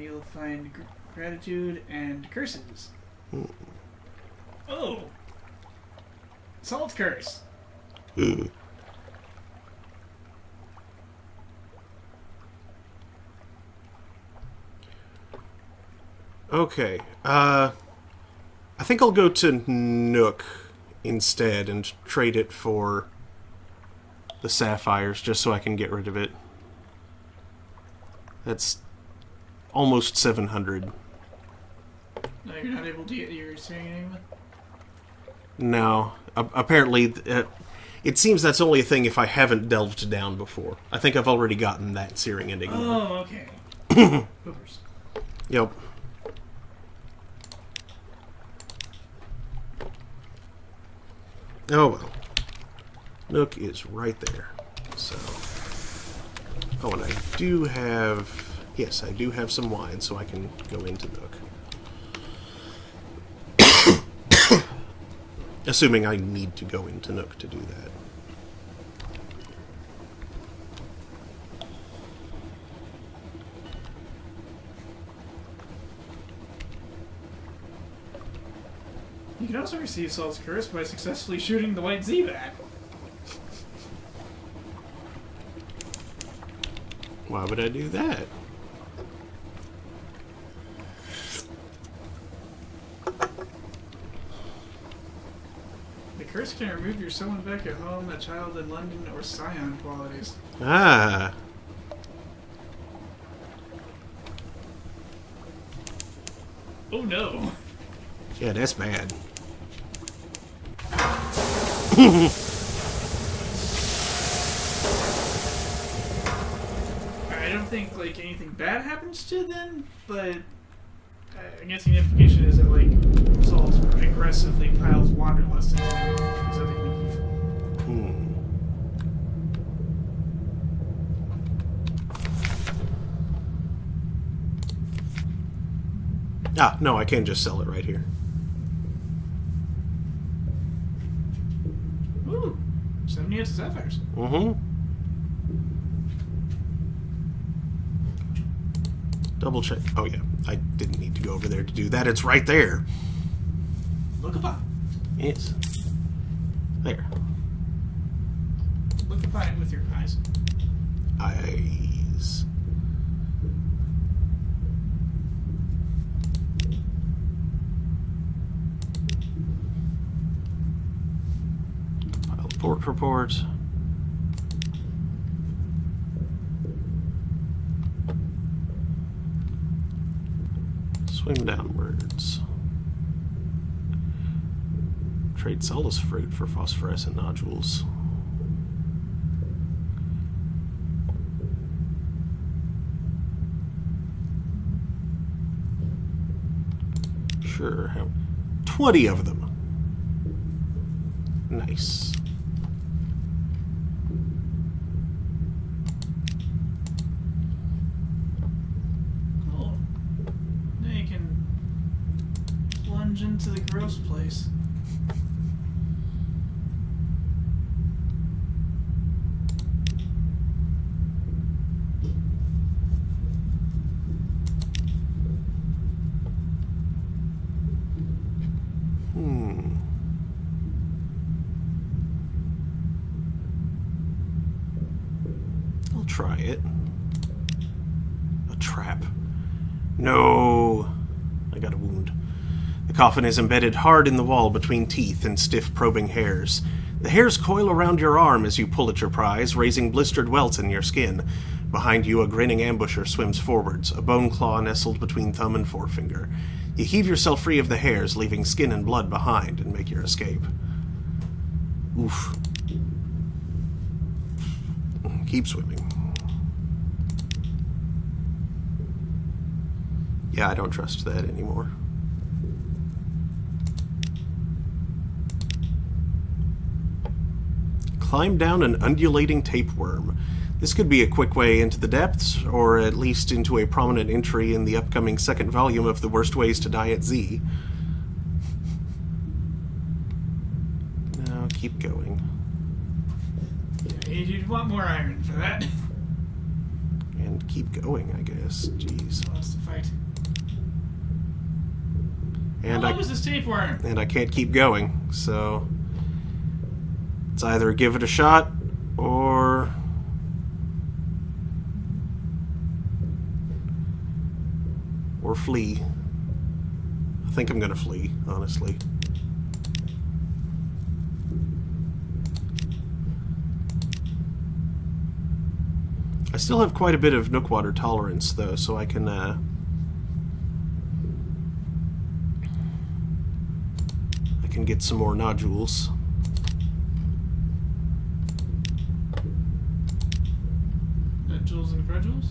You'll find gratitude and curses. Oh! Salt curse. Okay. I think I'll go to Nook instead and trade it for the sapphires just so I can get rid of it. That's almost 700. No, you're not able to get your searing enigma? No. Apparently, it seems that's only a thing if I haven't delved down before. I think I've already gotten that searing enigma. Oh, okay. Poopers. Oh well. Nook is right there. So. Oh, and I do have... Yes, I do have some wine, so I can go into Nook. Assuming I need to go into Nook to do that. You can also receive Saul's Curse by successfully shooting the white Z-Bat. Why would I do that? The curse can remove your someone back at home, a child in London, or scion qualities. Ah. Oh no. Yeah, that's bad. I don't think like anything bad happens to them, but I guess the implication is that like Salt aggressively piles wanderlust into them so they leave. Ah, no, I can just sell it right here. Ooh, 70 sapphires. Double check. Oh yeah, I didn't need to go over there to do that. It's right there. Look upon it. Yes. There. Look upon it with your eyes. Eyes. File port report. Swim downwards. Trade Solace fruit for phosphorescent nodules. Sure. 20 of them. Nice. Cool. Now you can plunge into the gross place. I'll try it. A trap. No! I got a wound. The coffin is embedded hard in the wall between teeth and stiff probing hairs. The hairs coil around your arm as you pull at your prize, raising blistered welts in your skin. Behind you, a grinning ambusher swims forwards, a bone claw nestled between thumb and forefinger. You heave yourself free of the hairs, leaving skin and blood behind, and make your escape. Oof. Keep swimming. Yeah, I don't trust that anymore. Climb down an undulating tapeworm. This could be a quick way into the depths, or at least into a prominent entry in the upcoming second volume of The Worst Ways to Die at Z. No, keep going. Yeah, you'd want more iron for that. And keep going, I guess. Jeez. Wants to fight. And How long was this tapeworm? And I can't keep going, so it's either give it a shot or flee. I think I'm gonna flee, honestly. I still have quite a bit of Nook water tolerance, though, so I can get some more nodules. Nodules and credules?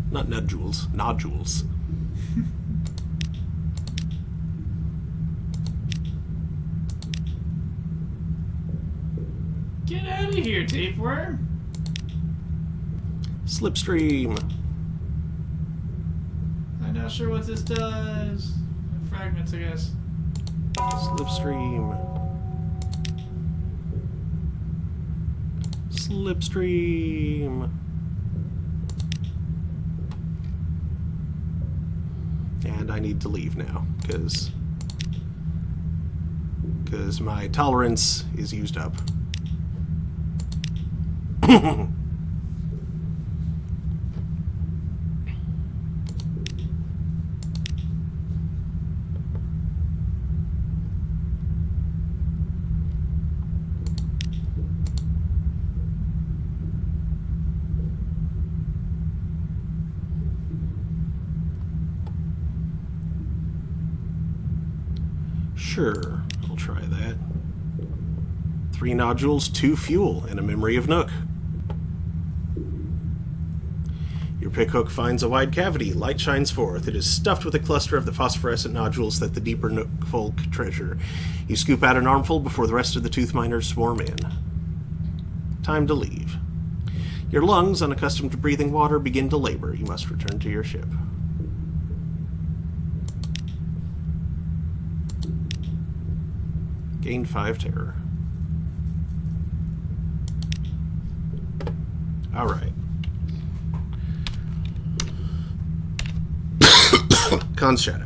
Not nodules, nodules. Get out of here, tapeworm. Slipstream. I'm not sure what this does. Fragments, I guess. Slipstream. Slipstream. And I need to leave now, because my tolerance is used up. Sure, I'll try that. 3 nodules, 2 fuel, and a memory of Nook. Your pickhook finds a wide cavity. Light shines forth. It is stuffed with a cluster of the phosphorescent nodules that the deeper Nook folk treasure. You scoop out an armful before the rest of the tooth miners swarm in. Time to leave. Your lungs, unaccustomed to breathing water, begin to labor. You must return to your ship. Gained 5 terror. Alright. Khan's Shadow.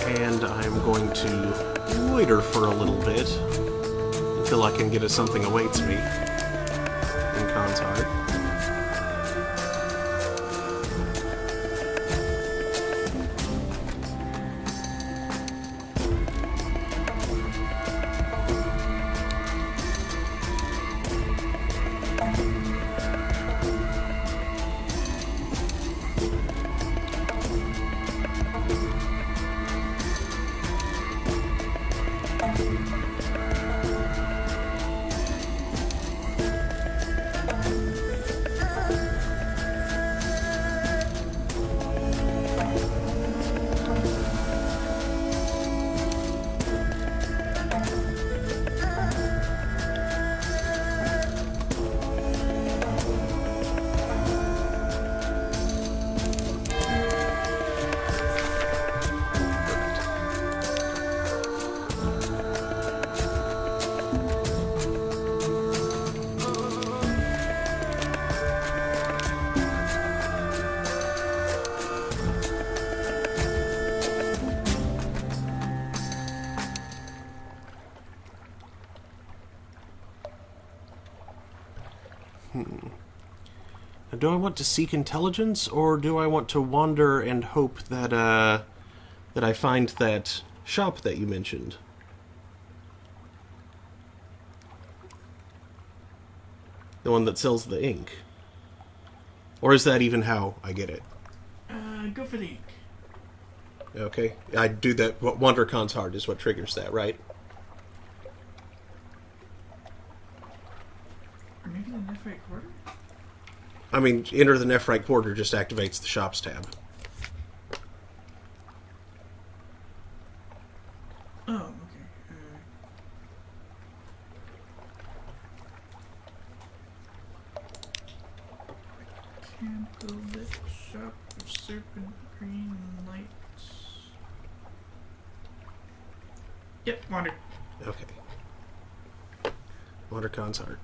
And I'm going to loiter for a little bit until I can get a something awaits me in Khan's heart. Now, do I want to seek intelligence, or do I want to wander and hope that that I find that shop that you mentioned? The one that sells the ink. Or is that even how I get it? Go for the ink. Okay, I do that. Wander Khan's heart is what triggers that, right? Or maybe the Nephrite Quarter? I mean, enter the Nephrite Quarter just activates the shops tab. Oh, okay. Candlelit shop of serpent green lights. Yep, wander. Okay. Wander Khan's heart.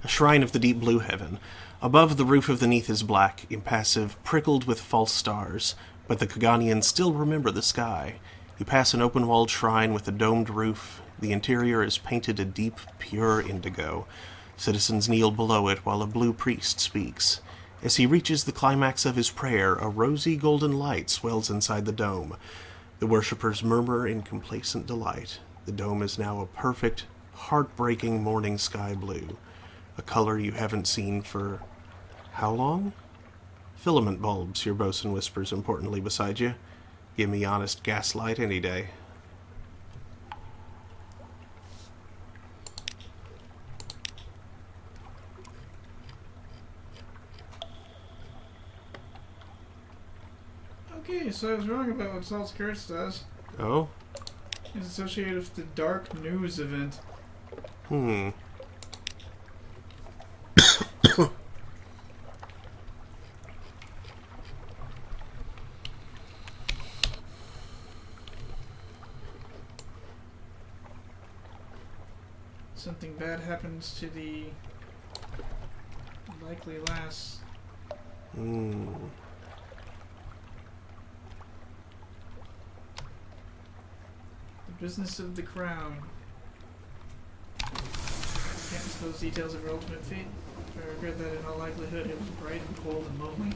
a shrine of the deep blue heaven. Above, the roof of the Neath is black, impassive, prickled with false stars, but the Kaganians still remember the sky. You pass an open-walled shrine with a domed roof. The interior is painted a deep, pure indigo. Citizens kneel below it while a blue priest speaks. As he reaches the climax of his prayer, a rosy golden light swells inside the dome. The worshippers murmur in complacent delight. The dome is now a perfect, heartbreaking morning sky blue. A color you haven't seen for... how long? Filament bulbs, your bosun whispers importantly beside you. Give me honest gaslight any day. Okay, so I was wrong about what Salt's Curse does. Oh? It's associated with the Dark News event. Something bad happens to the likely lass. The business of the crown. Can't disclose details of her ultimate fate. I regret that in all likelihood it was bright and cold and lonely.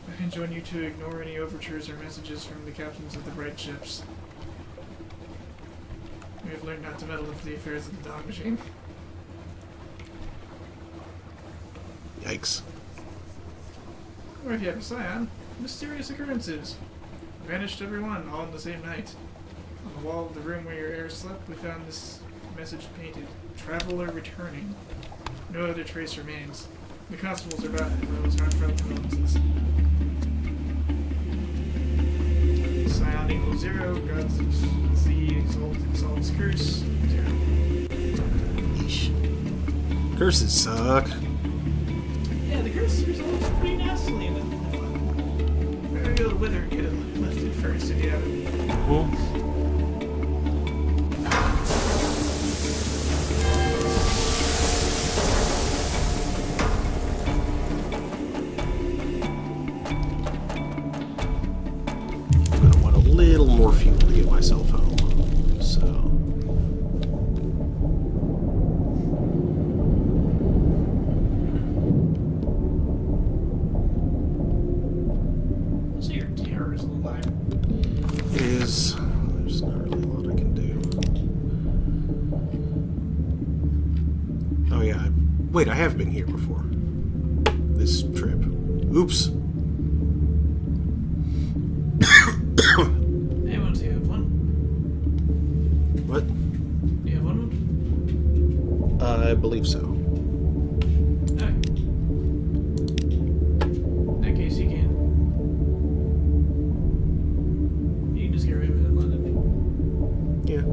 I enjoin you to ignore any overtures or messages from the captains of the bright ships. We have learned not to meddle with the affairs of the dog machine. Yikes. Or if you have a scion, mysterious occurrences. Vanished everyone, all in the same night. On the wall of the room where your heir slept, we found this message painted. Traveler returning. No other trace remains. The constables are baffled, though it's not from condolences. Scion equals 0, gods of the Salt's Curse, 0. Yeesh. Curses suck. Yeah, the curse results pretty nastily in the one. Better go to Wither and get it lifted first if you haven't. I'm gonna want a little more fuel to get myself home. So... So your terror's alive. It is. There's not really a lot I can do. Oh yeah. Wait, I have been here before. This trip. Oops. Hey, once you have one. What? Do you have one? I believe so. Okay. In that case, you can. You can just get rid of it in London. Yeah.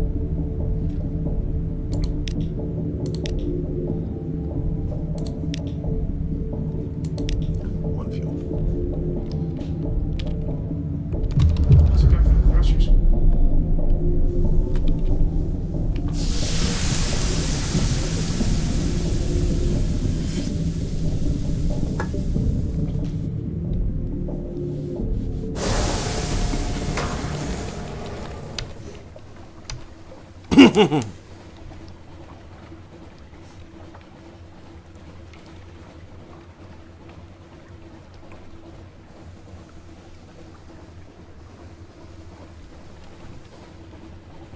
One fuel. Those are coming from the thrusters.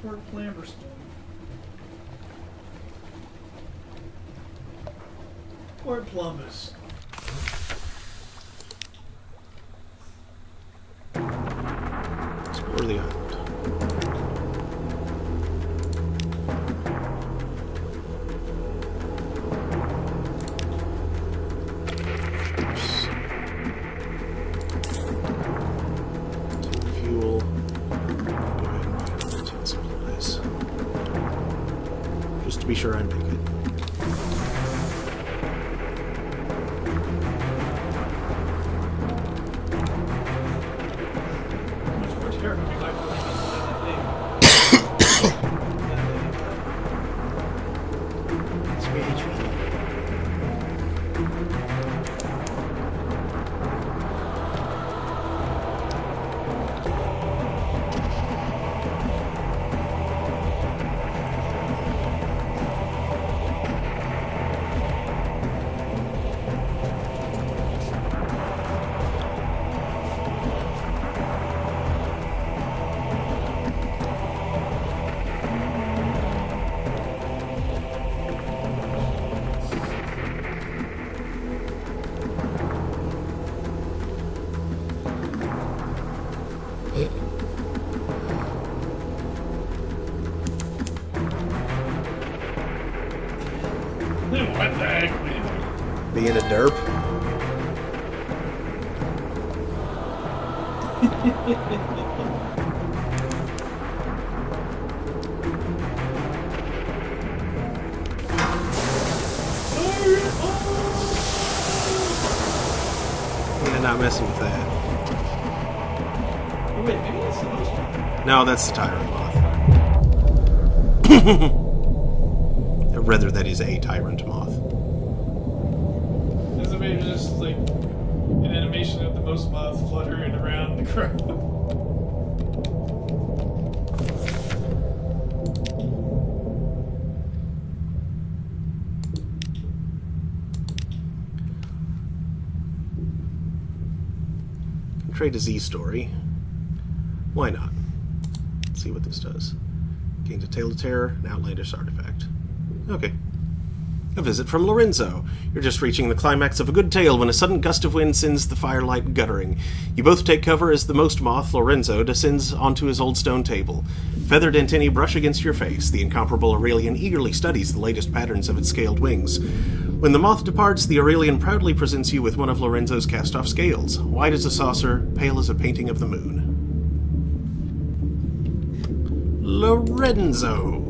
Port Lamberstone. Port Columbus. Explore the island. Fuel. Go ahead and buy another 10 supplies. Just to be sure I make it. Much more terrible life than being a derp. Yeah, not messing with that. Oh, wait, maybe that's the most one. No, that's the tyrant moth. Rather, that is a tyrant moth. Is it maybe just like an animation of the most moth fluttering around the crowd? Trade a Z story. Why not? Let's see what this does. Gains a Tale of Terror, an outlandish artifact. Okay. A visit from Lorenzo. You're just reaching the climax of a good tale when a sudden gust of wind sends the firelight guttering. You both take cover as the most moth, Lorenzo, descends onto his old stone table. Feathered antennae brush against your face. The incomparable Aurelian eagerly studies the latest patterns of its scaled wings. When the moth departs, the Aurelian proudly presents you with one of Lorenzo's cast-off scales. White as a saucer, pale as a painting of the moon. Lorenzo.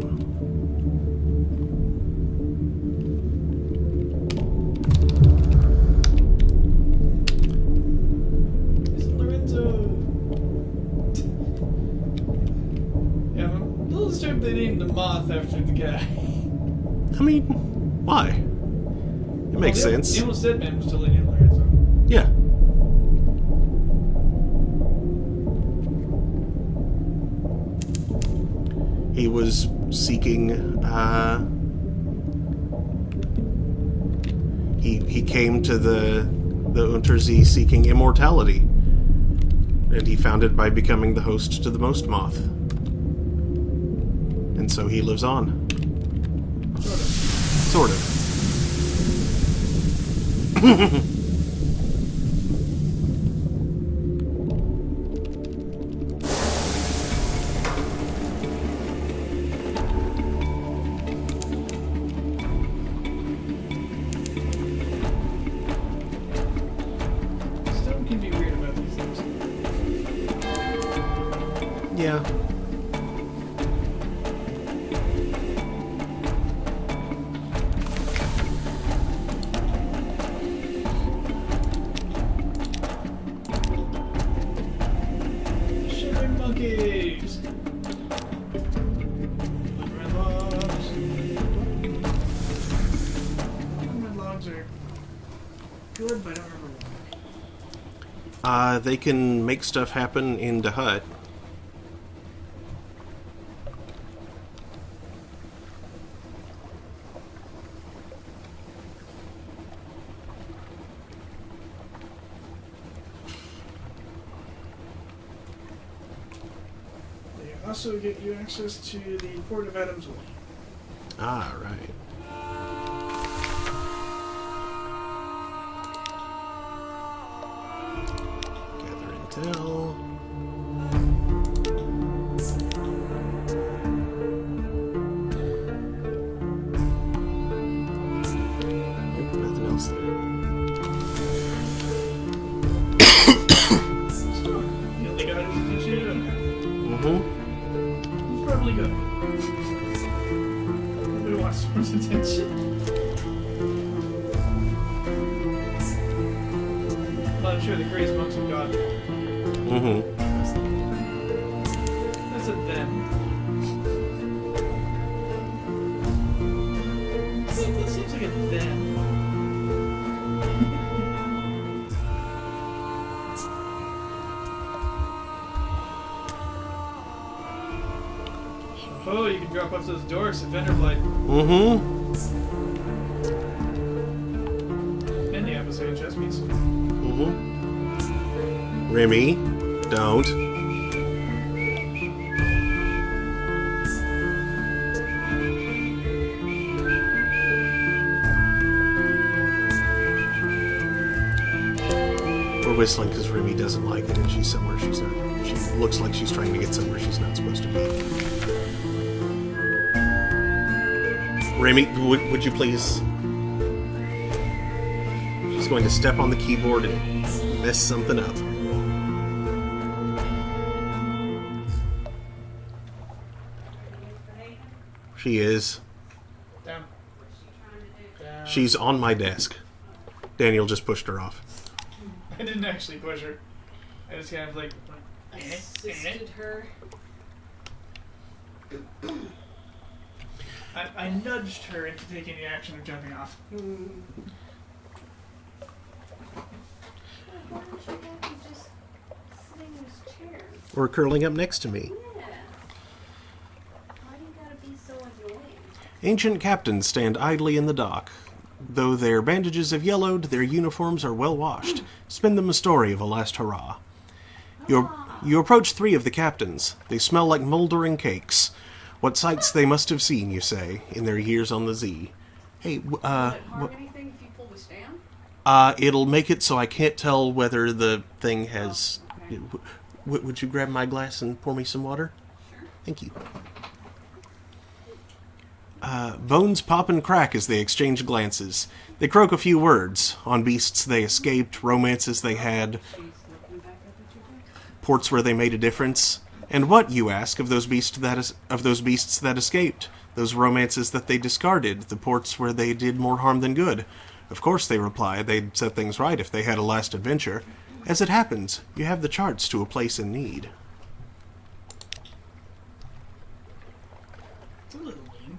It's Lorenzo. Yeah, I'm a little disturbed they named the moth after the guy. I mean, why? It makes sense. The almost dead man was totally named Lorenzo. Yeah. He was seeking, he came to the Untersee seeking immortality. And he found it by becoming the host to the most moth. And so he lives on. Sort of. Stone can be weird about these things. Yeah. Shivering monkeys! Red logs. Red logs are good, but I don't remember why. They can make stuff happen in the hut. They also get you access to the Port of Adams Way. Ah, right. Gather intel. Nope, nothing else there. So, the only guy who's teaching you Mm-hmm. he's probably good. Nobody wants someone's attention. Well, I'm sure the crazed monks of God. Mm-hmm. That's a them. It seems like a them. Oh, you can drop off those dorks at Vanderblight. Mm-hmm. And the episode chess piece. Mm-hmm. Remy, don't. We're whistling because Remy doesn't like it and she's somewhere she's not. She looks like she's trying to get somewhere she's not supposed to be. Remy, would you please? She's going to step on the keyboard and mess something up. She is. Down. Down. She's on my desk. Daniel just pushed her off. I didn't actually push her. I just kind of like Assisted her. I nudged her into taking the action of jumping off. Why don't you have him just sitting in his chair? Or curling up next to me. Yeah. Why do you gotta be so annoying? Ancient captains stand idly in the dock. Though their bandages have yellowed, their uniforms are well washed. Spin them a story of a last hurrah. You approach 3 of the captains. They smell like moldering cakes. What sights they must have seen, you say, in their years on the Z. Hey, Will it harm anything if you pull the stand? it'll make it so I can't tell whether the thing has... Okay. Would you grab my glass and pour me some water? Sure. Thank you. Bones pop and crack as they exchange glances. They croak a few words on beasts they escaped, romances they had, She's looking back up at you. ports where they made a difference. And what, you ask, of those beasts that escaped? Those romances that they discarded, the ports where they did more harm than good? Of course, they reply, they'd set things right if they had a last adventure. As it happens, you have the charts to a place in need. It's a little lean.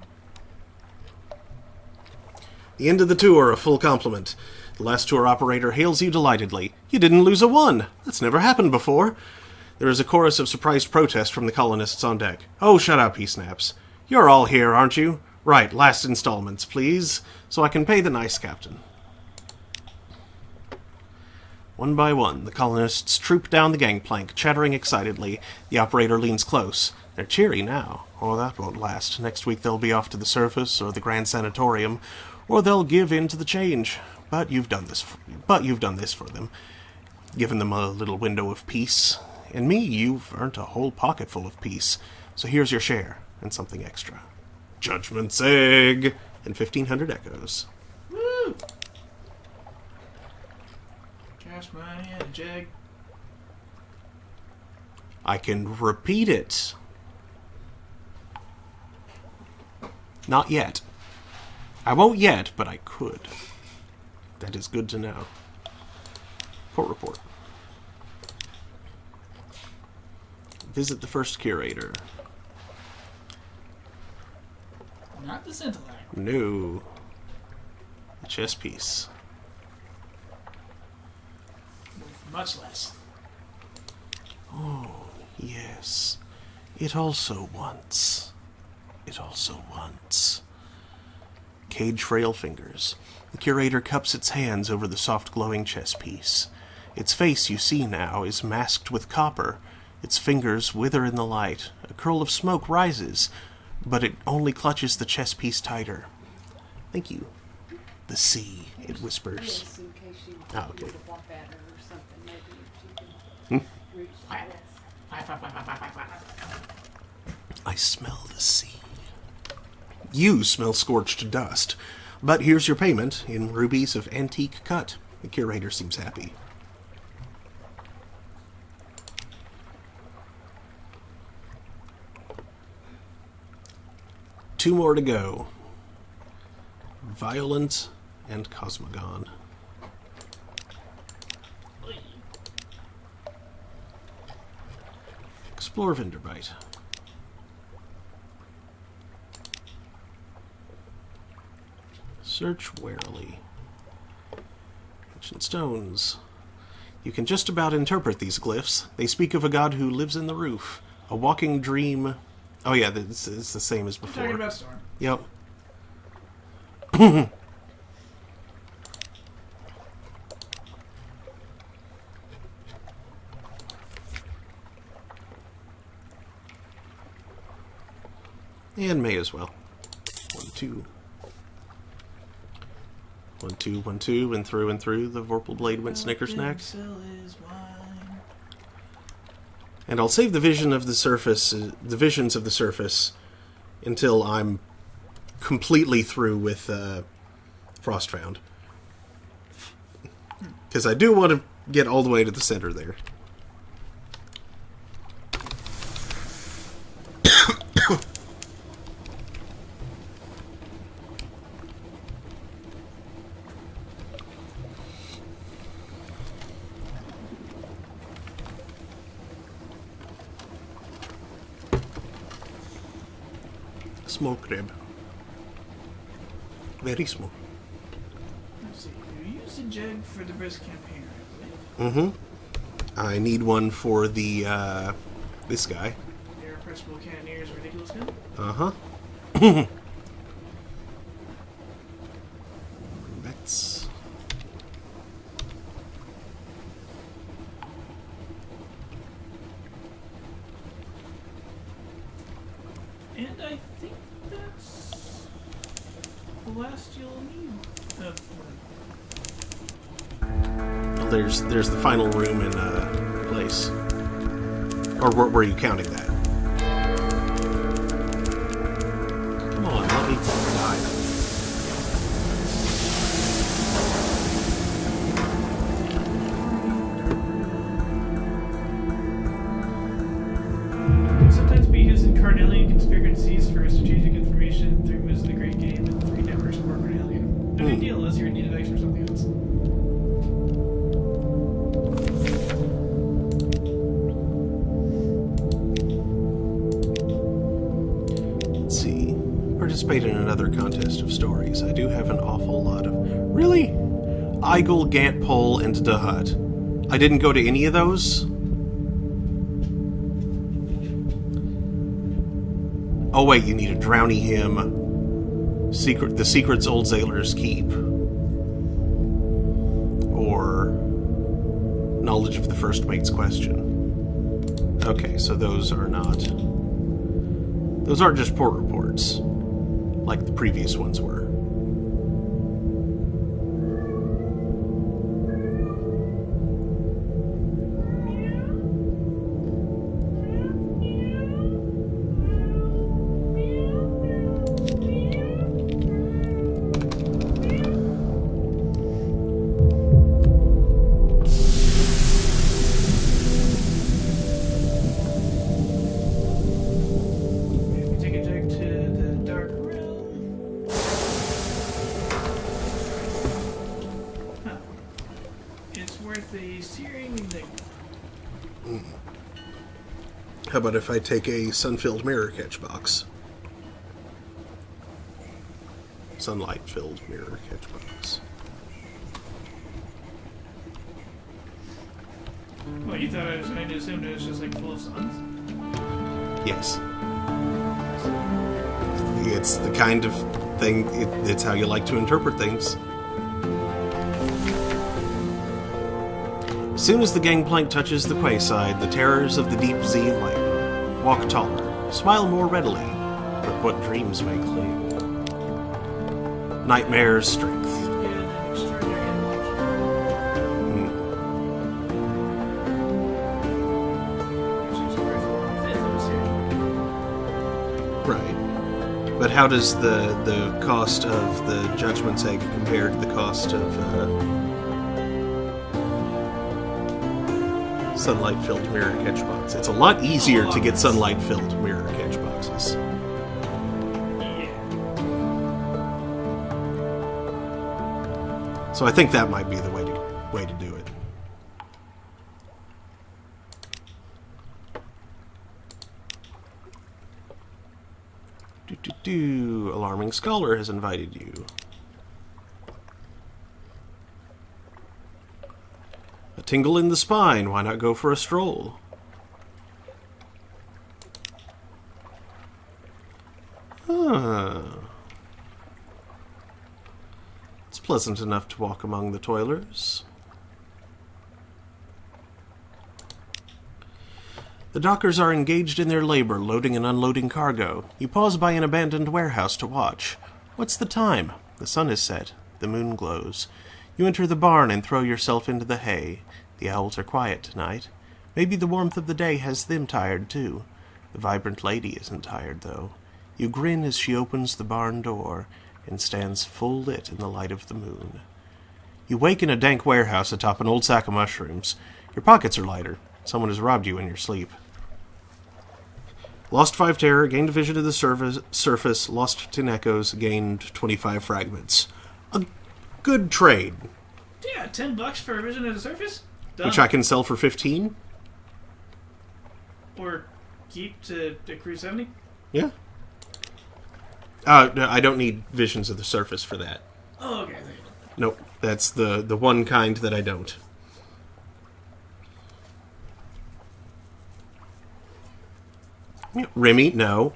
The end of the tour, a full compliment. The last tour operator hails you delightedly. You didn't lose a one! That's never happened before. There is a chorus of surprised protest from the colonists on deck. Oh, shut up, he snaps. You're all here, aren't you? Right, last installments, please, so I can pay the nice captain. One by one, the colonists troop down the gangplank, chattering excitedly. The operator leans close. They're cheery now. Oh, that won't last. Next week they'll be off to the surface, or the Grand Sanatorium, or they'll give in to the change. But you've done this for them. Given them a little window of peace. And me, you've earned a whole pocketful of peace. So here's your share, and something extra. Judgment's egg! And 1,500 echoes. Woo! Cash money and a jig. I can repeat it. Not yet. I won't yet, but I could. That is good to know. Port report. Visit the first curator. Not the Scintillate. No. The chess piece. Much less. Oh, yes. It also wants. It also wants. Cage frail fingers. The curator cups its hands over the soft glowing chess piece. Its face, you see now, is masked with copper. Its fingers wither in the light. A curl of smoke rises, but it only clutches the chess piece tighter. Thank you. The sea, it whispers. Yes, in case you Oh, okay. need to walk at her or something. Maybe if you can reach this. I smell the sea. You smell scorched dust. But here's your payment in rubies of antique cut. The curator seems happy. Two more to go. Violent and Cosmogon. Explore Vinderbite. Search warily. Ancient stones. You can just about interpret these glyphs. They speak of a god who lives in the roof. A walking dream. Oh yeah, this is the same as before. Talking about Storm. Yep. And may as well. 1, 2. 1, 2, 1, 2, and through, the Vorpal Blade went snickersnacks. And I'll save the vision of the surface, the visions of the surface, until I'm completely through with Frostfound. Because I do want to get all the way to the center there. Small crab. Very small. Let's see. You used a jug for the brisk campaign, I believe. Mm-hmm. I need one for the, this guy. The irrepressible cannoneer's ridiculous gun? Uh-huh. That's... And I think that's the last you'll need of them. Well, there's the final room in, place. Or were you counting that? Come on, let me die. Can sometimes be used in Carnelian conspiracies for strategic information, 3 moves in the great game, and 3 networks for Carnelian. No big deal unless you're in need of X for something else. Let's see. Participate in another contest of stories. I do have an awful lot of... Really? Eigel, Gantpole, and Dahut. I didn't go to any of those? Oh wait, you need a Drowny Hymn, The Secrets Old Sailors Keep, or Knowledge of the First Mate's Question. Okay, so those are not... Those aren't just port reports, like the previous ones were. We take a jug to the dark realm. Huh. It's worth a searing enigma. How about if I take a sun-filled mirror catch box? Sunlight-filled mirror catch box. Well, you thought I was going to assume it was just like full of suns? Yes. It's the kind of thing, it's how you like to interpret things. As soon as the gangplank touches the quayside, the terrors of the deep sea lighten. Walk taller, smile more readily, but what dreams may cling. Nightmare's strength. Yeah, an extraordinary animal. She's worth 1/5 of a series. Right. But how does the cost of the Judgment's Egg compare to the cost of sunlight-filled mirror catch box? It's a lot easier to get sunlight-filled mirror catch boxes. Yeah. So I think that might be the way to do it. Alarming Scholar has invited you. A tingle in the spine, why not go for a stroll? It's pleasant enough to walk among the toilers. The dockers are engaged in their labor, loading and unloading cargo. You pause by an abandoned warehouse to watch. What's the time? The sun is set. The moon glows. You enter the barn and throw yourself into the hay. The owls are quiet tonight. Maybe the warmth of the day has them tired, too. The vibrant lady isn't tired, though. You grin as she opens the barn door and stands full lit in the light of the moon. You wake in a dank warehouse atop an old sack of mushrooms. Your pockets are lighter. Someone has robbed you in your sleep. Lost 5 terror, gained vision of the surface, lost 10 echoes, gained 25 fragments. A good trade. Yeah, $10 for a vision of the surface? Done. Which I can sell for 15? Or keep to accrue 70? Yeah. No, I don't need visions of the surface for that. Oh, okay. Nope, that's the one kind that I don't. Remy, no.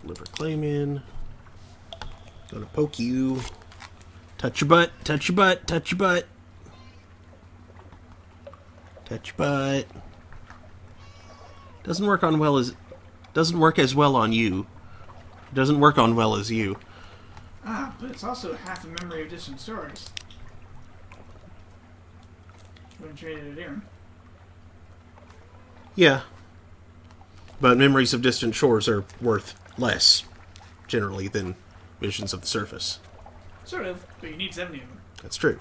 Deliver claim in. Gonna poke you. Touch your butt, touch your butt, touch your butt. Touch your butt. Doesn't work as well on you. Doesn't work on well as you. Ah, but it's also half a memory of distant stories. When traded it in. Yeah. But memories of distant shores are worth less, generally, than visions of the surface. Sort of, but you need 70 of them. That's true.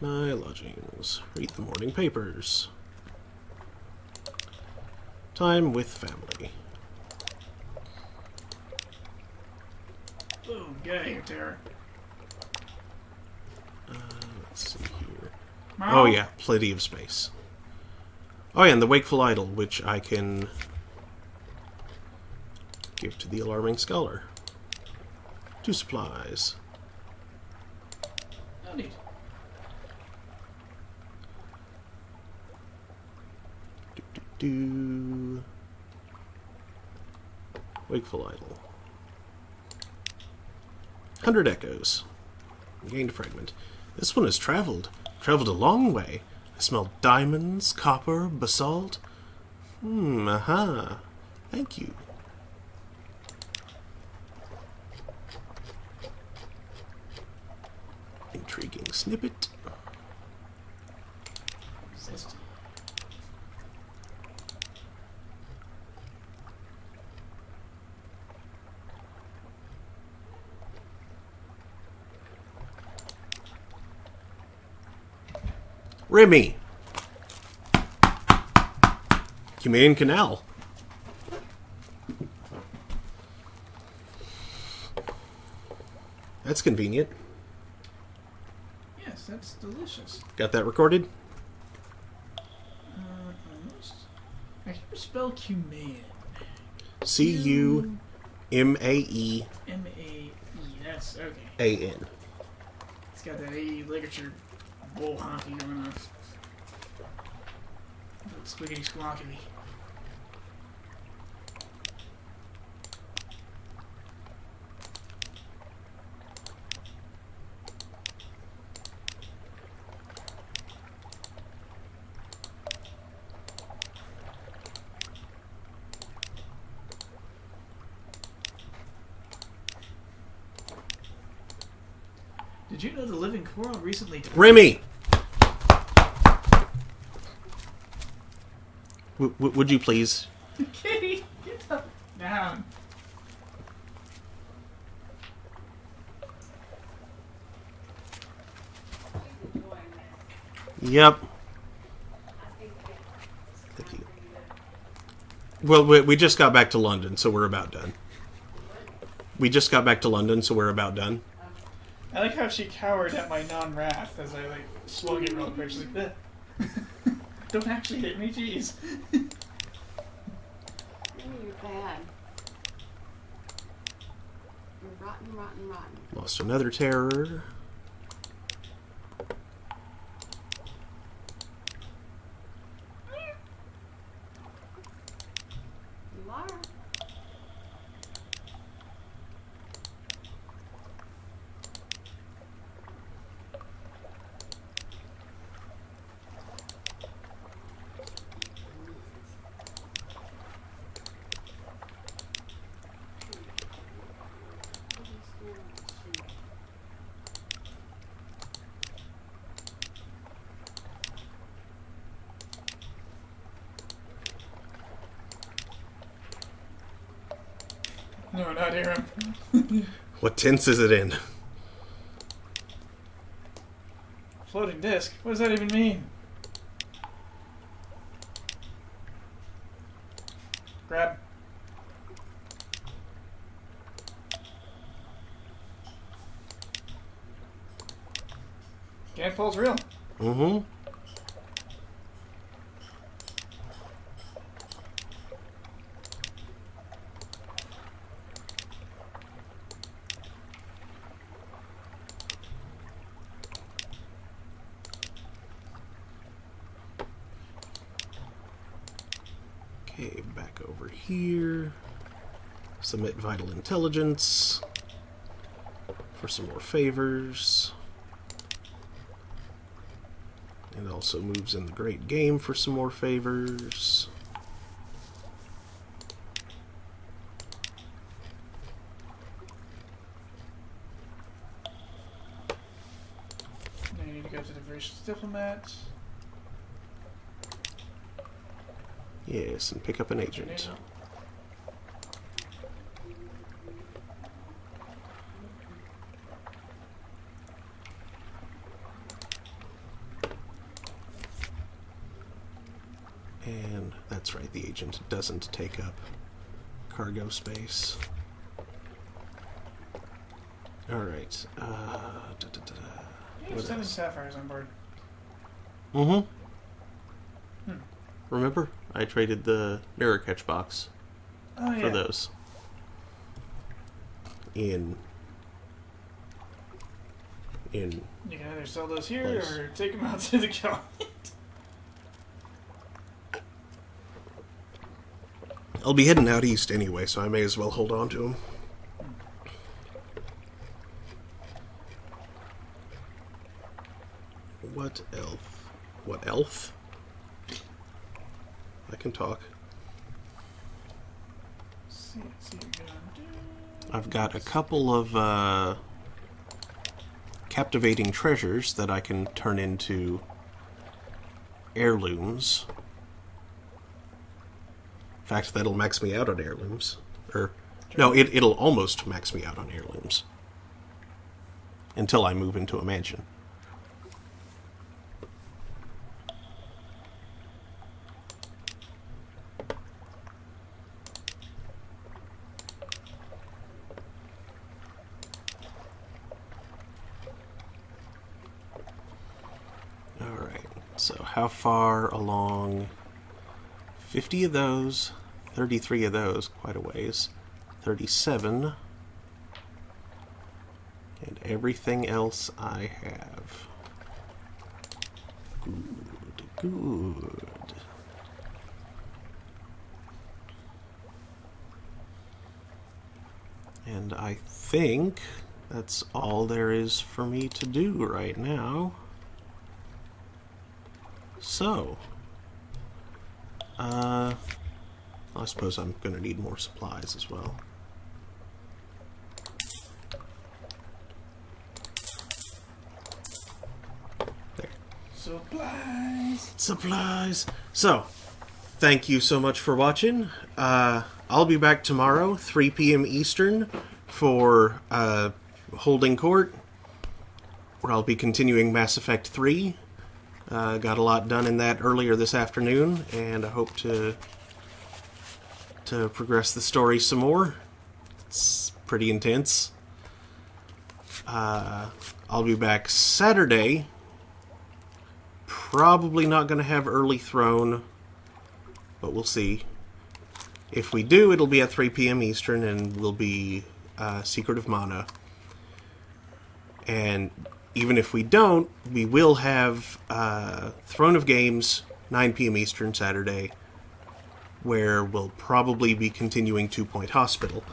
My lodgings. Read the morning papers. Time with family. Boom, get out of here, Terror. Let's see here. Mom? Oh yeah, plenty of space. Oh yeah, and the Wakeful Idol, which I can give to the Alarming Scholar. 2 supplies. No need. Wakeful Idol. 100 echoes. Gained a fragment. This one has traveled. Traveled a long way. I smell diamonds, copper, basalt. Aha. Thank you. Intriguing snippet. Zesty. Remy! Humane Canal. That's convenient. Yes, that's delicious. Got that recorded? Almost. I can never spell humane. C-U-M-A-E-A-N. M-A-E. That's okay. It's got that A ligature bull honky going on. Squiggity squawkity. Did you know the living coral recently... Remy! Would you please? Kitty, get the down. Yep. Thank you. Well, we just got back to London, so we're about done. We just got back to London, so we're about done. I like how she cowered at my non-wrath as I swung it real quick. She's like, "Bleh." Don't actually hit me, jeez. Ooh, you're bad. You're rotten, rotten, rotten. Lost another terror. You are. No, not Aram. What tense is it in? Floating disc? What does that even mean? Grab. Gantpole's real. Mm-hmm. Okay, back over here. Submit vital intelligence for some more favors. And also moves in the great game for some more favors. Now you need to go to the Gracious Diplomat. Yes, and pick up an agent. And that's right, the agent doesn't take up cargo space. Alright. You have 7 sapphires on board. Mm-hmm. Remember? I traded the mirror catch box Oh, yeah. for those. In You can either sell those here Place. or take them out to the colony. I'll be heading out east anyway, so I may as well hold on to them. What elf? What elf? I can talk. See what you're gonna do. I've got a couple of captivating treasures that I can turn into heirlooms. In fact, that'll max me out on heirlooms. No, it'll almost max me out on heirlooms. Until I move into a mansion. Alright, so how far along? 50 of those, 33 of those, quite a ways, 37, and everything else I have. Good, good. And I think that's all there is for me to do right now. So, I suppose I'm going to need more supplies as well. There. Supplies! Supplies! So, thank you so much for watching. I'll be back tomorrow, 3 p.m. Eastern, for Holding Court, where I'll be continuing Mass Effect 3. Got a lot done in that earlier this afternoon, and I hope to progress the story some more. It's pretty intense. I'll be back Saturday. Probably not going to have Early Throne, but we'll see. If we do, it'll be at 3 p.m. Eastern, and will be Secret of Mana. And even if we don't, we will have Throne of Games, 9 p.m. Eastern Saturday, where we'll probably be continuing 2 Point Hospital.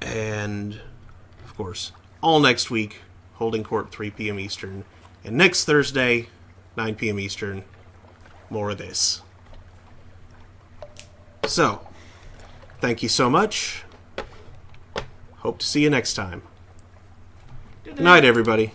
And, of course, all next week, Holding Court, 3 p.m. Eastern. And next Thursday, 9 p.m. Eastern, more of this. So, thank you so much. Hope to see you next time. Good night, everybody.